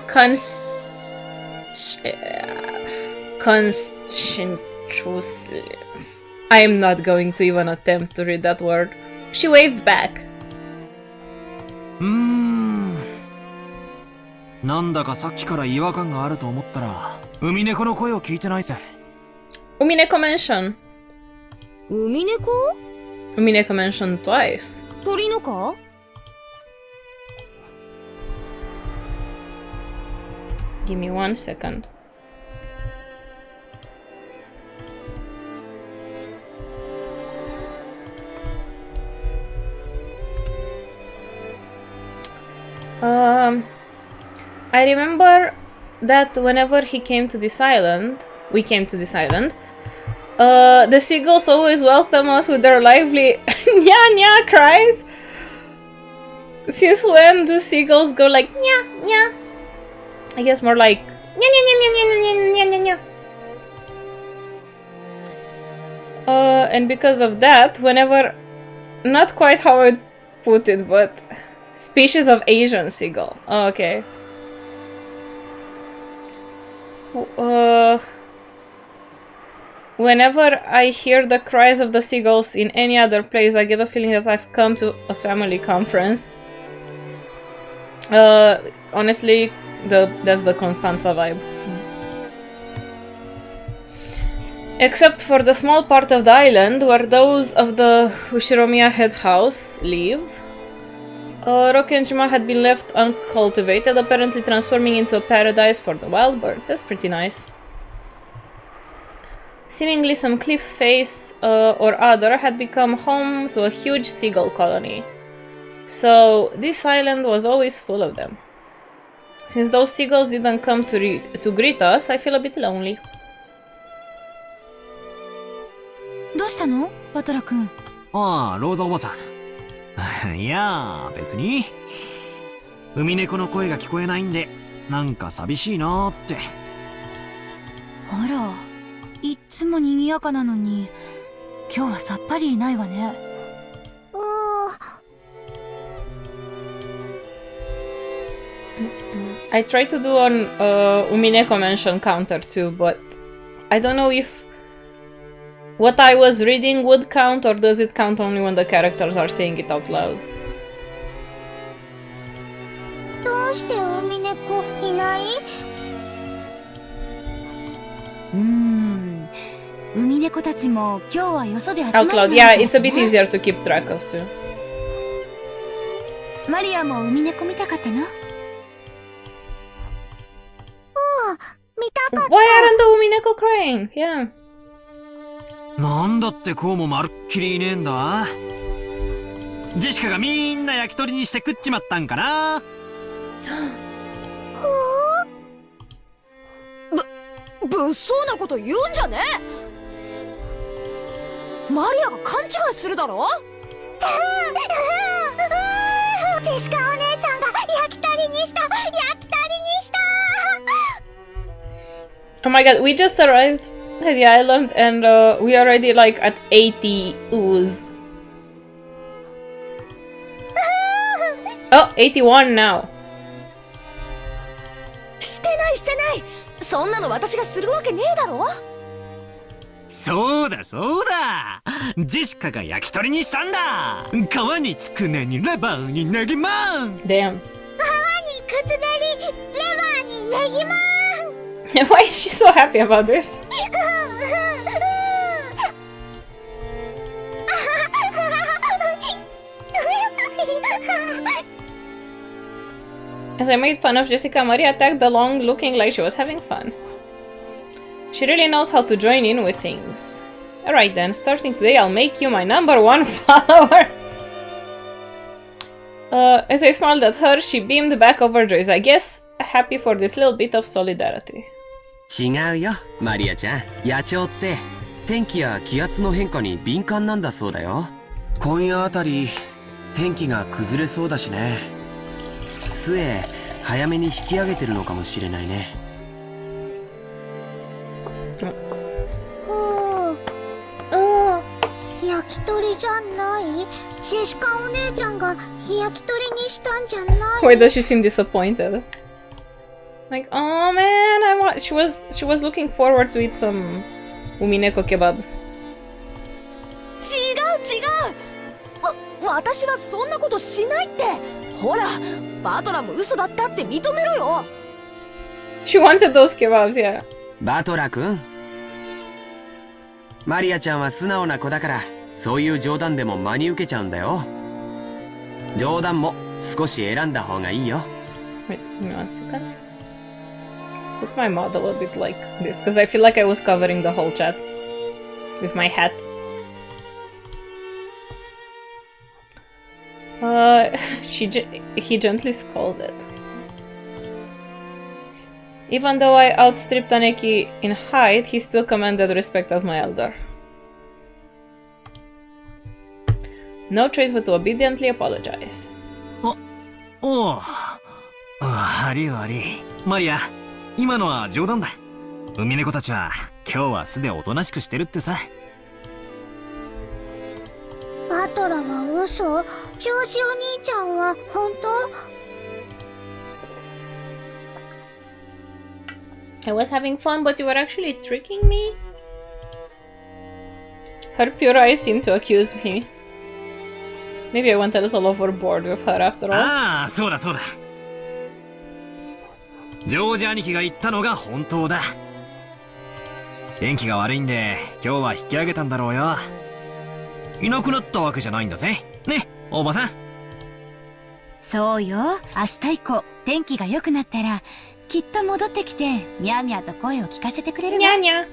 conscientiously... I am not going to even attempt to read that word. She waved back. なんだかさっきから違和感があると思ったら、海猫の声を聞いてないぜ。UMINEKO mention. 海猫？ UMINEKO mentioned twice. 鳥のか？ Give me 1 second. I remember that whenever we came to this island, the seagulls always welcome us with their lively nya nya cries. Since when do seagulls go like nya nya? I guess more like nya nya nya nya nya nya nya nya nya. And because of that, whenever, not quite how I put it, but species of Asian seagull. Oh, okay. Whenever I hear the cries of the seagulls in any other place, I get a feeling that I've come to a family conference. Honestly, that's the Constanza vibe. Except for the small part of the island where those of the Ushiromiya head house live. Rokkenjima had been left uncultivated, apparently transforming into a paradise for the wild birds. That's pretty nice. Seemingly some cliff face or other had become home to a huge seagull colony. So this island was always full of them. Since those seagulls didn't come to greet us, I feel a bit lonely. どうしたのバトラ君。ああ、ローザおばさん。いやー、別に。海猫の声が聞こえないんで、なんか寂しいなーって。あら、いっつも賑やかなのに、今日はさっぱりいないわね。I tried to do an UMINEKO mention counter too, but I don't know if what I was reading would count, or does it count only when the characters are saying it out loud? どうして海猫いない？海猫たちも今日はよそで集まり Out loud, yeah, it's a bit easier to keep track of too. マリアも海猫見たかったの？見たかった。 Why aren't the UMINEKO crying? Yeah. なんだってこうもまるっきりいねえんだ。ジェシカがみんな焼き鳥にして食っちまったんかな。物騒なこと言うんじゃねえ。マリアが勘違いするだろ。ジェシカお姉ちゃんが焼き鳥にした。 Oh my god, we just arrived at the island and we already like at 80 ooze. Oh, 81 now. してないしてない。そんなの私がするわけねえだろ。そうだそうだ、ジェシカが焼き鳥にしたんだ。皮につくねにレバーにネギマン。 Damn. 皮にくつねり、レバーにネギマン。 Why is she so happy about this? As I made fun of Jessica, Maria attacked along looking like she was having fun. She really knows how to join in with things. Alright then, starting today I'll make you my #1 follower. As I smiled at her, she beamed back overjoyed. I guess happy for this little bit of solidarity. 違うよ、マリアちゃん。野鳥って天気や気圧の変化に敏感なんだそうだよ。今夜あたり天気が崩れそうだしね。杖早めに引き上げてるのかもしれないね。焼き鳥じゃない？ジェシカお姉ちゃんが焼き鳥にしたんじゃない？ Why does she seem disappointed? Like, oh man, she was looking forward to eat some UMINEKO kebabs. 違う。私はそんなことしないって。ほら、バトラも嘘だったって認めろよ。She wanted those kebabs, yeah. バトラ君、マリアちゃんは素直な子だから、そういう冗談でも真に受けちゃうんだよ。冗談も少し選んだ方がいいよ。Wait, give me 1 second. Put my model a bit like this, because I feel like I was covering the whole chat with my hat. He gently scolded. Even though I outstripped Aneki in height, he still commanded respect as my elder. No choice but to obediently apologize. おう、ありあり。マリア、今のは冗談だ。海猫たちは今日は素でおとなしくしてるってさ。バトラは嘘？ジョージお兄ちゃんは本当？ I was having fun, but you were actually tricking me? Her pure eyes seemed to accuse me. Maybe I went a little overboard with her after all. ああ、そうだそうだ。ジョージ兄貴が言ったのが本当だ。天気が悪いんで今日は引き上げたんだろうよ。いなくなったわけじゃないんだぜ。ね、おばさん。そうよ。明日以降、天気が良くなったら、きっと戻ってきて、ミャーミャーと声を聞かせてくれるわ。ニャーニャー。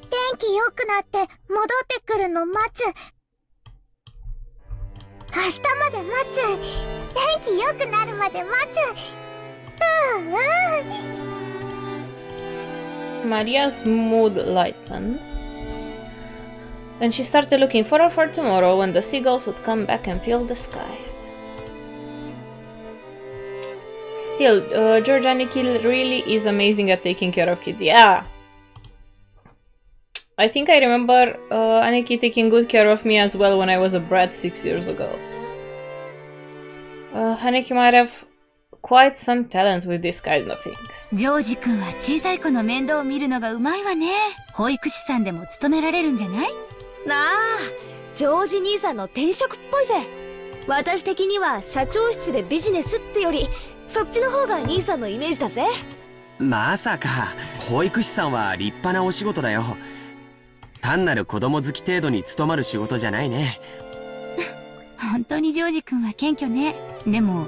天気良くなって戻ってくるの待つ。明日まで待つ。天気良くなるまで待つ。Maria's mood lightened. Then she started looking forward for tomorrow when the seagulls would come back and fill the skies. Still, George Aniki really is amazing at taking care of kids. Yeah. I think I remember Aniki taking good care of me as well when I was a brat 6 years ago. Aniki might have quite some talent with this kind of things. ジョージ君は小さい子の面倒を見るのがうまいわね。保育士さんでも務められるんじゃない？なあ、ジョージ兄さんの転職っぽいぜ。私的には社長室でビジネスってより、そっちの方が兄さんのイメージだぜ。まさか、保育士さんは立派なお仕事だよ。単なる子供好き程度に務まる仕事じゃないね。本当にジョージ君は謙虚ね。でも、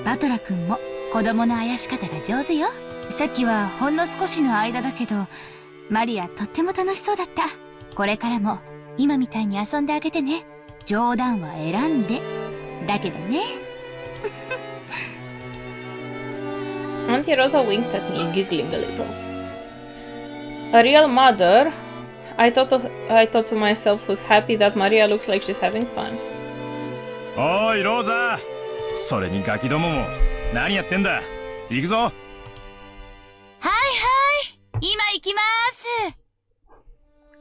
バトラ君も子供のあやし方が上手よ。さっきはほんの少しの間だけど、マリアとっても楽しそうだった。これからも今みたいに遊んであげてね。冗談は選んで。だけどね。Auntie Rosa winked at me, giggling a little. A real mother, I thought to myself, who's happy that Maria looks like she's having fun. おいローザ、それにガキどもも何やってんだ。行くぞ。はいはい、今行きます。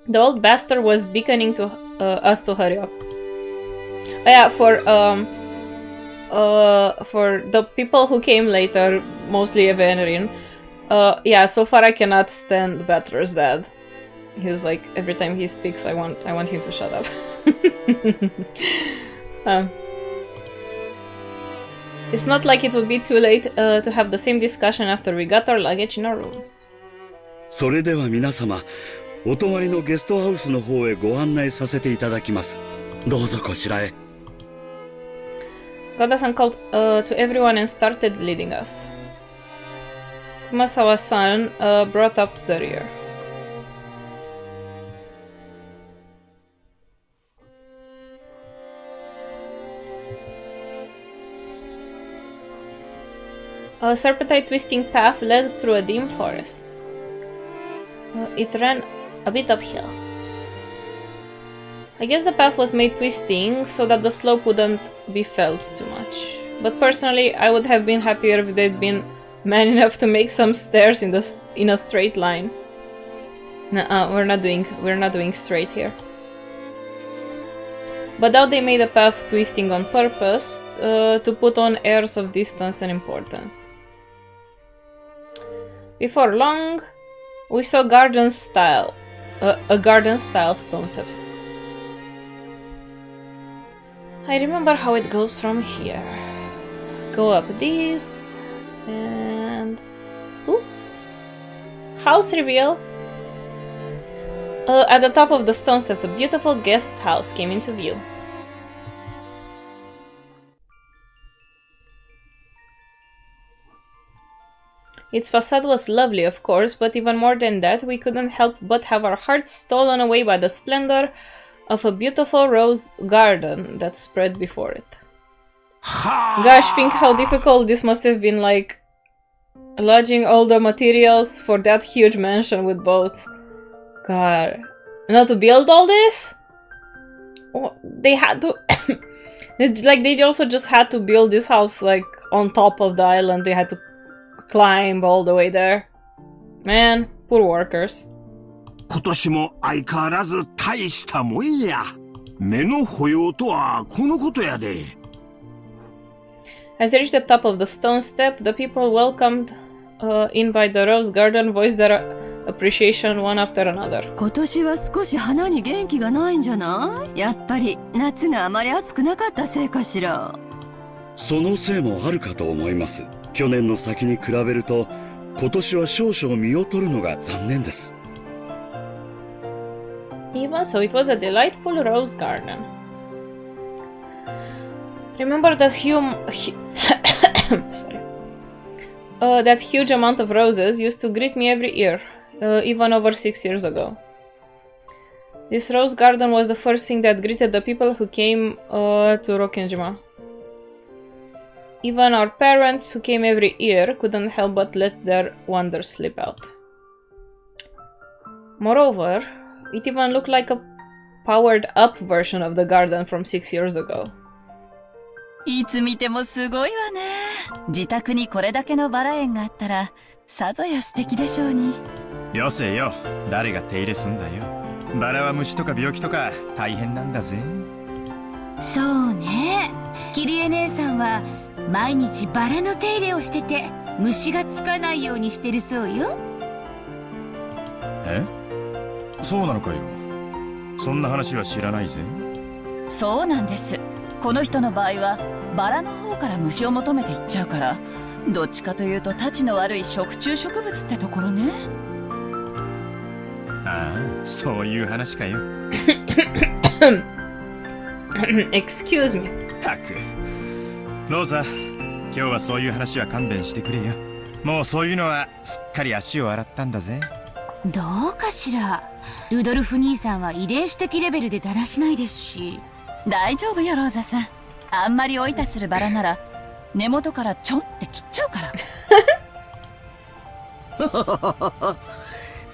The old bastard was beckoning to us to hurry up. Oh, yeah, for the people who came later, mostly Evenerin. Yeah, so far I cannot stand Battler's dad. He's like, every time he speaks, I want him to shut up. It's not like it would be too late to have the same discussion after we got our luggage in our rooms. それでは皆様、お泊まりのゲストハウスの方へご案内させていただきます。どうぞこちらへ。Godasan called to everyone and started leading us. Kumasawa's son brought up to the rear. A serpentine twisting path led through a dim forest. It ran a bit uphill. I guess the path was made twisting so that the slope wouldn't be felt too much. But personally, I would have been happier if they'd been man enough to make some stairs in a straight line. Nuh-uh, we're not doing straight here. But now they made a path twisting on purpose to put on airs of distance and importance. Before long, we saw garden style stone steps. I remember how it goes from here. Go up these and ooh, house reveal. At the top of the stone steps, a beautiful guest house came into view. Its facade was lovely, of course, but even more than that, we couldn't help but have our hearts stolen away by the splendor of a beautiful rose garden that spread before it. Gosh, think how difficult this must have been, like, lodging all the materials for that huge mansion with boats. God. Not to build all this? Oh, they had to... they also just had to build this house, like, on top of the island. They had to climb all the way there. Man, poor workers. 今年も相変わらず大したもんや。目の保養とはこのことやで。As they reached the top of the stone step, the people welcomed in by the rose garden voiced their appreciation one after another. 今年は少し花に元気がないんじゃない？やっぱり夏があまり暑くなかったせいかしら。そのせいもあるかと思います。去年の先に比べると、今年は少々実を取るのが残念です。Even so, it was a delightful rose garden. Remember that that huge amount of roses used to greet me every year, even over 6 years ago. This rose garden was the first thing that greeted the people who came to Rokkenjima. Even our parents, who came every year, couldn't help but let their wonders slip out. Moreover, it even looked like a powered-up version of the garden from 6 years ago. いつ見てもすごいわね。自宅にこれだけのバラ園があったら、さぞや素敵でしょうに。よせよ、誰が手入れすんだよ。バラは虫とか病気とか大変なんだぜ。そうね。キリエ姉さんは毎日バラの手入れをしてて、虫がつかないようにしてるそうよ。え？そうなのかよ。そんな話は知らないぜ。そうなんです。この人の場合はバラの方から虫を求めていっちゃうから、どっちかというとたちの悪い食虫植物ってところね。ああ、そういう話かよ。Excuse me. たく、ローザ、今日はそういう話は勘弁してくれよ。もうそういうのはすっかり足を洗ったんだぜ。どうかしら。ルドルフ兄さんは遺伝子的レベルでだらしないですし。大丈夫よローザさん。あんまりおいたするバラなら根元からちょんって切っちゃうから。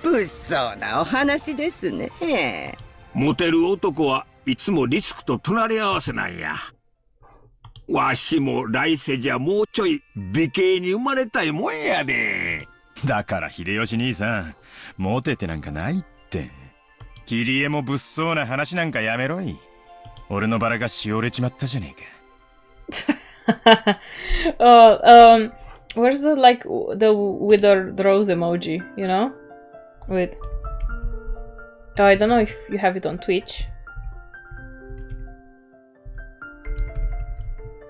物騒なお話ですね。モテる男はいつもリスクと隣り合わせなんや。わしも来世じゃもうちょい美形に生まれたいもんやで。だから秀吉兄さん、モテてなんかないって。キリエも物騒な話なんかやめろい。俺のバラがしおれちまったじゃねえか。Where's the, like, the withered rose emoji, you know? Wait. Oh, I don't know if you have it on Twitch.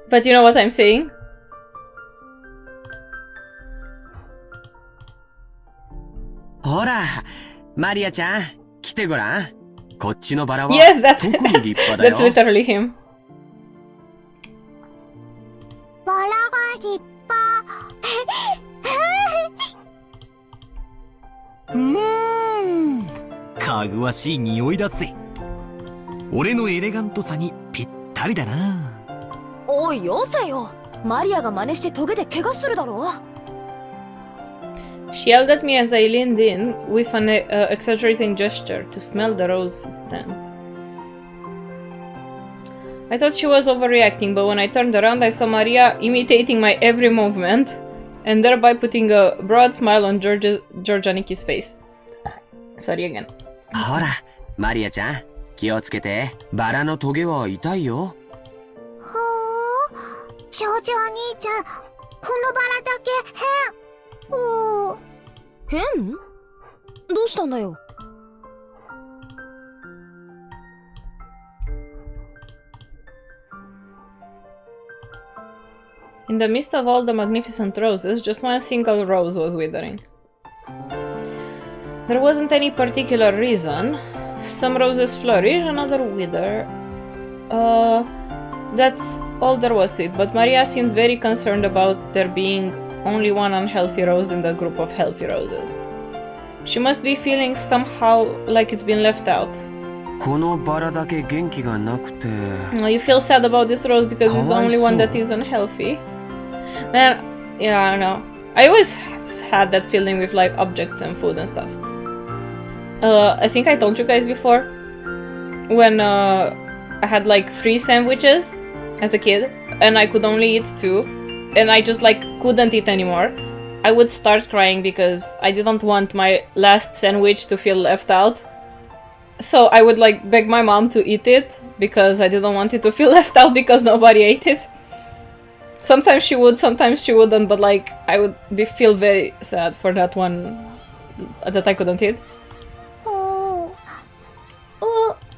But you know what I'm saying? Hora, Maria ちゃん、来てごらん。こっちのバラは Yes, 特に立派だよ。 that's literally him. バラが立派。かぐわしい匂いだぜ。俺のエレガントさにぴったりだな。おい、よせよ。マリアが真似してトゲで怪我するだろ。 She yelled at me as I leaned in with an exaggerating gesture to smell the rose scent. I thought she was overreacting, but when I turned around, I saw Maria imitating my every movement, and thereby putting a broad smile on Georgianiki's face. Sorry again. ほら、マリアちゃん、気をつけて。バラのトゲは痛いよ。ジョージお兄ちゃん、このバラだけ変。変？どうしたんだよ。In the midst of all the magnificent roses, just one single rose was withering. There wasn't any particular reason. Some roses flourish, another wither. That's all there was to it, but Maria seemed very concerned about there being only one unhealthy rose in the group of healthy roses. She must be feeling somehow like it's been left out. このバラだけ元気がなくて。You feel sad about this rose because it's the only one that is unhealthy. Man, yeah, I know. I always had that feeling with like objects and food and stuff. I think I told you guys before when I had like 3 sandwiches as a kid and I could only eat 2 and I just like couldn't eat anymore. I would start crying because I didn't want my last sandwich to feel left out. So I would like beg my mom to eat it because I didn't want it to feel left out because nobody ate it. Sometimes she would, sometimes she wouldn't, but like I would feel very sad for that one that I couldn't eat.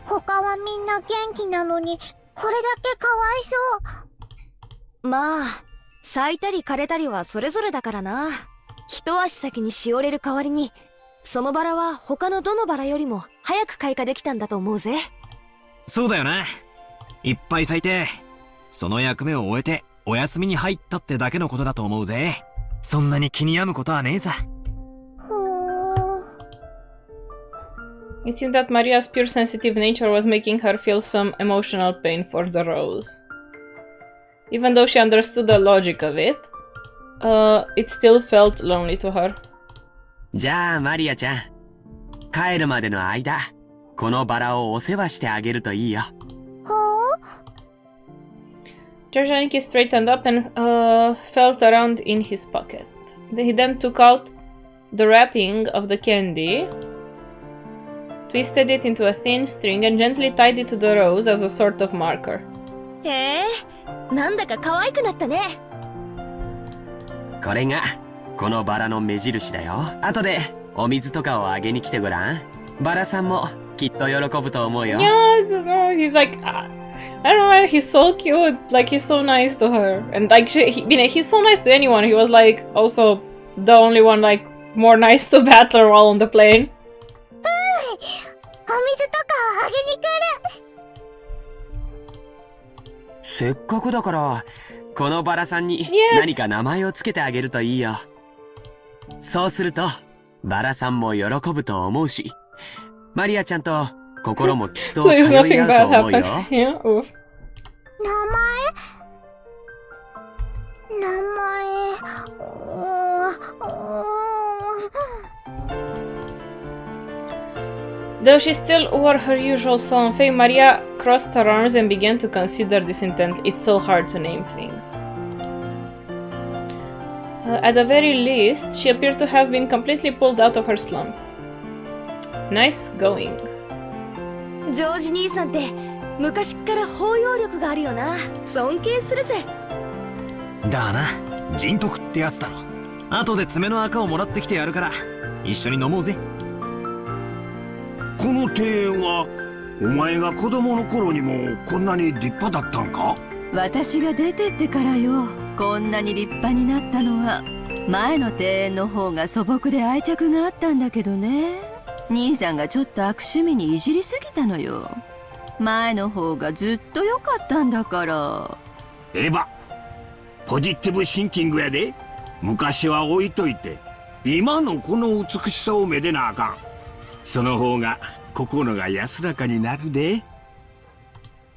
他はみんな元気なのに、これだけかわいそう。まあ、咲いたり枯れたりはそれぞれだからな。一足先にしおれる代わりに、そのバラは他のどのバラよりも早く開花できたんだと思うぜ。そうだよな。いっぱい咲いて、その役目を終えてお休みに入ったってだけのことだと思うぜ。そんなに気に病むことはねえさ。It seemed that Maria's pure sensitive nature was making her feel some emotional pain for the rose. Even though she understood the logic of it, it still felt lonely to her. じゃあマリアちゃん、帰るまでの間、このバラをお世話してあげるといいよ。Georgianiki straightened up and felt around in his pocket. He then took out the wrapping of the candy, twisted it into a thin string and gently tied it to the rose as a sort of marker. へえ、なんだか可愛くなったね。これがこのバラの目印だよ。後でお水とかをあげに来てごらん。バラさんもきっと喜ぶと思うよ。Yes, he's like, I don't know, he's so cute. Like he's so nice to her, and like he's so nice to anyone. He was like also the only one like more nice to Battler while on the plane. お水とかをあげに来る。せっかくだからこのバラさんに何か名前をつけてあげるといいよ。そうするとバラさんも喜ぶと思うし、マリアちゃんと心もきっと通い合うと思うよ。名前 Though she still wore her usual solemn face, Maria crossed her arms and began to consider this intent. It's so hard to name things. At the very least, she appeared to have been completely pulled out of her slump. Nice going. ジョージ兄さんって昔っから包容力があるよな。尊敬するぜ。だな、人徳ってやつだろ。後で爪の赤をもらってきてやるから一緒に飲もうぜ。この庭園はお前が子供の頃にもこんなに立派だったんか？私が出てってからよ、こんなに立派になったのは。前の庭園の方が素朴で愛着があったんだけどね。兄さんがちょっと悪趣味にいじりすぎたのよ。前の方がずっと良かったんだから。エヴァ、ポジティブシンキングやで。昔は置いといて今のこの美しさをめでなあかん。その方が心が安らかになるで。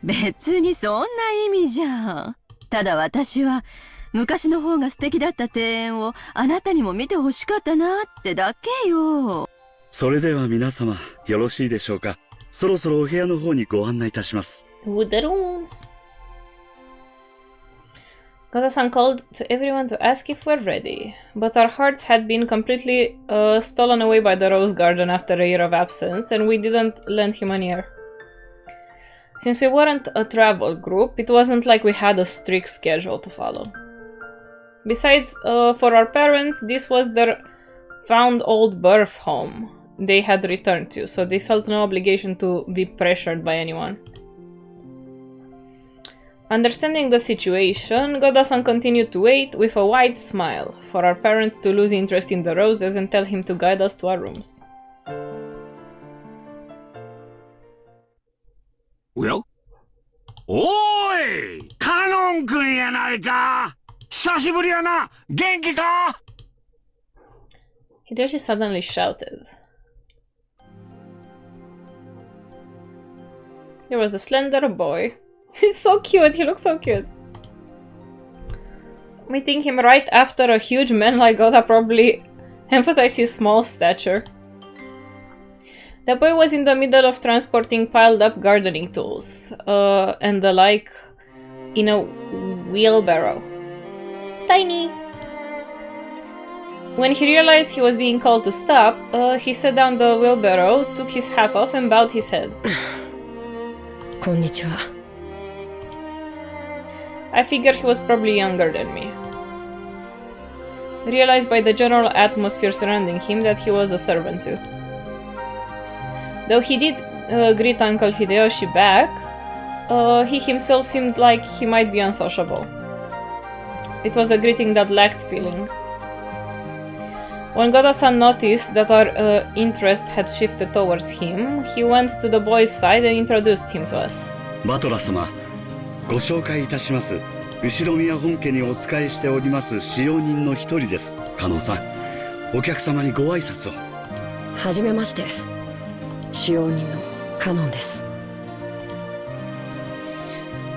別にそんな意味じゃん。ただ私は昔の方が素敵だった庭園をあなたにも見てほしかったなってだけよ。それでは皆様よろしいでしょうか。そろそろお部屋の方にご案内いたします。 With the rooms. Goda-san called to everyone to ask if we're ready, but our hearts had been completely stolen away by the rose garden after a year of absence, and we didn't lend him an ear. Since we weren't a travel group, it wasn't like we had a strict schedule to follow. Besides, for our parents, this was their found old birth home they had returned to, so they felt no obligation to be pressured by anyone. Understanding the situation, Goda-san continued to wait with a wide smile for our parents to lose interest in the roses and tell him to guide us to our rooms. おや？おーい！カノン君やないか！久しぶりやな！元気か？ Hideyoshi suddenly shouted. There was a slender boy. He's so cute, he looks so cute. Meeting him right after a huge man like Goda probably emphasized his small stature. The boy was in the middle of transporting piled up gardening tools and the like in a wheelbarrow. Tiny! When he realized he was being called to stop, he set down the wheelbarrow, took his hat off and bowed his head. Konnichiwa. I figured he was probably younger than me. Realized by the general atmosphere surrounding him that he was a servant too. Though he did greet Uncle Hideyoshi back, he himself seemed like he might be unsociable. It was a greeting that lacked feeling. When Goda-san noticed that our interest had shifted towards him, he went to the boy's side and introduced him to us. バトラ様、ご紹介いたします。後宮本家にお仕えしております使用人の一人です。加納さん、お客様にご挨拶を。はじめまして。使用人のカノンです。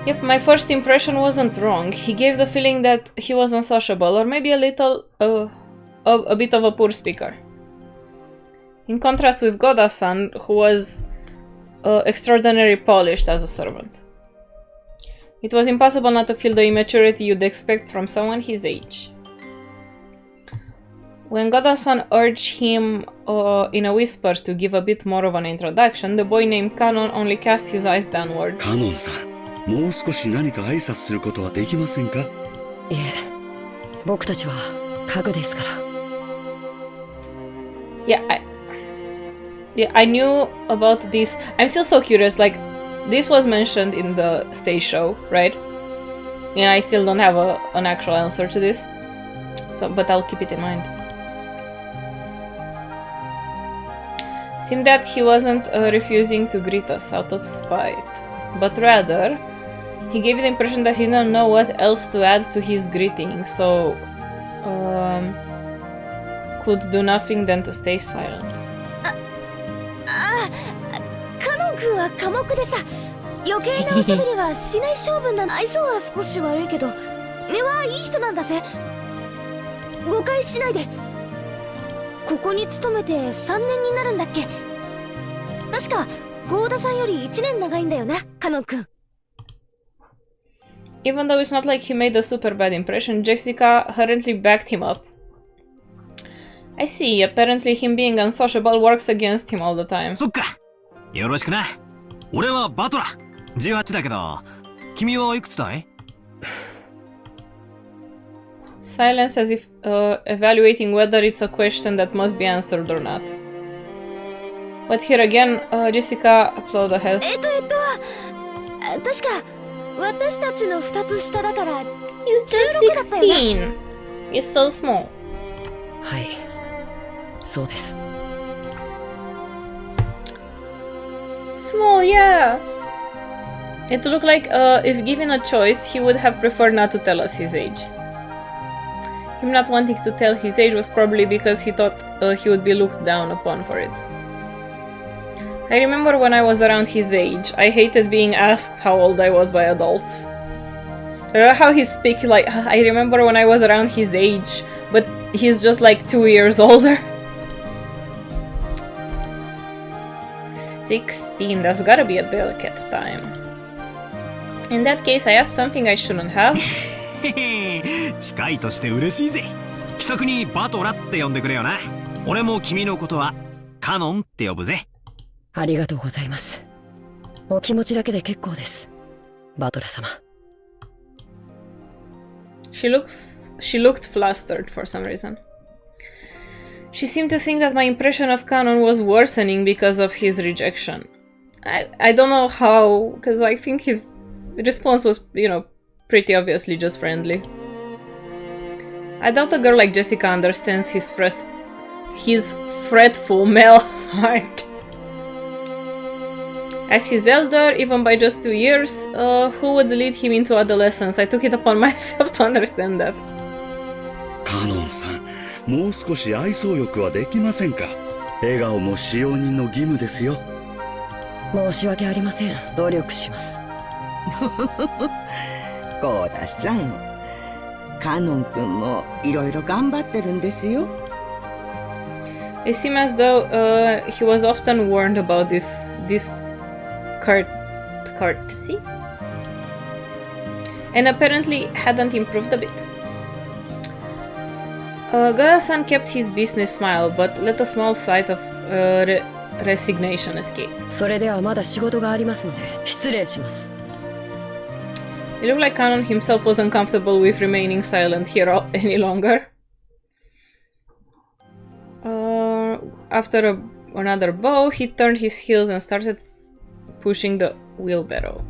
Yep, my first impression wasn't wrong. He gave the feeling that he was unsociable, or maybe a bit of a poor speaker. In contrast with Goda-san, who was extraordinarily polished as a servant. It was impossible not to feel the immaturity you'd expect from someone his age. When Goda-san urged him in a whisper to give a bit more of an introduction, the boy named Kanon only cast his eyes downward. カノンさん、もう少し何か挨拶することはできませんか？いえ、僕たちは家具ですから。I knew about this. I'm still so curious, like, this was mentioned in the stage show, right? And I still don't have an actual answer to this. So, but I'll keep it in mind. Seemed that he wasn't refusing to greet us out of spite, but rather, he gave the impression that he didn't know what else to add to his greeting, so could do nothing than to stay silent. カノン君は寡黙でさ、余計なおしゃべりはしない性分だな。愛想は少し悪いけど、根はいい人なんだぜ。誤解しないで。ここに勤めて3年になるんだっけ。確か郷田さんより1年長いんだよな、カノン君。Even though it's not like he made a super bad impression, Jessica hurriedly backed him up. I see, apparently him being unsociable works against him all the time. そっか。よろしくな。俺はバトラ。18だけど、君はいくつだい？ Silence as if evaluating whether it's a question that must be answered or not. But here again, Jessica, upload ahead. 確か私たちの2つ下だから He's just 16. He's so small. はい、そうです。Small, yeah. It looked like if given a choice, he would have preferred not to tell us his age. Him not wanting to tell his age was probably because he thought he would be looked down upon for it. I remember when I was around his age, I hated being asked how old I was by adults. How he speaks like, I remember when I was around his age, but he's just like 2 years older. 16, that's gotta be a delicate time. In that case, I asked something I shouldn't have. 近いとして嬉しいぜ。気さくにバトラって呼んでくれよな。俺も君のことはカノンって呼ぶぜ。ありがとうございます。お気持ちだけで結構です。バトラ様。She looked flustered for some reason. She seemed to think that my impression of Canon was worsening because of his rejection. I don't know how, because I think his response was, you know, pretty obviously just friendly. I doubt a girl like Jessica understands his fretful male heart. As his elder, even by just 2 years, who would lead him into adolescence? I took it upon myself to understand that. カノンさん、もう少し愛想よくはできませんか。笑顔も使用人の義務ですよ。申し訳ありません。努力します。コーダさん、カノン君もいろいろ頑張ってるんですよ。It seemed as though he was often warned about this courtesy, and apparently hadn't improved a bit. Gada-san kept his business smile, but let a small sight of resignation escape. それではまだ仕事がありますので失礼します。It looked like Canon himself wasn't comfortable with remaining silent here any longer. After another bow, he turned his heels and started pushing the wheelbarrow.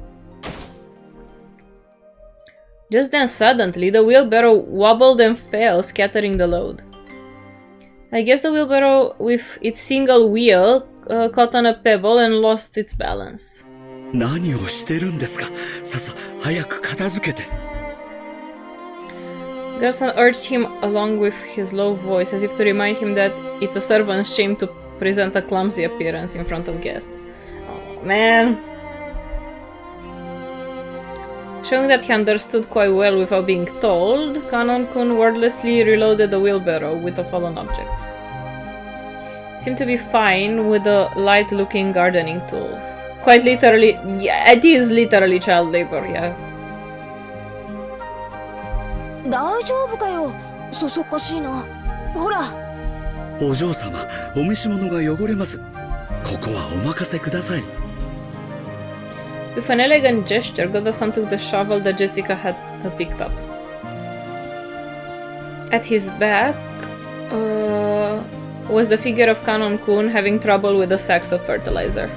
Just then, suddenly, the wheelbarrow wobbled and fell, scattering the load. I guess the wheelbarrow, with its single wheel, caught on a pebble and lost its balance. 何をしてるんですか。さ、早く片付けて。Gerson urged him along with his low voice, as if to remind him that it's a servant's shame to present a clumsy appearance in front of guests. Oh, man. Showing that he understood quite well without being told, Kanon-kun wordlessly reloaded the wheelbarrow with the fallen objects. Seemed to be fine with the light-looking gardening tools. Quite literally, yeah, it is literally child labor, yeah. 大丈夫かよ。そそっかしいな。ほら。お嬢様、お召し物が汚れます。ここはお任せください。With an elegant gesture, Goda-san took the shovel that Jessica had picked up. At his back was the figure of Kanon-kun having trouble with the sacks of fertilizer.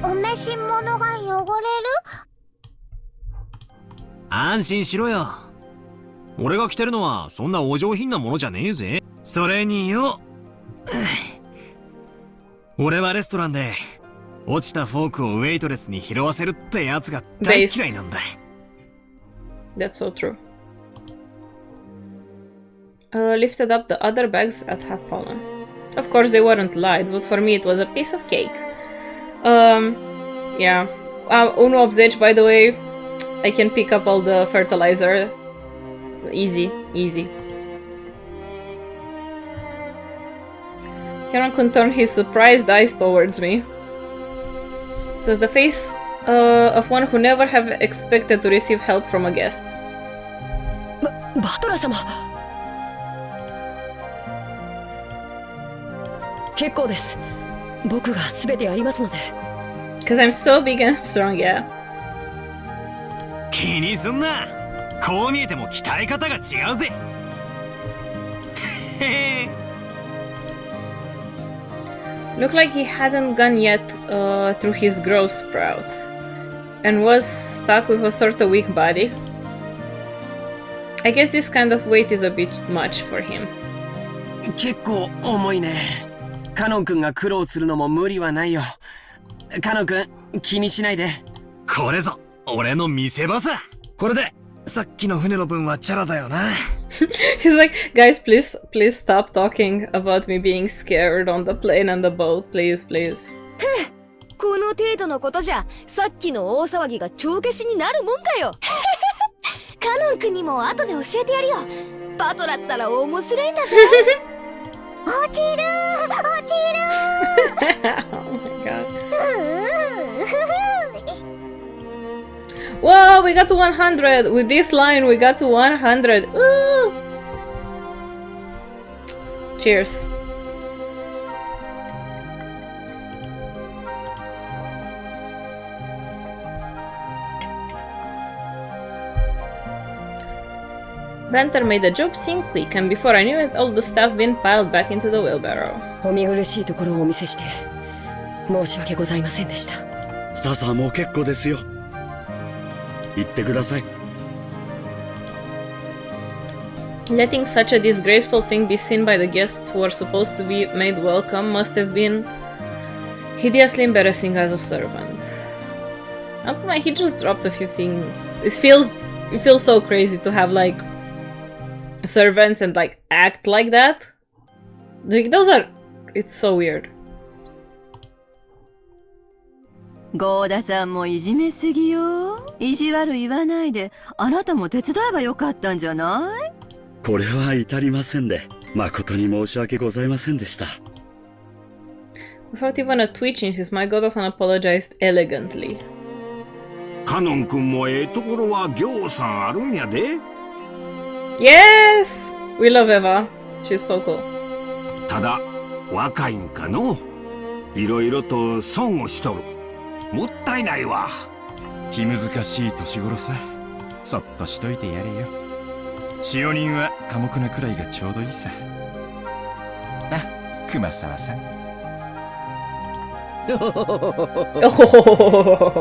お召し物が汚れる？安心しろよ。俺が着てるのはそんなお上品なものじゃねえぜ。それによ。俺はレストランで落ちたフォークをウェイトレスに拾わせるってやつが大嫌いなんだ。That's so true. Lifted up the other bags that have fallen. Of course they weren't light, but for me it was a piece of cake. Yeah. 180, by the way. I can pick up all the fertilizer. Easy, easy. Kanon-kun turned his surprised eyes towards me. It was the face of one who never have expected to receive help from a guest. バトラ様。結構です。僕が全てやりますので。Because I'm so big and strong, yeah. 気にすんな。こう見えても鍛え方が違うぜ。Looked like he hadn't gone yet through his growth sprout and was stuck with a sort of weak body. I guess this kind of weight is a bit much for him. 結構重いね。カノン君が苦労するのも無理はないよ。カノン君、気にしないで。これぞ俺の見せ場さ。これでさっきの船の分はチャラだよな。He's like, guys, please stop talking about me being scared on the plane and the boat, please. この程度のことじゃさっきの大騒ぎが帳消しになるもんかよ。カノン君にも後で教えてやるよ。バトラったら面白いんだぜ。落ちる。Oh my god. Whoa, we got to 100! With this line, we got to 100! Ooh! Cheers. Banter made the job seem quick, and before I knew it, all the stuff been piled back into the wheelbarrow. お見苦しいところをお見せして申し訳ございませんでした。さあもう結構ですよ。言ってください。Letting such a disgraceful thing be seen by the guests who were supposed to be made welcome must have been hideously embarrassing as a servant. Oh my, he just dropped a few things. It feels so crazy to have like servants and like act like that. Like it's so weird. ゴーダさんもいじめすぎよ。意地悪言わないで、あなたも手伝えばよかったんじゃない？これは至りませんで、誠に申し訳ございませんでした。Without even a twitch in his mind, Goda-san apologized elegantly. カノン君もところはぎょうさんあるんやで。Yes! We love Eva. She's so cool. ただ、若いんかの。いろいろと損をしとる。もったいないわ。気難しい年頃さ。そっとしといてやれよ。使用人は寡黙なくらいがちょうどいいさ。な、熊沢さん。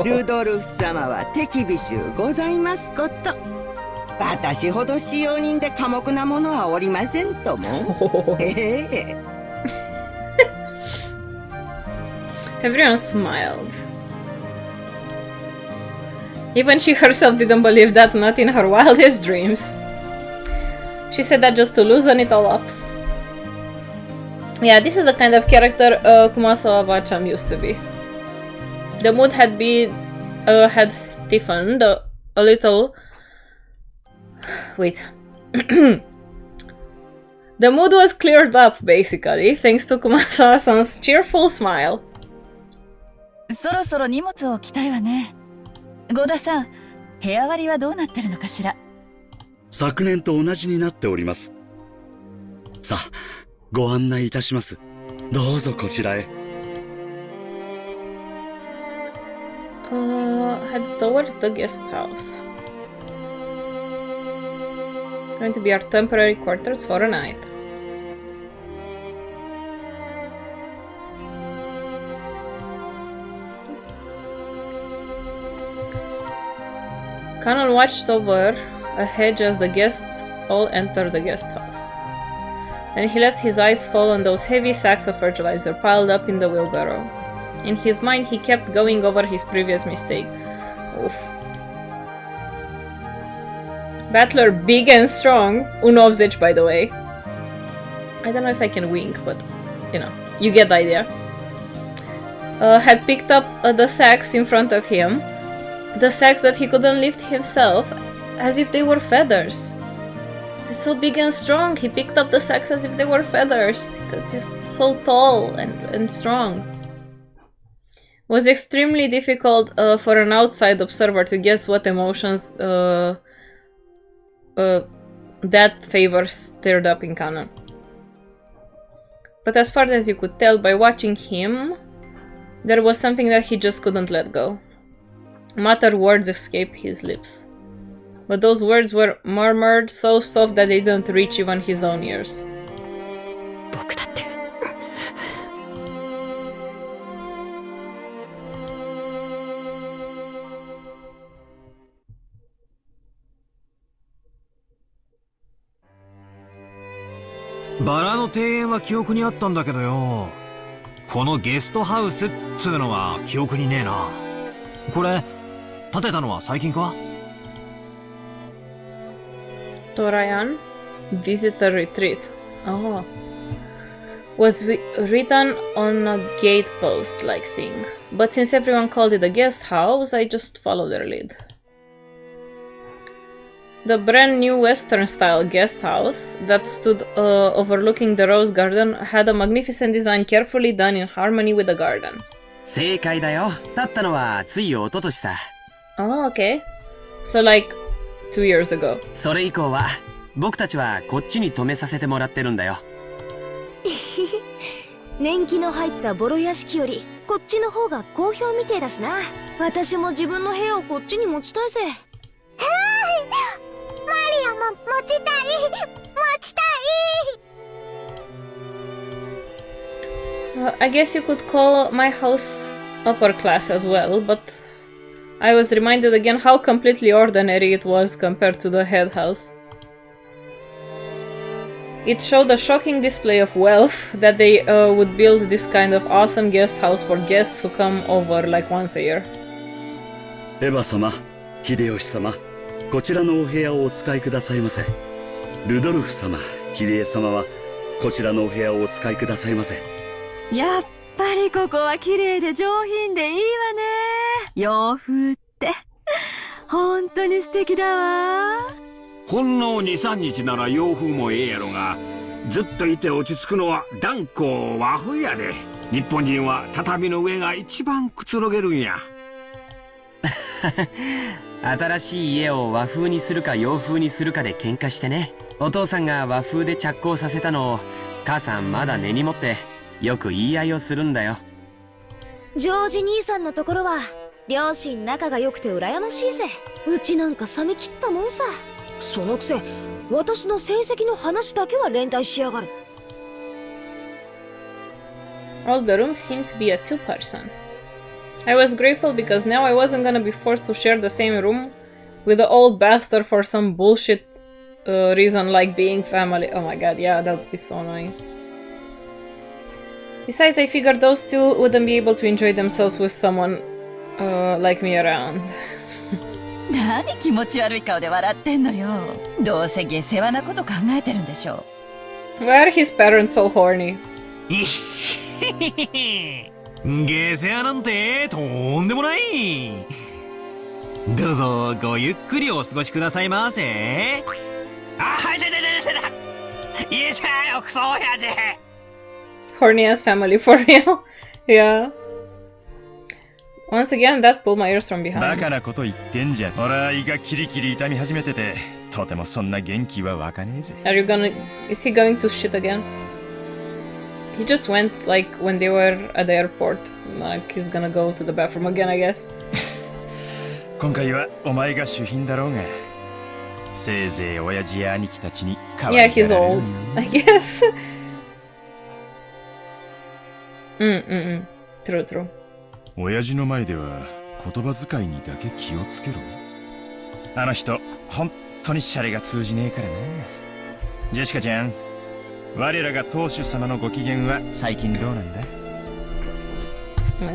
ルドルフ様は手厳しゅうございますこと。私ほど使用人で寡黙なものはおりませんとも。Everyone smiled. Even she herself didn't believe that, not in her wildest dreams. She said that just to loosen it all up. Yeah, this is the kind of character Kumasawa Bachan used to be. The mood had stiffened a little. Wait. The mood was cleared up, basically, thanks to Kumasawa-san's cheerful smile. そろそろ荷物を置きたいわね。ゴダさん、部屋割りはどうなってるのかしら。昨年と同じになっております。さあ、ご案内いたします。どうぞこちらへ。Head towards the guest house. Going to be our temporary quarters for a night. Kanon watched over a hedge as the guests all entered the guest house. Then he let his eyes fall on those heavy sacks of fertilizer piled up in the wheelbarrow. In his mind, he kept going over his previous mistake. Oof. Battler big and strong. Unobzech, by the way. I don't know if I can wink, but you know, you get the idea. Had picked up the sacks in front of him. The sacks that he couldn't lift himself, as if they were feathers. He's so big and strong, he picked up the sacks as if they were feathers, because he's so tall and strong. It was extremely difficult for an outside observer to guess what emotions that favor stirred up in Kanon. But as far as you could tell by watching him, there was something that he just couldn't let go. Muttered words escaped his lips. But those words were murmured so soft that they didn't reach even his own ears. バラの庭園は記憶にあったんだけどよ。このゲストハウスっつうのは記憶にねえな。これ、建てたのは最近か？ Torayan Visitor Retreat. Oh. Was written on a gatepost like thing. But since everyone called it a guest house, I just followed their lead. The brand new Western style guest house that stood overlooking the rose garden had a magnificent design carefully done in harmony with the garden. 正解だよ。建ったのはつい一昨年さ。Oh, okay. So like 2 years ago. それ以降は僕たちはこっちに泊めさせてもらってるんだよ。年季の入ったボロ屋敷よりこっちの方が好評みてえだしな。私も自分の部屋をこっちに持ちたいぜ。はい、マリアも持ちたい、持ちたい。I guess you could call my house upper class as well, but I was reminded again how completely ordinary it was compared to the head house. It showed a shocking display of wealth that they would build this kind of awesome guest house for guests who come over like once a year. エヴァ様、秀吉様、こちらのお部屋をお使いくださいませ。ルドルフ様、キリエ様はこちらのお部屋をお使いくださいませ。やっぱりここは綺麗で上品でいいわね。洋風って本当に素敵だわ。ほんの2、3日なら洋風もええやろが、ずっといて落ち着くのは断固和風やで。日本人は畳の上が一番くつろげるんや。新しい家を和風にするか洋風にするかで喧嘩してね。お父さんが和風で着工させたのを母さんまだ根に持ってよく言い合いをするんだよ。ジョージ兄さんのところは両親仲が良くて羨ましいぜ。うちなんか冷め切ったもんさ。そのくせ私の成績の話だけは連帯しやがる。 All the rooms seemed to be a two-person. I was grateful because now I wasn't gonna be forced to share the same room with the old bastard for some bullshit reason like being family. Oh my god, yeah, that would be so annoying. Besides, I figured those two wouldn't be able to enjoy themselves with someone like me around. 何気持ち悪い顔で笑ってんのよ。どうせ下世話なこと考えてるんでしょう。Why are his parents so horny? 下世話なんてとんでもない。どうぞごゆっくりお過ごしくださいませ。あ、はい、いたよ、クソ親父。Horny ass family for real? Yeah. Once again, that pulled my ears from behind. バカなこと言ってんじゃん。ほら、胃がキリキリ痛み始めてて、とてもそんな元気は湧かねえぜ。Are you gonna... Is he going to shit again? He just went, like, when they were at the airport. Like, he's gonna go to the bathroom again, I guess. 今回はお前が主賓だろうが、せいぜい親父や兄貴たちに可愛がられる。Yeah, he's old, I guess. True, true. 親父の前では言葉遣いにだけ気をつけろ。あの人、本当にシャレが通じねえからな。ジェシカちゃん、我らが当主様のご機嫌は最近どうなんだ？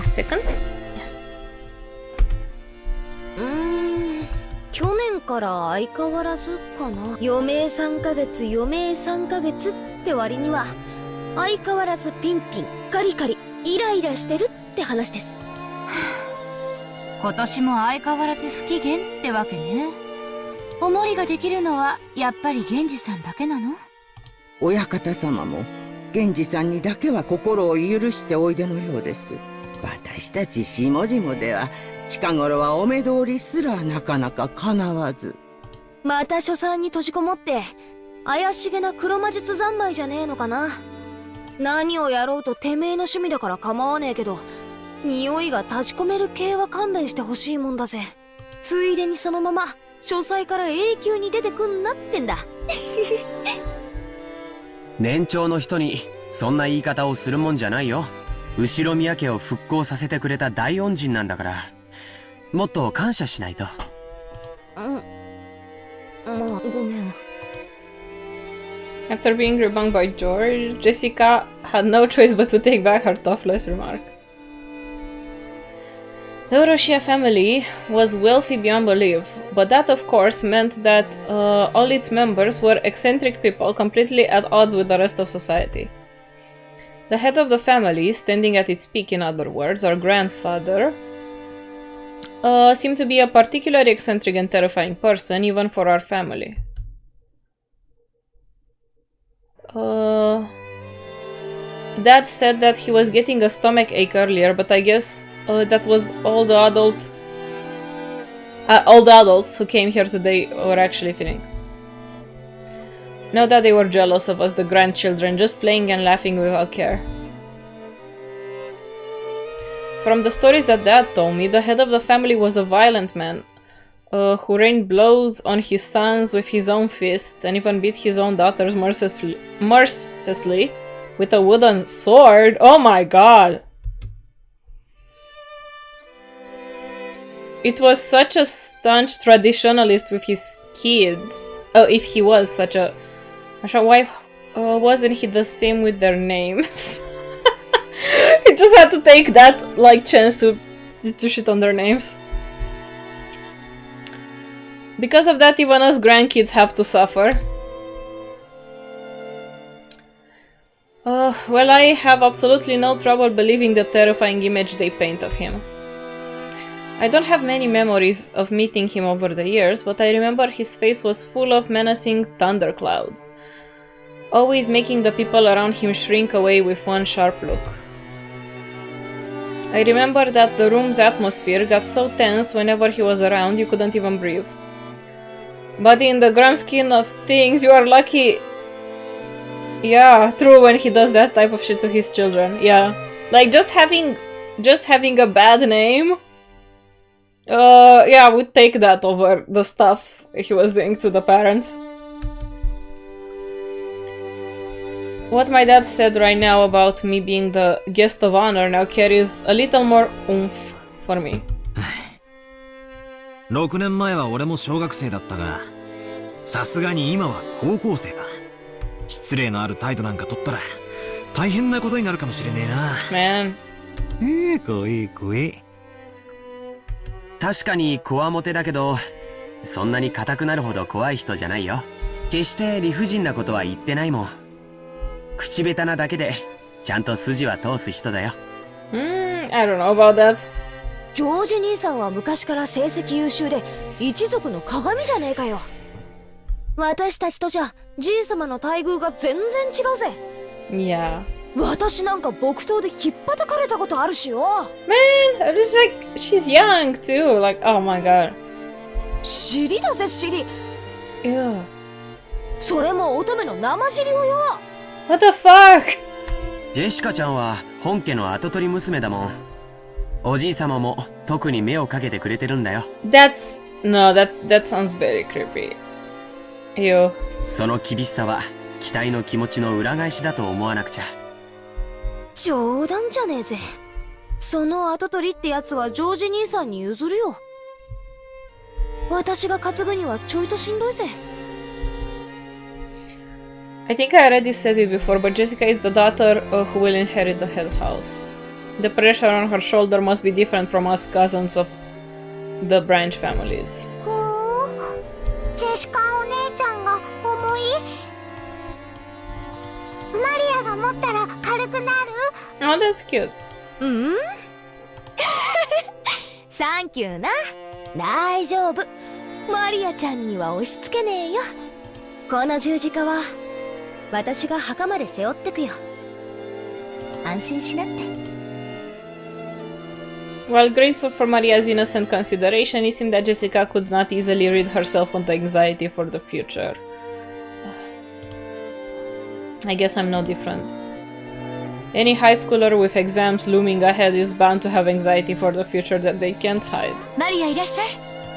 Second? 去年から相変わらずかな。余命3ヶ月、余命3ヶ月って割には相変わらずピンピン、カリカリ、イライラしてるって話です。今年も相変わらず不機嫌ってわけね。お守りができるのはやっぱり源氏さんだけなの？親方様も源氏さんにだけは心を許しておいでのようです。私たち下々では近頃はお目通りすらなかなか叶わず。また書斎に閉じこもって怪しげな黒魔術三昧じゃねえのかな。何をやろうとてめえの趣味だから構わねえけど、匂いが立ち込める系は勘弁してほしいもんだぜ。ついでにそのまま書斎から永久に出てくんなってんだ。年長の人にそんな言い方をするもんじゃないよ。後宮家を復興させてくれた大恩人なんだから、もっと感謝しないと。まあ、ごめん。After being rebunked by George, Jessica had no choice but to take back her toothless remark. The Orochia family was wealthy beyond belief, but that of course meant that all its members were eccentric people completely at odds with the rest of society. The head of the family, standing at its peak in other words, our grandfather, seemed to be a particularly eccentric and terrifying person, even for our family. Dad said that he was getting a stomach ache earlier, but I guess that was all the adults who came here today were actually feeling. No doubt they were jealous of us, the grandchildren, just playing and laughing without care. From the stories that Dad told me, the head of the family was a violent man who rained blows on his sons with his own fists and even beat his own daughters mercilessly with a wooden sword. Oh my god! It was such a staunch traditionalist with his kids. Oh, if he was such a... Why wasn't he the same with their names? He just had to take that, like, chance to shit on their names. Because of that, even us grandkids have to suffer. Well, I have absolutely no trouble believing the terrifying image they paint of him. I don't have many memories of meeting him over the years, but I remember his face was full of menacing thunderclouds, always making the people around him shrink away with one sharp look. I remember that the room's atmosphere got so tense whenever he was around you couldn't even breathe. But in the grand scheme of things, you are lucky. Yeah, true, when he does that type of shit to his children. Yeah. Like, just having a bad name, yeah, I would take that over the stuff he was doing to the parents. What my dad said right now about me being the guest of honor now carries a little more oomph for me. 6年前は俺も小学生だったが、さすがに今は高校生だ。失礼のある態度なんか取ったら大変なことになるかもしれねえな。Man. 怖い怖い。確かにこわもてだけど、そんなに硬くなるほど怖い人じゃないよ。決して理不尽なことは言ってないもん。口下手なだけでちゃんと筋は通す人だよ。I don't know about that. ジョージ兄さんは昔から成績優秀で一族の鏡じゃねえかよ。私たちとじゃじい様の待遇が全然違うぜ。Yeah. 私なんか木刀でひっぱたかれたことあるしよ。Man, I'm just like, she's young too. Like, oh my god. 尻だぜ尻。Ew. それも乙女の生尻をよ。What the fuck? ジェシカちゃんは本家の跡取り娘だもん。おじい様も特に目をかけてくれてるんだよ。That sounds very creepy. Ew. その厳しさは期待の気持ちの裏返しだと思わなくちゃ。冗談じゃねえぜ。その跡取りってやつはジョージ兄さんに譲るよ。私が担ぐにはちょいとしんどいぜ。I think I already said it before, but Jessica is the daughter who will inherit the head house. The pressure on her shoulder must be different from us cousins of the branch families. ジェシカお姉ちゃんが重い？マリアが持ったら軽くなる？ Oh, that's cute. サンキューな。大丈夫。マリアちゃんには押し付けねえよ。この十字架は私が墓まで背負ってくよ。安心しなって。While grateful for Maria's innocent consideration, it seemed that Jessica could not easily rid herself of the anxiety for the future. I guess I'm no different. Any high schooler with exams looming ahead is bound to have anxiety for the future that they can't hide. マリアいらっしゃい。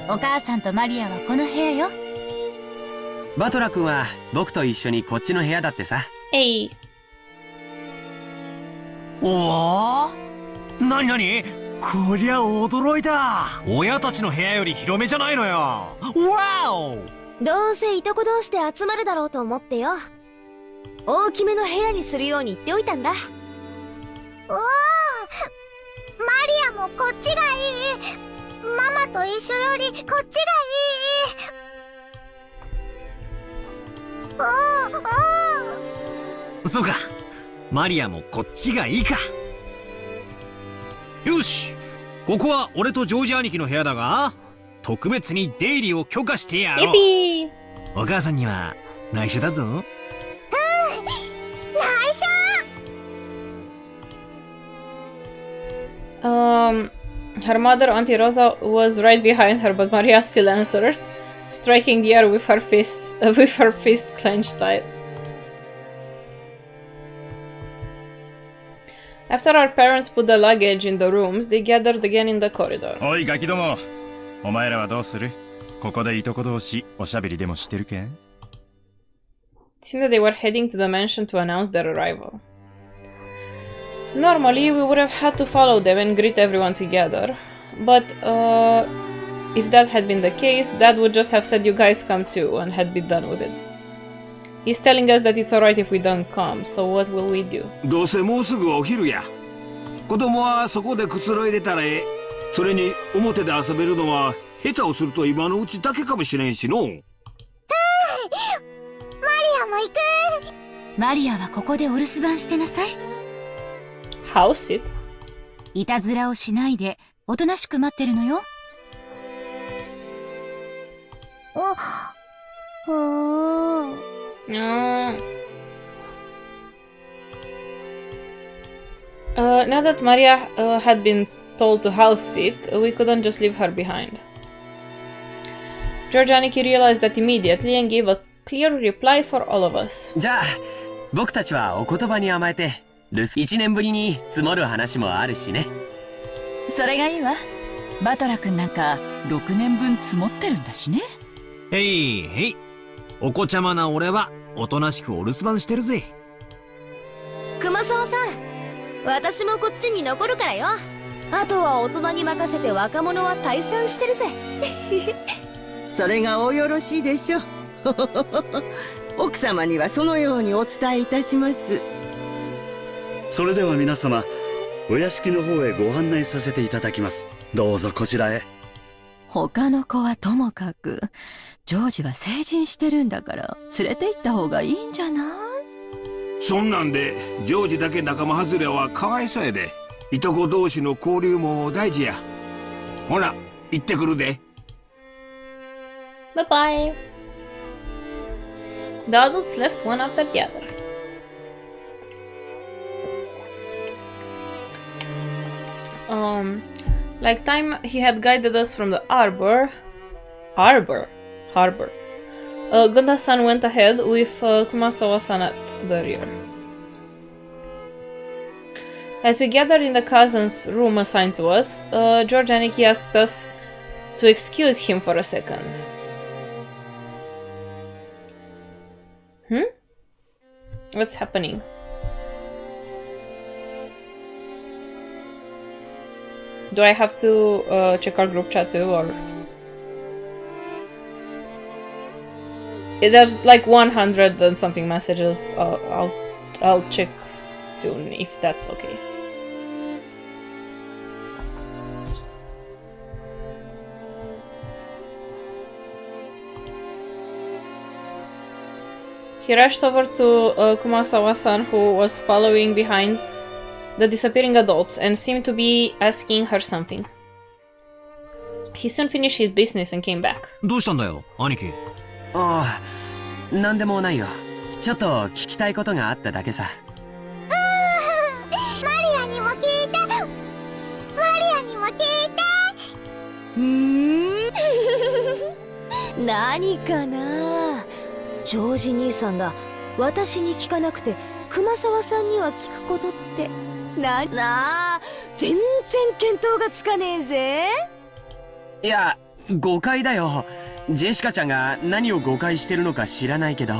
お母さんとマリアはこの部屋よ。バトラ君は僕と一緒にこっちの部屋だってさ。Hey. おお、なになに、こりゃ驚いた。親たちの部屋より広めじゃないのよ。わお。どうせいとこ同士で集まるだろうと思ってよ。大きめの部屋にするように言っておいたんだ。おお、マリアもこっちがいい。ママと一緒よりこっちがいい。おお。そうか。マリアもこっちがいいか。よし、ここは俺とジョージ兄貴の部屋だが、特別に出入りを許可してやろう。お母さんには内緒だぞ。内緒。Her mother, Auntie Rosa, was right behind her, but Maria still answered, striking the air with her fists clenched tight. After our parents put the luggage in the rooms, they gathered again in the corridor. おいガキども、お前らはどうする？ここでいとこ同士おしゃべりでもしてるか？ It seemed that they were heading to the mansion to announce their arrival. Normally, we would have had to follow them and greet everyone together, but if that had been the case, Dad would just have said you guys come too and had been done with it. He's telling us that it's alright if we don't come, so what will we do? どうせもうすぐお昼や。子供はそこでくつろいでたらええ。それに表で遊べるのは下手をすると今のうちだけかもしれんしの。マリアも行く。マリアはここでお留守番してなさい。House it? いたずらをしないでおとなしく待ってるのよ。Now that Maria had been told to house sit, we couldn't just leave her behind. George Aniki realized that immediately and gave a clear reply for all of us. じゃあ、僕たちはお言葉に甘えて、1年ぶりに積もる話もあるしね。それがいいわ。バトラ君なんか6年分積もってるんだしね。へいへい。お子ちゃまな俺はおとなしくお留守番してるぜ。熊沢さん、私もこっちに残るからよ。あとは大人に任せて若者は退散してるぜ。それがおよろしいでしょう。奥様にはそのようにお伝えいたします。それでは皆様、お屋敷の方へご案内させていただきます。どうぞこちらへ。他の子はともかく、ジョージは成人してるんだから連れて行った方がいいんじゃない？そんなんでジョージだけ仲間外れはかわいそうやで。いとこ同士の交流も大事や。ほな、行ってくるで。Bye bye. The adults left one after the other. Like time he had guided us from the harbor. Gunda-san went ahead with Kumasawa-san at the rear. As we gathered in the cousin's room assigned to us, George Aniki asked us to excuse him for a second. What's happening? Do I have to check our group chat too, or...? There's like 100 and something messages. I'll check soon if that's okay. He rushed over to Kumasawa-san, who was following behind the disappearing adults and seemed to be asking her something. He soon finished his business and came back. どうしたんだよ、兄貴。ああ、なんでもないよ。ちょっと聞きたいことがあっただけさ。マリアにも聞いた。マリアにも聞いた。何かな。ジョージ兄さんが私に聞かなくて熊沢さんには聞くことってなあ、全然見当がつかねえぜ。いや、誤解だよ。ジェシカちゃんが何を誤解してるのか知らないけど。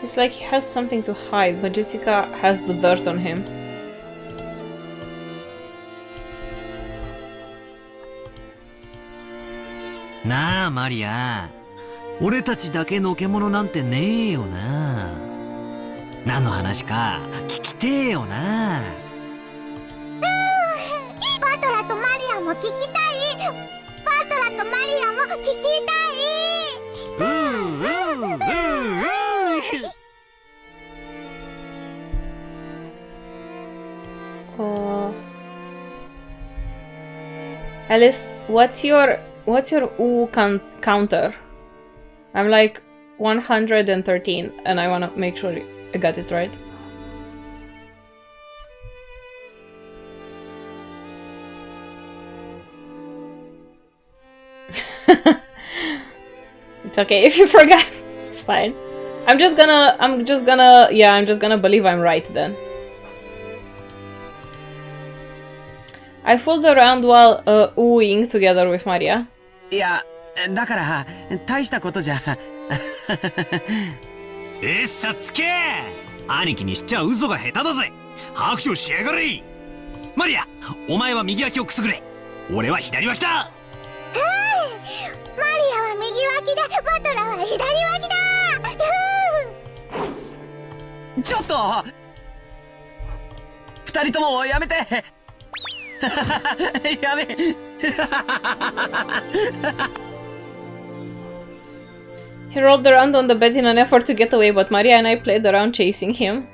It's like he has something to hide, but Jessica has the dirt on him. Na, Maria. 俺たちだけのけ者なんてねえよな。何の話か聞きてえよな。バトラとマリアも聞きたい。バトラとマリアも聞きたい。Alice, what's your counter? I'm like 113 and I wanna make sure I got it right. It's okay if you forgot. It's fine. I'm just gonna believe I'm right then. I fooled around while oohing together with Maria. いや、だから、大したことじゃ。さっつけ！兄貴にしちゃ嘘が下手だぜ。拍手しやがれ！マリア、お前は右脇をくすぐれ。俺は左脇だ。マリアは右脇で、バトラは左脇だ。ちょっと！二人ともやめて！やめ。He rolled around on the bed in an effort to get away, but Maria and I played around chasing him.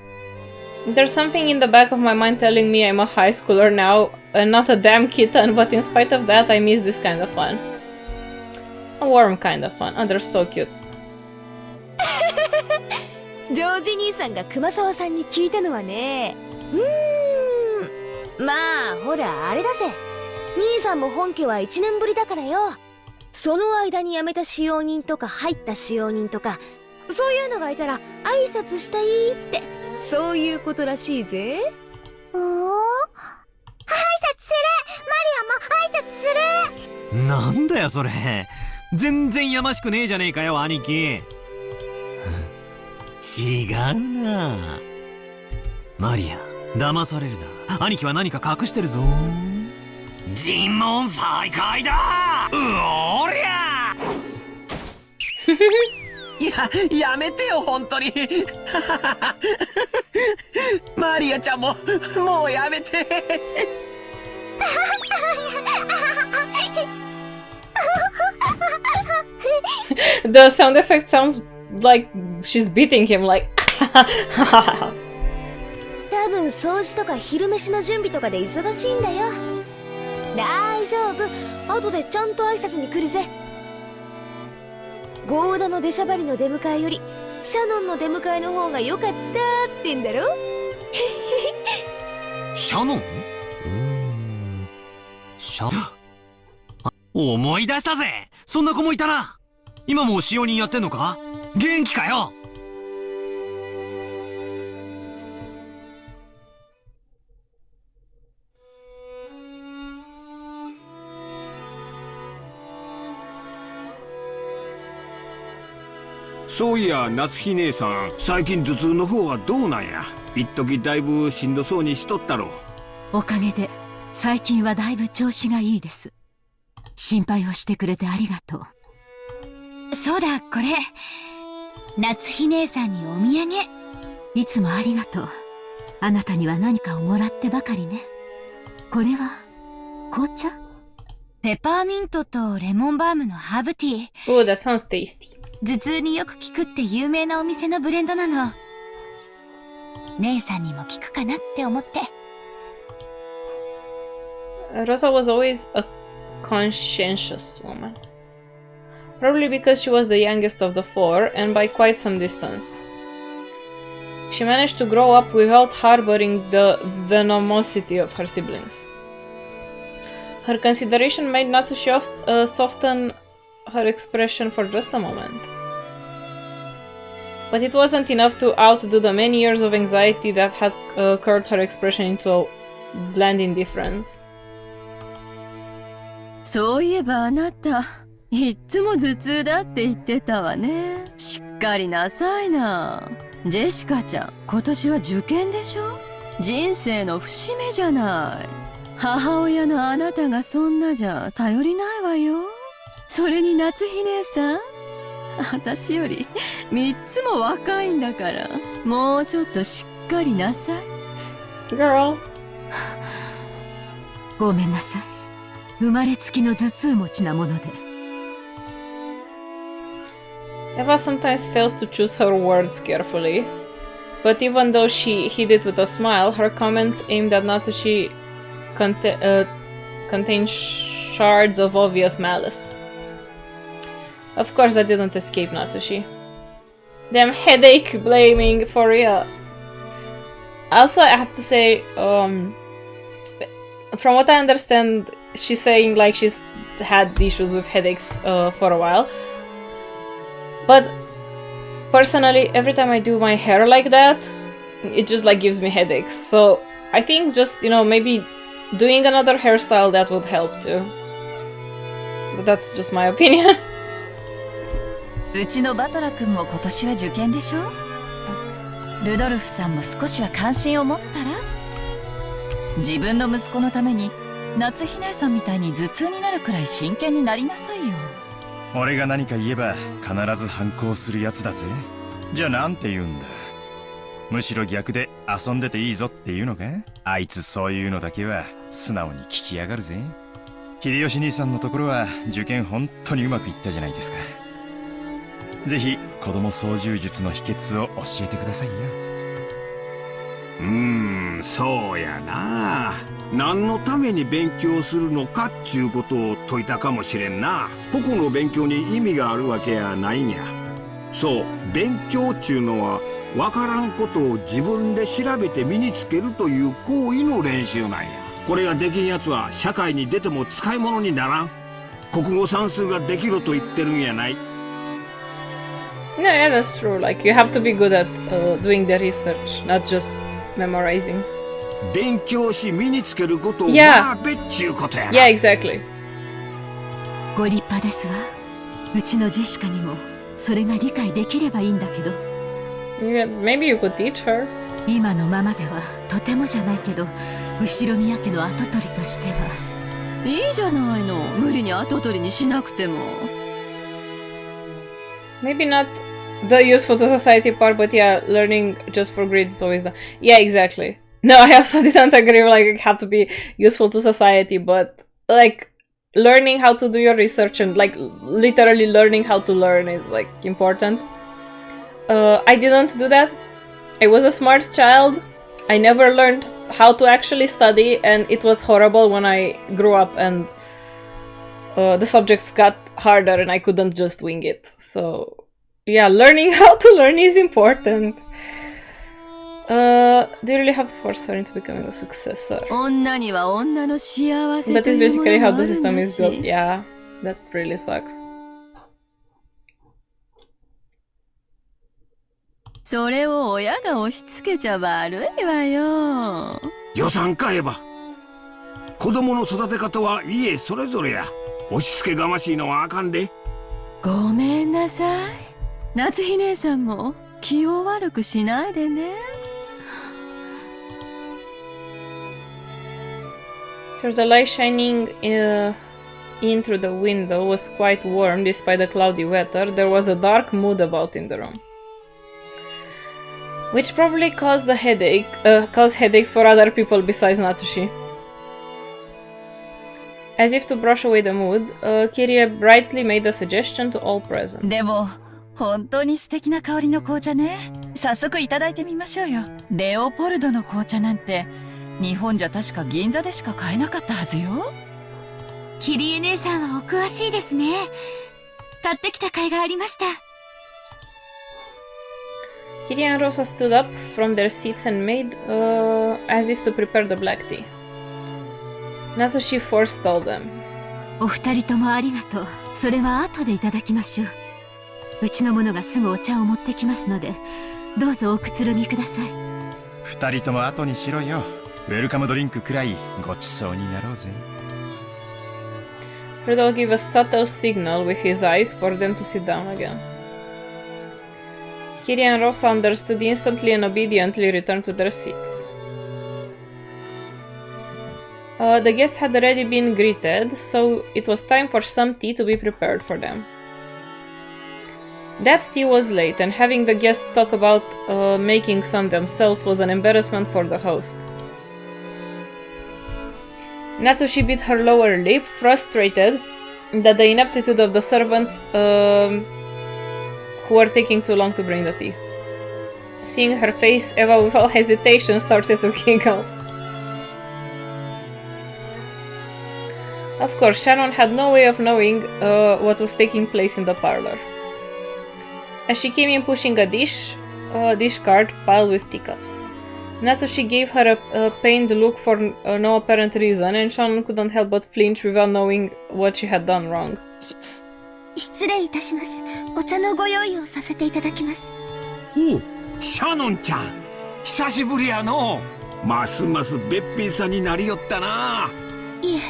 There's something in the back of my mind telling me I'm a high schooler now and not a damn kitten, but in spite of that, I miss this kind of fun. A warm kind of fun. Oh, they're so cute. ジョージ兄さんが熊沢さんに聞いたのはね、まあほらあれだぜ、兄さんも本家は1年ぶりだからよ。その間に辞めた使用人とか入った使用人とかそういうのがいたら挨拶したいって、そういうことらしいぜ。挨拶する。マリアも挨拶する。なんだよそれ、全然やましくねえじゃねえかよ兄貴。違うな。マリア、騙されるな。兄貴は何か隠してるぞ。尋問再開だ。おりゃ。やめてよ本当に。マリアちゃんももうやめて。The sound effect sounds like she's beating him, like. 多分掃除とか昼飯の準備とかで忙しいんだよ。大丈夫、後でちゃんと挨拶に来るぜ。ゴーダの出しゃばりの出迎えよりシャノンの出迎えの方が良かったってんだろ。シャノン？思い出したぜ。そんな子もいたな。今も使用人やってんのか？元気かよ。そういや夏日姉さん、最近頭痛の方はどうなんや。一時だいぶしんどそうにしとったろ。おかげで最近はだいぶ調子がいいです。心配をしてくれてありがとう。そうだ、これ夏日姉さんにお土産。いつもありがとう。あなたには何かをもらってばかりね。これは紅茶？ペパーミントとレモンバームのハーブティー。Oh, that sounds tasty. 頭痛によく効くって有名なお店のブレンドなの。姉さんにも効くかなって思って。Rosa was always a conscientious woman. Probably because she was the youngest of the four, and by quite some distance. She managed to grow up without harboring the venomosity of her siblings. Her consideration made Natsushi soften her expression for just a moment. But it wasn't enough to outdo the many years of anxiety that had curled her expression into a bland indifference. そういえばあなた、いっつも頭痛だって言ってたわね。しっかりなさいな。ジェシカちゃん、今年は受験でしょ？人生の節目じゃない。母親のあなたがそんなじゃ頼りないわよ。それに夏日姉さん、私より3つも若いんだから、もうちょっとしっかりなさい。Girl. ごめんなさい。生まれつきの頭痛持ちなもので。Eva sometimes fails to choose her words carefully, but even though she hid it with a smile, her comments aimed at Natsushi contain shards of obvious malice. Of course, I didn't escape Natsushi. Damn headache blaming, for real. Also, I have to say, from what I understand, she's saying like she's had issues with headaches for a while. But personally, every time I do my hair like that, it just like gives me headaches. So I think just, maybe doing another hairstyle that would help too. But that's just my opinion. うちのバトラ君も今年は受験でしょ。ルドルフさんも少しは関心を持ったら。自分の息子のために夏日姉さんみたいに頭痛になるくらい真剣になりなさいよ。俺が何か言えば必ず反抗するやつだぜ。じゃあなんて言うんだ。むしろ逆で遊んでていいぞっていうのか。あいつそういうのだけは素直に聞きやがるぜ。秀吉兄さんのところは受験本当にうまくいったじゃないですか。ぜひ子供操縦術の秘訣を教えてくださいよ。そうやな。何のために勉強するのかっちゅうことを説いたかもしれんな。個々の勉強に意味があるわけやないんや。そう、勉強っちゅうのはわからんことを自分で調べて身につけるという行為の練習なんや。これができんやつは社会に出ても使い物にならん。国語算数ができろと言ってるんやない。No, yeah, that's true. Like, you have to be good at doing the research, not just memorizing. 勉強し身につけることを学べっちゅうことやな。Yeah, exactly. ご立派ですわ。うちのジェシカにもそれが理解できればいいんだけど。Yeah, maybe you could teach her. 今のままではとてもじゃないけど、後ろ宮家の跡取りとしては。いいじゃないの。無理に跡取りにしなくても。Maybe not the useful to society part, but yeah, learning just for grades is always the... Yeah, exactly. No, I also didn't agree, like, it had to be useful to society, but, like, learning how to do your research and, like, literally learning how to learn is, like, important. I didn't do that. I was a smart child. I never learned how to actually study, and it was horrible when I grew up and the subjects got harder and I couldn't just wing it. So, yeah, learning how to learn is important. Do you really have to force her into becoming a successor? But it's basically how the system is built. Yeah, that really sucks. それを親が押し付けちゃ悪いわよ。予算かえば。子供の育て方は家それぞれや。押し付けがましいのはあかんで。ごめんなさい。夏日姉さんも気を悪くしないでね。So the light shining in through the window was quite warm despite the cloudy weather. There was a dark mood about in the room, which probably caused headaches for other people besides Natsushi. As if to brush away the mood, Kirie brightly made a suggestion to all present. でも本当に素敵な香りの紅茶ね。早速いただいてみましょうよ。レオポルドの紅茶なんて日本じゃ確か銀座でしか買えなかったはずよ。キリエ姉さんはお詳しいですね。買ってきた甲斐がありました。Kirie and Rosa stood up from their seats and made as if to prepare the black tea. Natsushi forestalled them. お二人ともありがとう。それは後でいただきましょう。うちの者がすぐお茶を持ってきますので、どうぞおくつろぎください。二人とも後にしろよ。ウェルカムドリンクくらいごちそうになろうぜ。Rudolph gave a subtle signal with his eyes for them to sit down again. Kirie and Rosa understood instantly and obediently returned to their seats. The guests had already been greeted, so it was time for some tea to be prepared for them. That tea was late, and having the guests talk about making some themselves was an embarrassment for the host. Natsushi bit her lower lip, frustrated that the ineptitude of the servants who were taking too long to bring the tea. Seeing her face, Eva without hesitation started to giggle. Of course, Shannon had no way of knowing what was taking place in the parlor. As she came in pushing a dish cart piled with teacups. Natsushi gave her a pained look for no apparent reason, and Shannon couldn't help but flinch without knowing what she had done wrong. 失礼いたします。お茶のご用意をさせていただきます。おう、シャノンちゃん、久しぶりやの。ますますべっぴんさんになりよったな。いえ、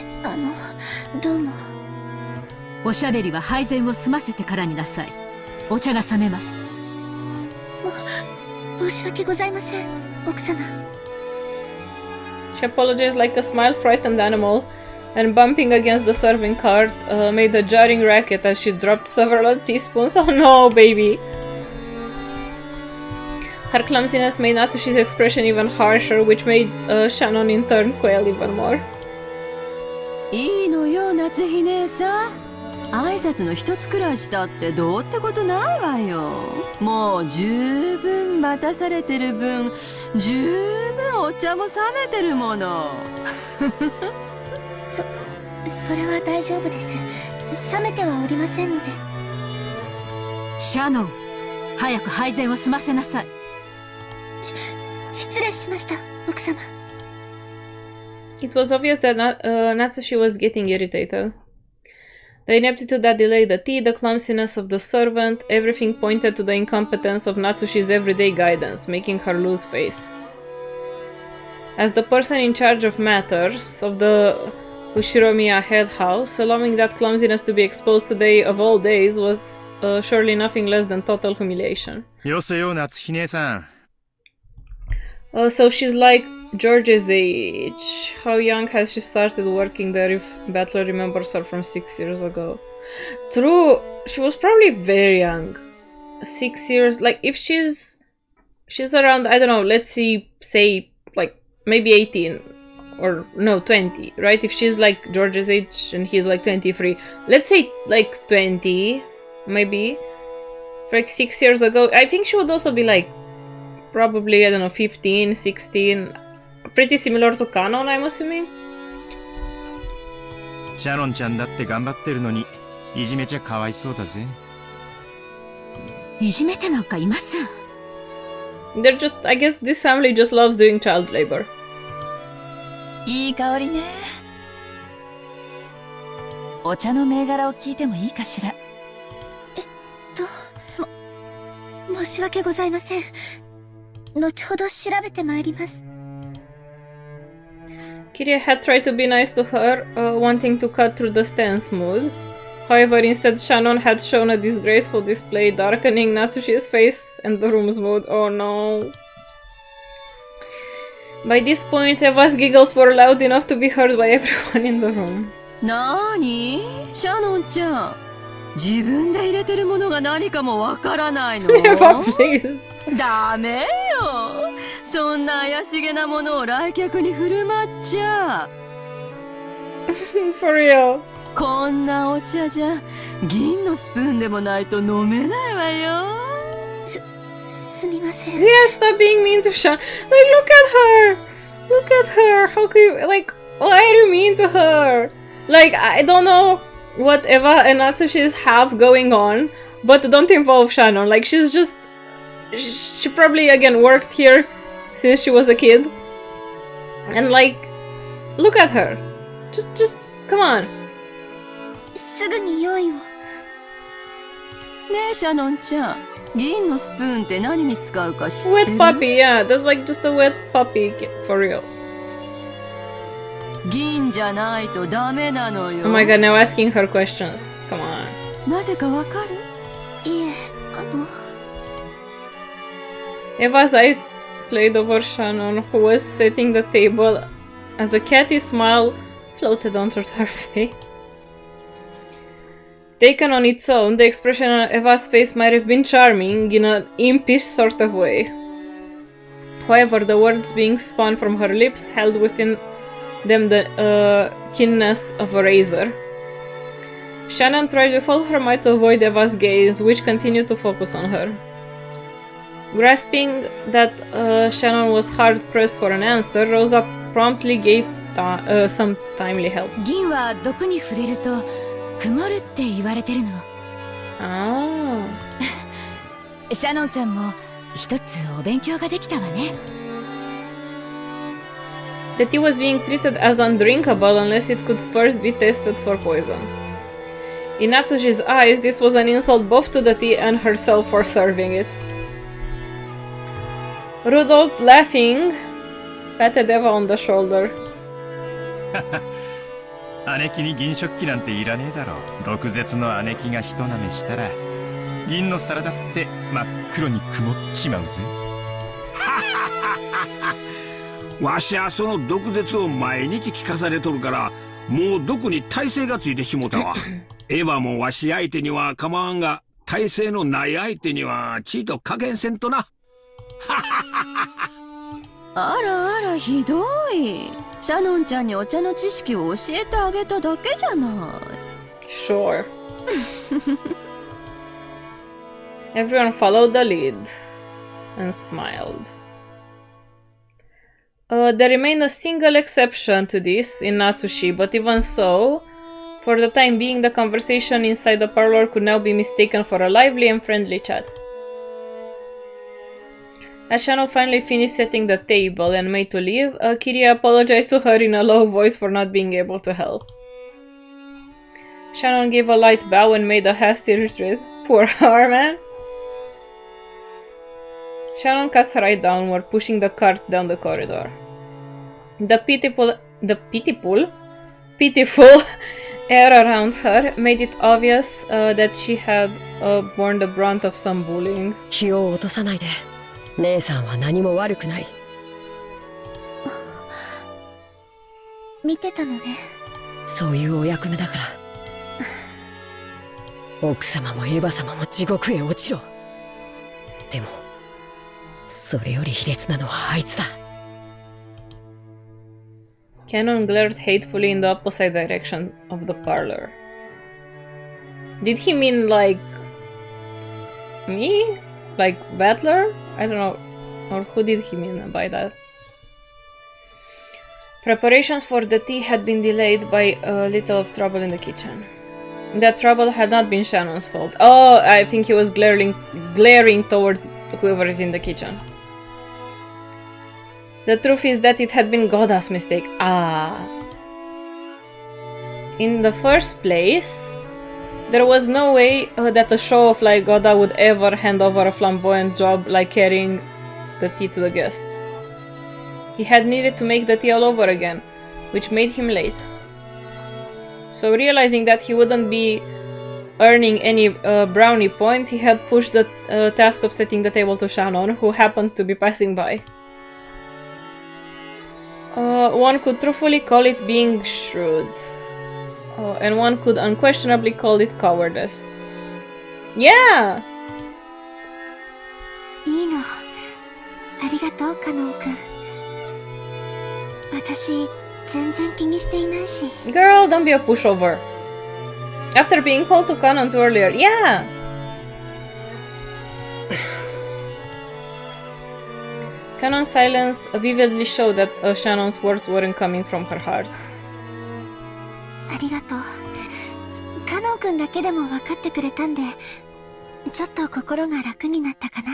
どうも。おしゃべりは配膳を済ませてからになさい。お茶が冷めます。申し訳ございません、奥様。She apologized like a smile-frightened animal, and bumping against the serving cart made a jarring racket as she dropped several teaspoons. Oh no, baby! Her clumsiness made Natsushi's expression even harsher, which made Shannon in turn quail even more. いいのよ、夏日姉さん。挨拶の一つくらいしたってどうってことないわよ。もう十分待たされてる分、十分お茶も冷めてるもの。それは大丈夫です。冷めてはおりませんので。シャノン、早く配膳を済ませなさい。失礼しました、奥様。It was obvious that Natsushi was getting irritated. The ineptitude that delayed the tea, the clumsiness of the servant, everything pointed to the incompetence of Natsushi's everyday guidance, making her lose face. As the person in charge of matters of the Ushiromiya head house, allowing that clumsiness to be exposed today of all days was surely nothing less than total humiliation. よせよ、夏日姉さん。So she's like George's age. How young has she started working there if Battler remembers her from 6 years ago? True, she was probably very young. 6 years, like if she's around, I don't know, let's say like maybe 18 or no, 20, right? If she's like George's age and he's like 23, let's say like 20, maybe. Like 6 years ago, I think she would also be like probably, I don't know, 15, 16. Pretty similar to Canon, I'm assuming. シャノンちゃんだって頑張ってるのに、いじめちゃかわいそうだぜ。いじめてなんかいません。They're just, I guess this family just loves doing child labor. いい香りね。お茶の銘柄を聞いてもいいかしら。申し訳ございません。後ほど調べてまいります。Kiria had tried to be nice to her, wanting to cut through the tense mood. However, instead Shannon had shown a disgraceful display, darkening Natsushi's face and the room's mood. Oh no. By this point, Eva's giggles were loud enough to be heard by everyone in the room. なーに？シャノンちゃん。自分で入れてるものが何かもわからないの？Eva, please. ダメよ。そんな怪しげなものを来客に振る舞っちゃ。For real. こんなお茶じゃ銀のスプーンでもないと飲めないわよ。すみません。Yeah, stop being mean to Shan. Like, look at her. Look at her. How could you, like, why are you mean to her? Like, I don't know what Eva and Natsushi have going on, but don't involve Shannon. Like, she's just... She probably, again, worked here since she was a kid. And, like, look at her. Just, come on. すぐに用意を。ねえ、シャノンちゃん。銀のスプーンって何に使うか知ってる？ Wet puppy, yeah. That's like just a wet puppy, for real. 銀じゃないとダメなのよ。Oh my god, now asking her questions. Come on. なぜかわかる？いえ、Eva's eyes played over Shannon, who was setting the table, as a catty smile floated onto her face. Taken on its own, the expression on Eva's face might have been charming in an impish sort of way. However, the words being spun from her lips held within them the keenness of a razor. Shannon tried with all her might to avoid Eva's gaze, which continued to focus on her. Grasping that Shannon was hard-pressed for an answer, Rosa promptly gave some timely help. 銀は毒に触れると曇るって言われてるの。ああ。シャノンちゃんも一つお勉強ができたわね。The tea was being treated as undrinkable unless it could first be tested for poison. In Natsushi's eyes, this was an insult both to the tea and herself for serving it. Rudolph, laughing, patted Eva on the shoulder. 姉貴に銀食器なんていらねえだろ。毒舌の姉貴が一舐めしたら銀の皿だって真っ黒に曇っちまうぜ。わしはその毒舌を毎日聞かされとるからもう毒に耐性がついてしもたわ。エヴァもわし相手には構わんが耐性のない相手にはちいと加減せんとな。あらあらひどい。シャノンちゃんにお茶の知識を教えてあげただけじゃない。Sure. Everyone followed the lead and smiled. There remained a single exception to this in Natsushi, but even so, for the time being, the conversation inside the parlor could now be mistaken for a lively and friendly chat. As Shannon finally finished setting the table and made to leave, Kiria apologized to her in a low voice for not being able to help. Shannon gave a light bow and made a hasty retreat. Poor Harman. Shannon cast her eye downward, pushing the cart down the corridor. The pitiful air around her made it obvious that she had borne the brunt of some bullying. 気を落とさないで。姉さんは何も悪くない。見てたのね。そういうお役目だから。奥様もエヴァ様も地獄へ落ちろ。でもそれより卑劣なのはあいつだ。Cannon glared hatefully in the opposite direction of the parlor. Did he mean like me? Like Battler? I don't know. Or who did he mean by that? Preparations for the tea had been delayed by a little of trouble in the kitchen. That trouble had not been Shannon's fault. Oh, I think he was glaring towards whoever is in the kitchen. The truth is that it had been Goda's mistake. Ah. In the first place, there was no way that a show-off like Goda would ever hand over a flamboyant job like carrying the tea to the guests. He had needed to make the tea all over again, which made him late. So realizing that he wouldn't be earning any brownie points, he had pushed the task of setting the table to Shannon, who happened to be passing by. One could truthfully call it being shrewd. And one could unquestionably call it cowardice. Yeah! いいの。ありがとう、カノン君。私、全然気にしていないし。Girl, don't be a pushover. After being called to Canon earlier, yeah! Canon's silence vividly showed that Shannon's words weren't coming from her heart. ありがとう。カノン君だけでも分かってくれたんで、ちょっと心が楽になったかな。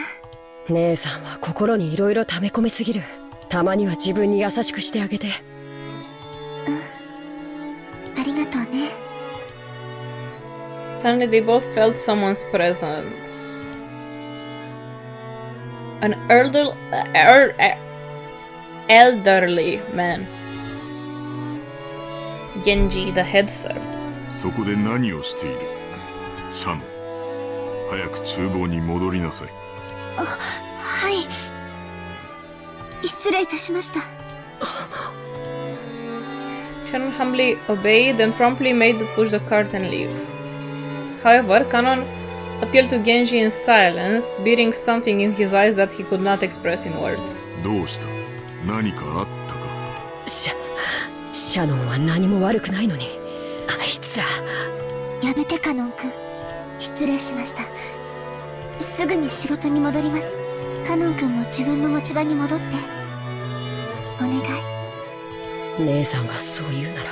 姉さんは心にいろいろ溜め込みすぎる。たまには自分に優しくしてあげて。ありがとうね。Suddenly they both felt someone's presence. An elderly man. Genji, the head servant. そこで何をしている？シャノン、早く厨房に戻りなさい。あ、はい。失礼いたしました。Shannon humbly obeyed and promptly made to push the cart and leave. However, Kanon appealed to Genji in silence, beating something in his eyes that he could not express in words. どうした？何かあったか？シャノンは何も悪くないのに、あいつら。やめてカノン君。失礼しました。すぐに仕事に戻ります。カノン君も自分の持ち場に戻って。お願い。姉さんがそう言うなら。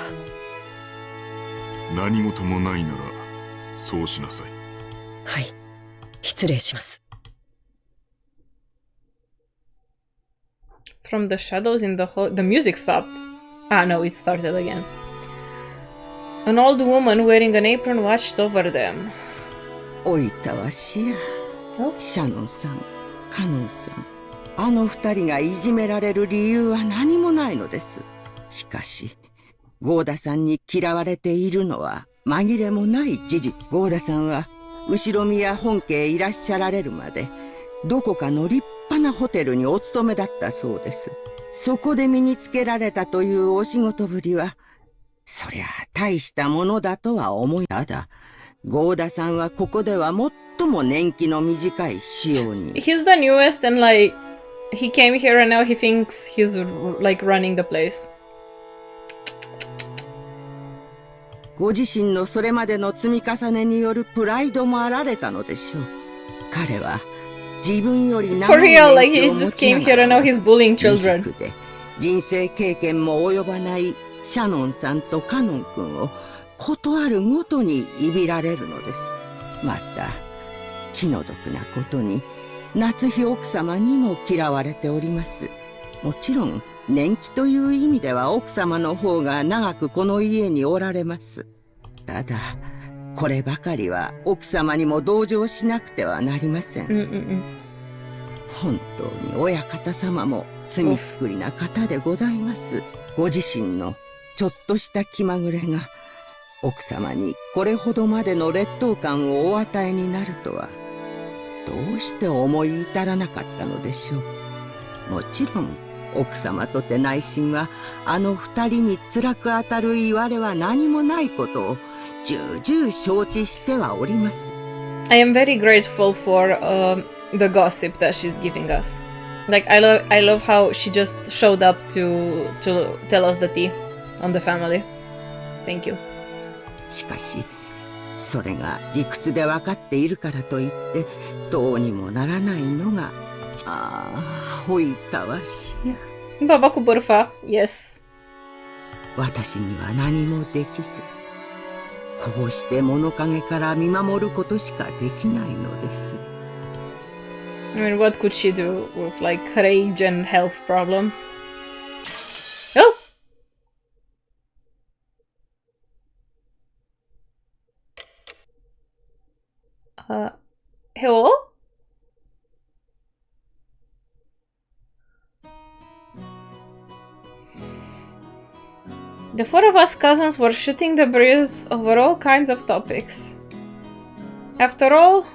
何事もないなら、そうしなさい。はい。失礼します。From the shadows in the hall, the music stopped. Ah, no, it started again. An old woman wearing an apron watched over them. おいたわしや。シャノンさん、カノンさん。あの二人がいじめられる理由は何もないのです。しかし、ゴーダさんに嫌われているのは紛れもない事実。ゴーダさんは、後ろ宮本家へいらっしゃられるまで、どこかの立派なホテルにお勤めだったそうです。そこで身につけられたというお仕事ぶりは、そりゃ大したものだとは思い。ただ、ゴーダさんはここでは最も年季の短い使用人。He's the newest and like, he came here and now he thinks he's like running the place. ご自身のそれまでの積み重ねによるプライドもあられたのでしょう。彼は自分より長い年季を持ちながら未熟で人生経験も及ばないシャノンさんとカノン君をことあるごとにいびられるのです。また気の毒なことに夏日奥様にも嫌われております。もちろん年季という意味では奥様の方が長くこの家におられます。ただこればかりは奥様にも同情しなくてはなりません。本当に親方様も罪作りな方でございます。ご自身のちょっとした気まぐれが奥様にこれほどまでの劣等感をお与えになるとはどうして思い至らなかったのでしょう。もちろん奥様とて内心はあの二人に辛く当たる言われは何もないことを重々承知してはおります。I am very grateful for the gossip that she's giving us. Like I love how she just showed up to tell us the tea on the family. Thank you. しかしそれが理屈で分かっているからといってどうにもならないのがほいたわしや。Baba cu bârfa, yes. 私には何もできずこうして物陰から見守ることしかできないのです。I mean, what could she do with like rage and health problems? Oh! Hello? The four of us cousins were shooting the breeze over all kinds of topics. After all,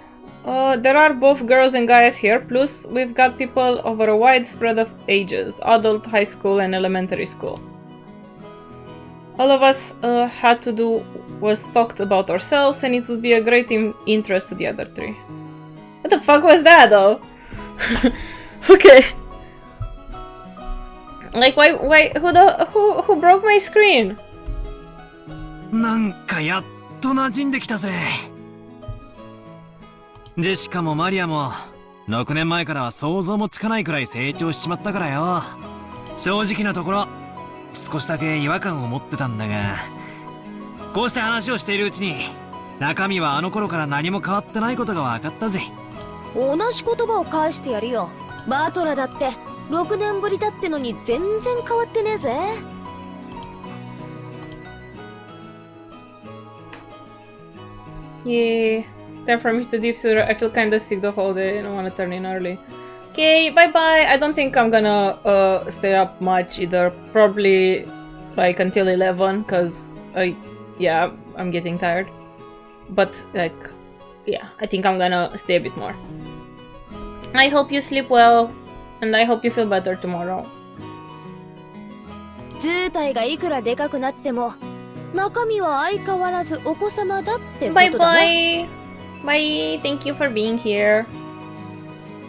there are both girls and guys here, plus we've got people over a wide spread of ages, adult, high school and elementary school. All of us had to do was talk about ourselves and it would be a great interest to the other three. What the fuck was that though? Okay. Like why who broke my screen? なんかやっと馴染んできたぜ。ジェシカもマリアも6年前からは想像もつかないくらい成長しちまったからよ。正直なところ少しだけ違和感を持ってたんだが、こうして話をしているうちに中身はあの頃から何も変わってないことが分かったぜ。同じ言葉を返してやるよ。バートラだって6年ぶりだってのに全然変わってねえぜ。Yeah, time for me to deep sewer. I feel kinda sick the whole day. I don't wanna turn in early. Okay, bye bye. I don't think I'm gonna stay up much either. Probably like until 11, cause yeah, I'm getting tired. But like, yeah, I think I'm gonna stay a bit more. I hope you sleep well. And I hope you feel better tomorrow. 図体がいくらでかくなっても中身は相変わらずお子様だってこと Bye だな。 bye. Bye. Thank you for being here.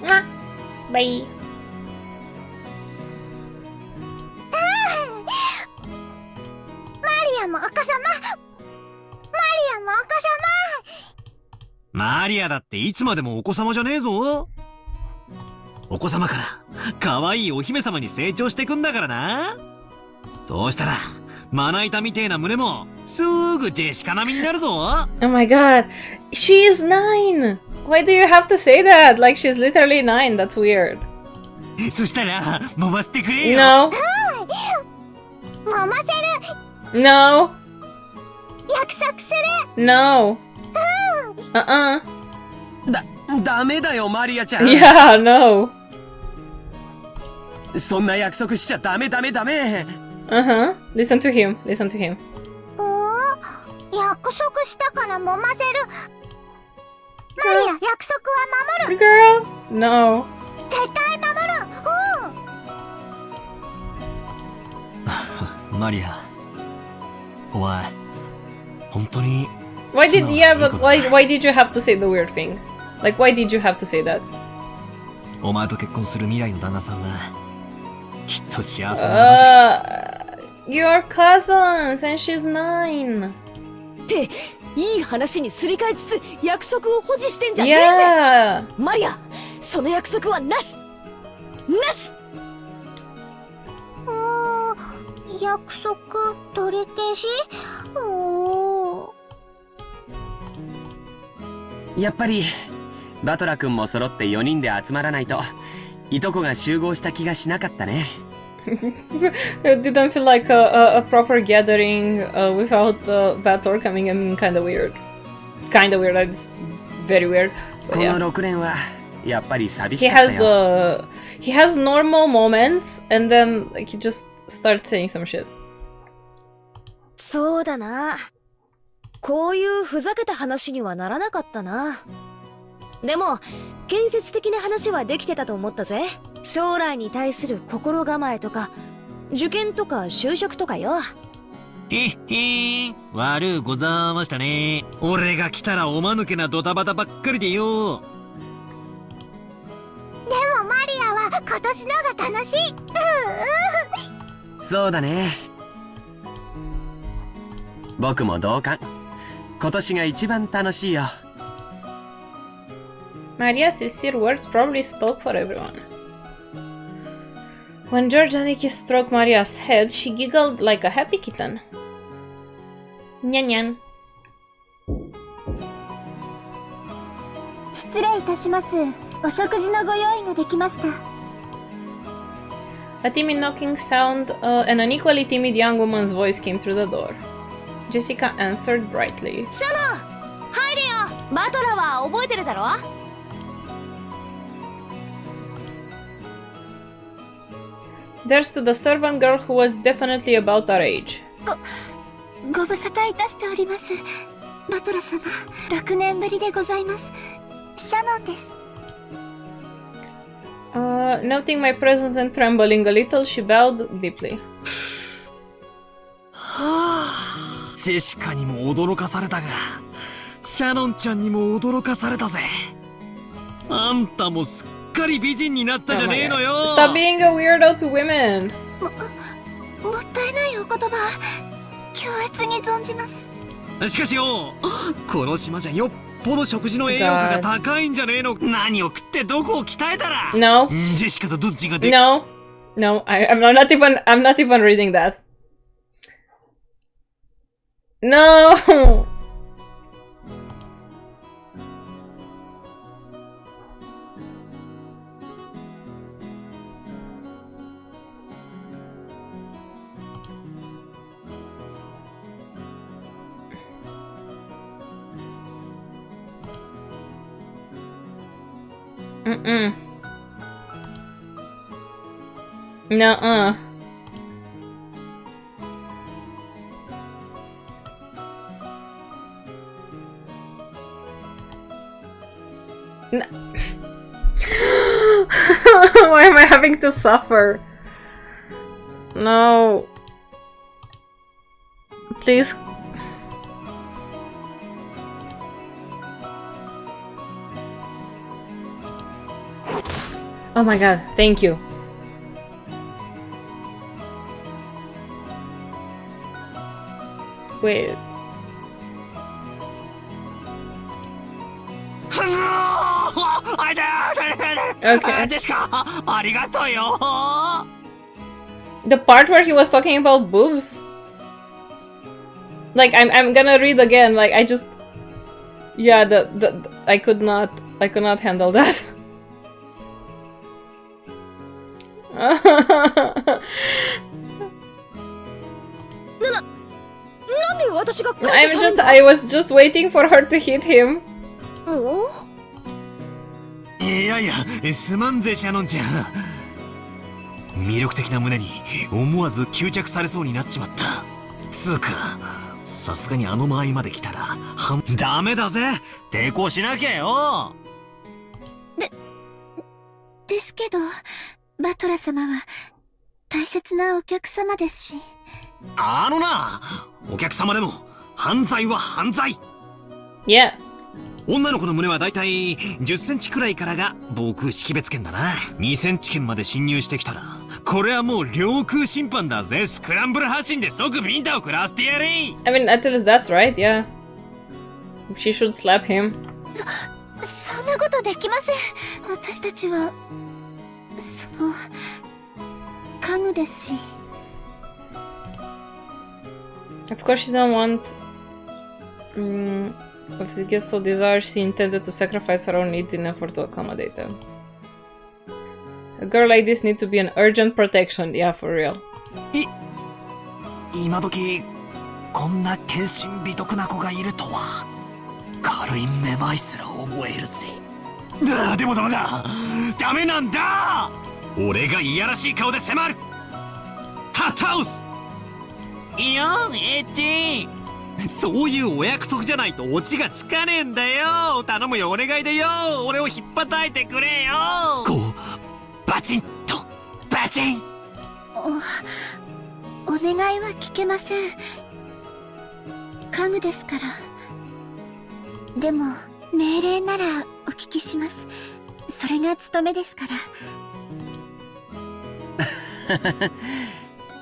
Mwah. Bye. マリアもお子様。マリアもお子マリアだっていつまでもお子様じゃねえぞ。お子様から可愛いお姫様に成長してくんだからな。そうしたらまな板みてえな胸もすぐジェシカ並みになるぞ。Oh my god. She is 9. Why do you have to say that? Like she's literally 9. That's weird. そしたら揉ませてくれよ。 No. 揉ませる。 No. 約束する。 No. Uh-uh. ダメだよマリアちゃん。Yeah, no. そんな約束しちゃダメ。Uh-huh. Listen to him. Listen to him. 約束したから揉ませる。マリア、約束は守る。 Girl. No. 絶対守る。マリア、お前本当に Why did but why did you have to say the weird thing? Like why did you have to say that? お前と結婚する未来の旦那さんはきっと幸せなんだぜ。You're cousins and she's 9. っていい話にすり替えつつ約束を保持してんじゃねえぜ。 Yeah. マリア、その約束はなし。なし。約束取り消し。やっぱりバトラ君も揃って4人で集まらないといとこが集合した気がしなかったね。It didn't feel like a proper gathering without Bator coming in. Kinda weird. It's very weird. この6年はやっぱり寂 He しかったよ。 he has normal moments and then like he just starts saying some shit. そうだな。こういうふざけた話にはならなかったな。でも建設的な話はできてたと思ったぜ。将来に対する心構えとか受験とか就職とかよ。悪うございましたね。俺が来たらおまぬけなドタバタばっかりでよ。でもマリアは今年のが楽しい。そうだね。僕も同感。今年が一番楽しいよ。Maria's sincere words probably spoke for everyone. When George Aniki stroked Maria's head, she giggled like a happy kitten. Nyan nyan. 失礼いたします。お食事のご用意ができました。A timid knocking sound and an equally timid young woman's voice came through the door. Jessica answered brightly. シャノン、入れよ。バトラは覚えてるだろ。There stood a servant girl who was definitely about our age. ご無沙汰いたしております。バトラ様、6年ぶりでございます。シャノンです。Noting my presence and trembling a little, she bowed deeply. ジェシカにも驚かされたが、シャノンちゃんにも驚かされたぜ。あんたもすっかり美人になったじゃねえのよ。Stop being a weirdo to women. もったいないお言葉、強烈に存じます。しかしよ、この島じゃよっぽど食事の栄養価が高いんじゃねえの。何を食ってどこを鍛えたら。 No. ジェシカとどっちがで。 No. No, I'm not even reading that. No. Mm-mm. Nuh-uh. Why am I having to suffer? No. Please Oh my god, thank you. Wait. Okay. The part where he was talking about boobs? Like, I'm gonna read again, like, I just... Yeah, I could not handle that. I was just waiting for her to hit him. いやいや、すまんぜシャノンちゃん。魅力的な胸に思わず吸着されそうになっちまった。つうか、さすがにあの間合いまで来たらダメだぜ。抵抗しなきゃよ。ですけど、バトラ様は大切なお客様ですし。あのな、お客様でも犯罪は犯罪。Yeah. 女の子の胸はだいたい10センチくらいからが防空識別圏だな。2センチ圏まで侵入してきたら、これはもう領空侵犯だぜ。スクランブル発進で即ビンタを食らわせてやれ。I mean, at least that's right, yeah. She should slap him. そんなことできません。私たちは家具ですし。Of course she don't want... If the guest so desires, she intended to sacrifice her own needs in effort to accommodate them. A girl like this needs to be an urgent protection, yeah, for real. 今時こんな献身美徳な子がいるとは。軽いめまいすら覚えるぜ。でもダメだ。ダメなんだ。俺がいやらしい顔で迫る。ハッタウス。いや、エッチ。そういうお約束じゃないとオチがつかねえんだよ。頼むよ、お願いだよ。俺を引っ叩いてくれよ。こうバチンとバチン。お願いは聞けません。家具ですから。でも命令ならお聞きします。それが務めですから。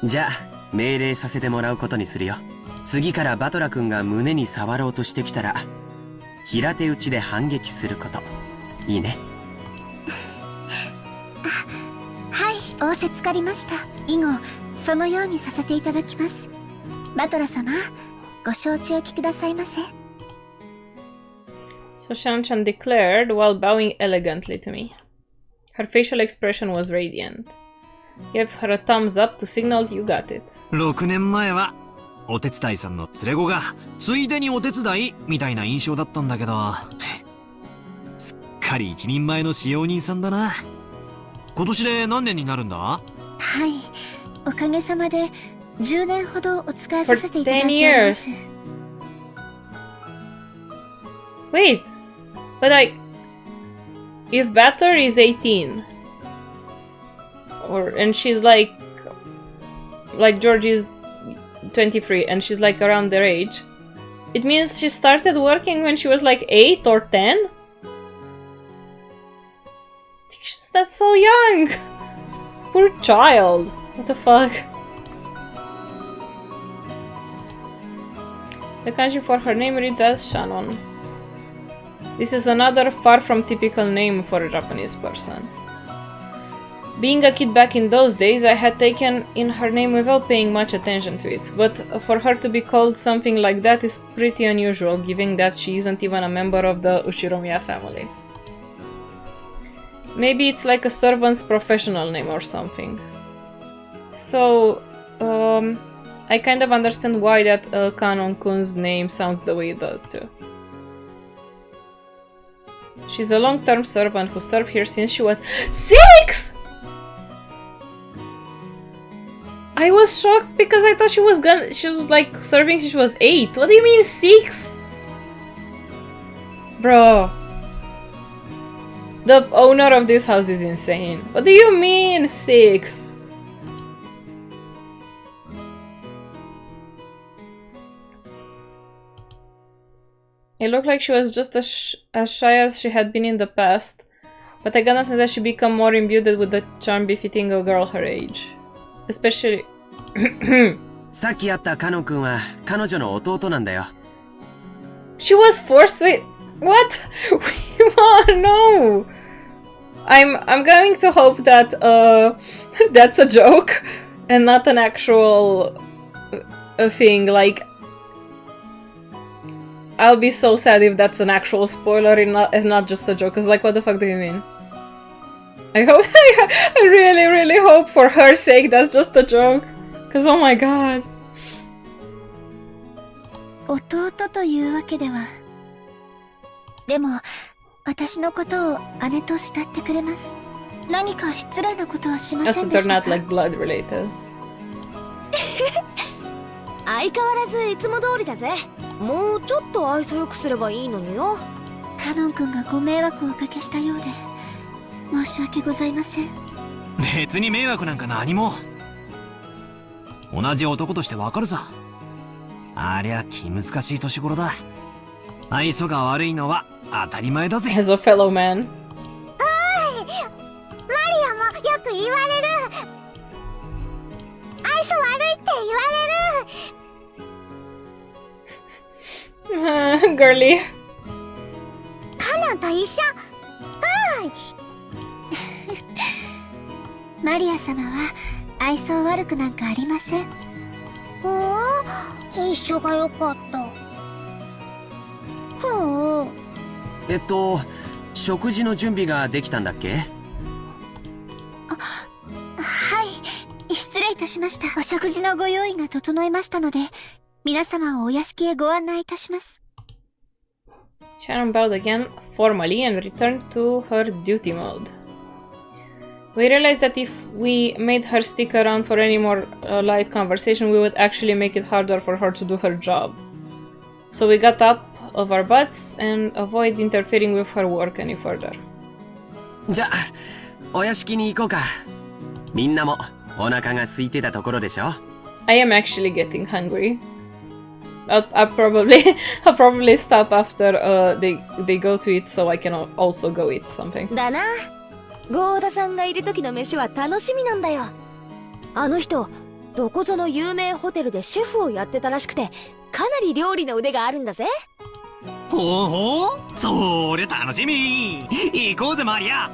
じゃあ命令させてもらうことにするよ。次からバトラ君が胸に触ろうとしてきたら平手打ちで反撃すること。いいね。はい、仰せつかりました。以後そのようにさせていただきます。バトラ様、ご承知おきくださいませ。So Shanchan declared while bowing elegantly to me. Her facial expression was radiant. Gave her a thumbs up to signal you got it. 6年前はお手伝いさんの連れ子がついでにお手伝いみたいな印象だったんだけど、すっかり一人前の使用人さんだな。今年で何年になるんだ？はい、おかげさまで10年ほどお使いさせていただいております。Wait, but if Battler is 18, and she's like George is 23 and she's like around their age, it means she started working when she was like 8 or 10? That's so young! Poor child! What the fuck? The kanji for her name reads as Shannon. This is another far from typical name for a Japanese person. Being a kid back in those days, I had taken in her name without paying much attention to it, but for her to be called something like that is pretty unusual, given that she isn't even a member of the Ushiromiya family. Maybe it's like a servant's professional name or something. So, I kind of understand why that Kanon-kun's name sounds the way it does too. She's a long-term servant who served here since she was 6! I was shocked because I thought she was like serving since she was 8. What do you mean 6? Bro. The owner of this house is insane. What do you mean 6? It looked like she was just as shy as she had been in the past, but I got a sense that she become more imbued with the charm befitting a girl her age. Especially... さっき会ったカノ君は彼女の弟なんだよ。 She was forced to... What? No! I'm going to hope that that's a joke and not an actual thing. Like, I'll be so sad if that's an actual spoiler and not just a joke. Cause like, what the fuck do you mean? I hope I really hope for her sake that's just a joke. Cause oh my god. 弟というわけでは。でも、私のことを姉と慕ってくれます。何か失礼なことはしませんでしたか？ They're not like blood related. 相変わらずいつも通りだぜ。もうちょっと愛想よくすればいいのによ。カノン君がご迷惑をおかけしたようで申し訳ございません。別に迷惑なんか何も。同じ男としてわかるさ。ありゃ気難しい年頃だ。愛想が悪いのは当たり前だぜ。As a fellow man. マリアもよく言われる。愛想悪いって言われる。Girly. カノンと一緒。マリア様は愛想悪くなんかありません。一緒がよかった。食事の準備ができたんだっけ？はい、失礼いたしました。お食事のご用意が整いましたので、皆様をお屋敷へご案内いたします。Sharon bowed again formally and returned to her duty mode. We realized that if we made her stick around for any more light conversation, we would actually make it harder for her to do her job. So we got up of our butts and avoid interfering with her work any further. じゃあ、お屋敷に行こうか。みんなもお腹が空いてたところでしょ？ I am actually getting hungry. I'll probably stop after they go to eat so I can also go eat something. だな。ゴーダさんがいる時の飯は楽しみなんだよ。あの人、どこぞの有名ホテルでシェフをやってたらしくて、かなり料理の腕があるんだぜ。ほうほう、それ楽しみ。行こうぜマリア。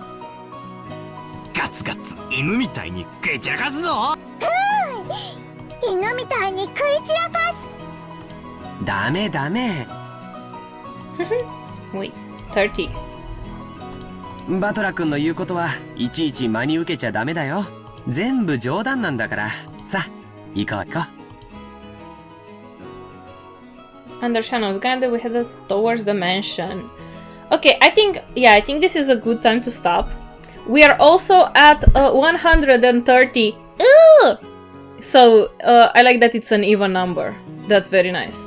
ガツガツ犬みたいに食い散らかすぞ。犬みたいに食い散らかす。ダメダメ。Wait, 30. バトラ君の言うことはいちいち真に受けちゃダメだよ。全部冗談なんだから。さあ、行こう行こう。Under Shannon's guidance, we headed towards the mansion. Okay, I think this is a good time to stop. We are also at 130. Ugh! So, I like that it's an even number. That's very nice.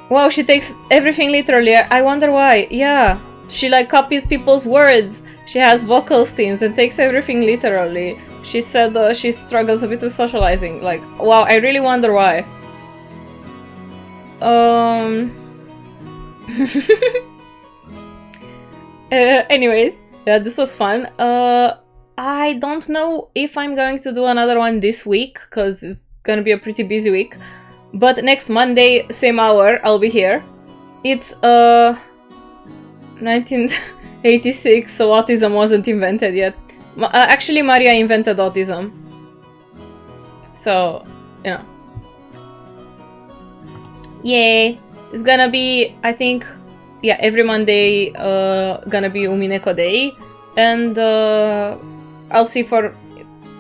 Wow, she takes everything literally. I wonder why. Yeah, she like copies people's words. She has vocal steams and takes everything literally. She said she struggles a bit with socializing. Like, wow, I really wonder why. Anyways, yeah, this was fun. I don't know if I'm going to do another one this week, because it's gonna be a pretty busy week. But next Monday, same hour, I'll be here. It's 1986, so autism wasn't invented yet. Actually, Maria invented autism. So, you know. Yay! It's gonna be, I think, yeah, every Monday gonna be UMINEKO day. And I'll see for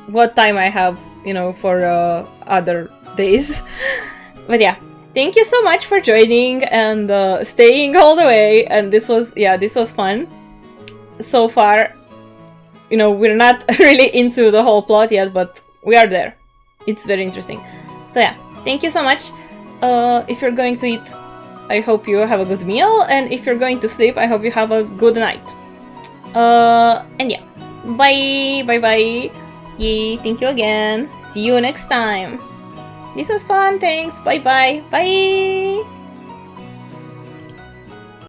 what time I have, you know, for other days. But yeah, thank you so much for joining and staying all the way. And this was fun. So far, you know, we're not really into the whole plot yet, but we are there. It's very interesting. So yeah, thank you so much. If you're going to eat, I hope you have a good meal. And if you're going to sleep, I hope you have a good night. And yeah, bye. Yay, thank you again. See you next time. This was fun, thanks. Bye.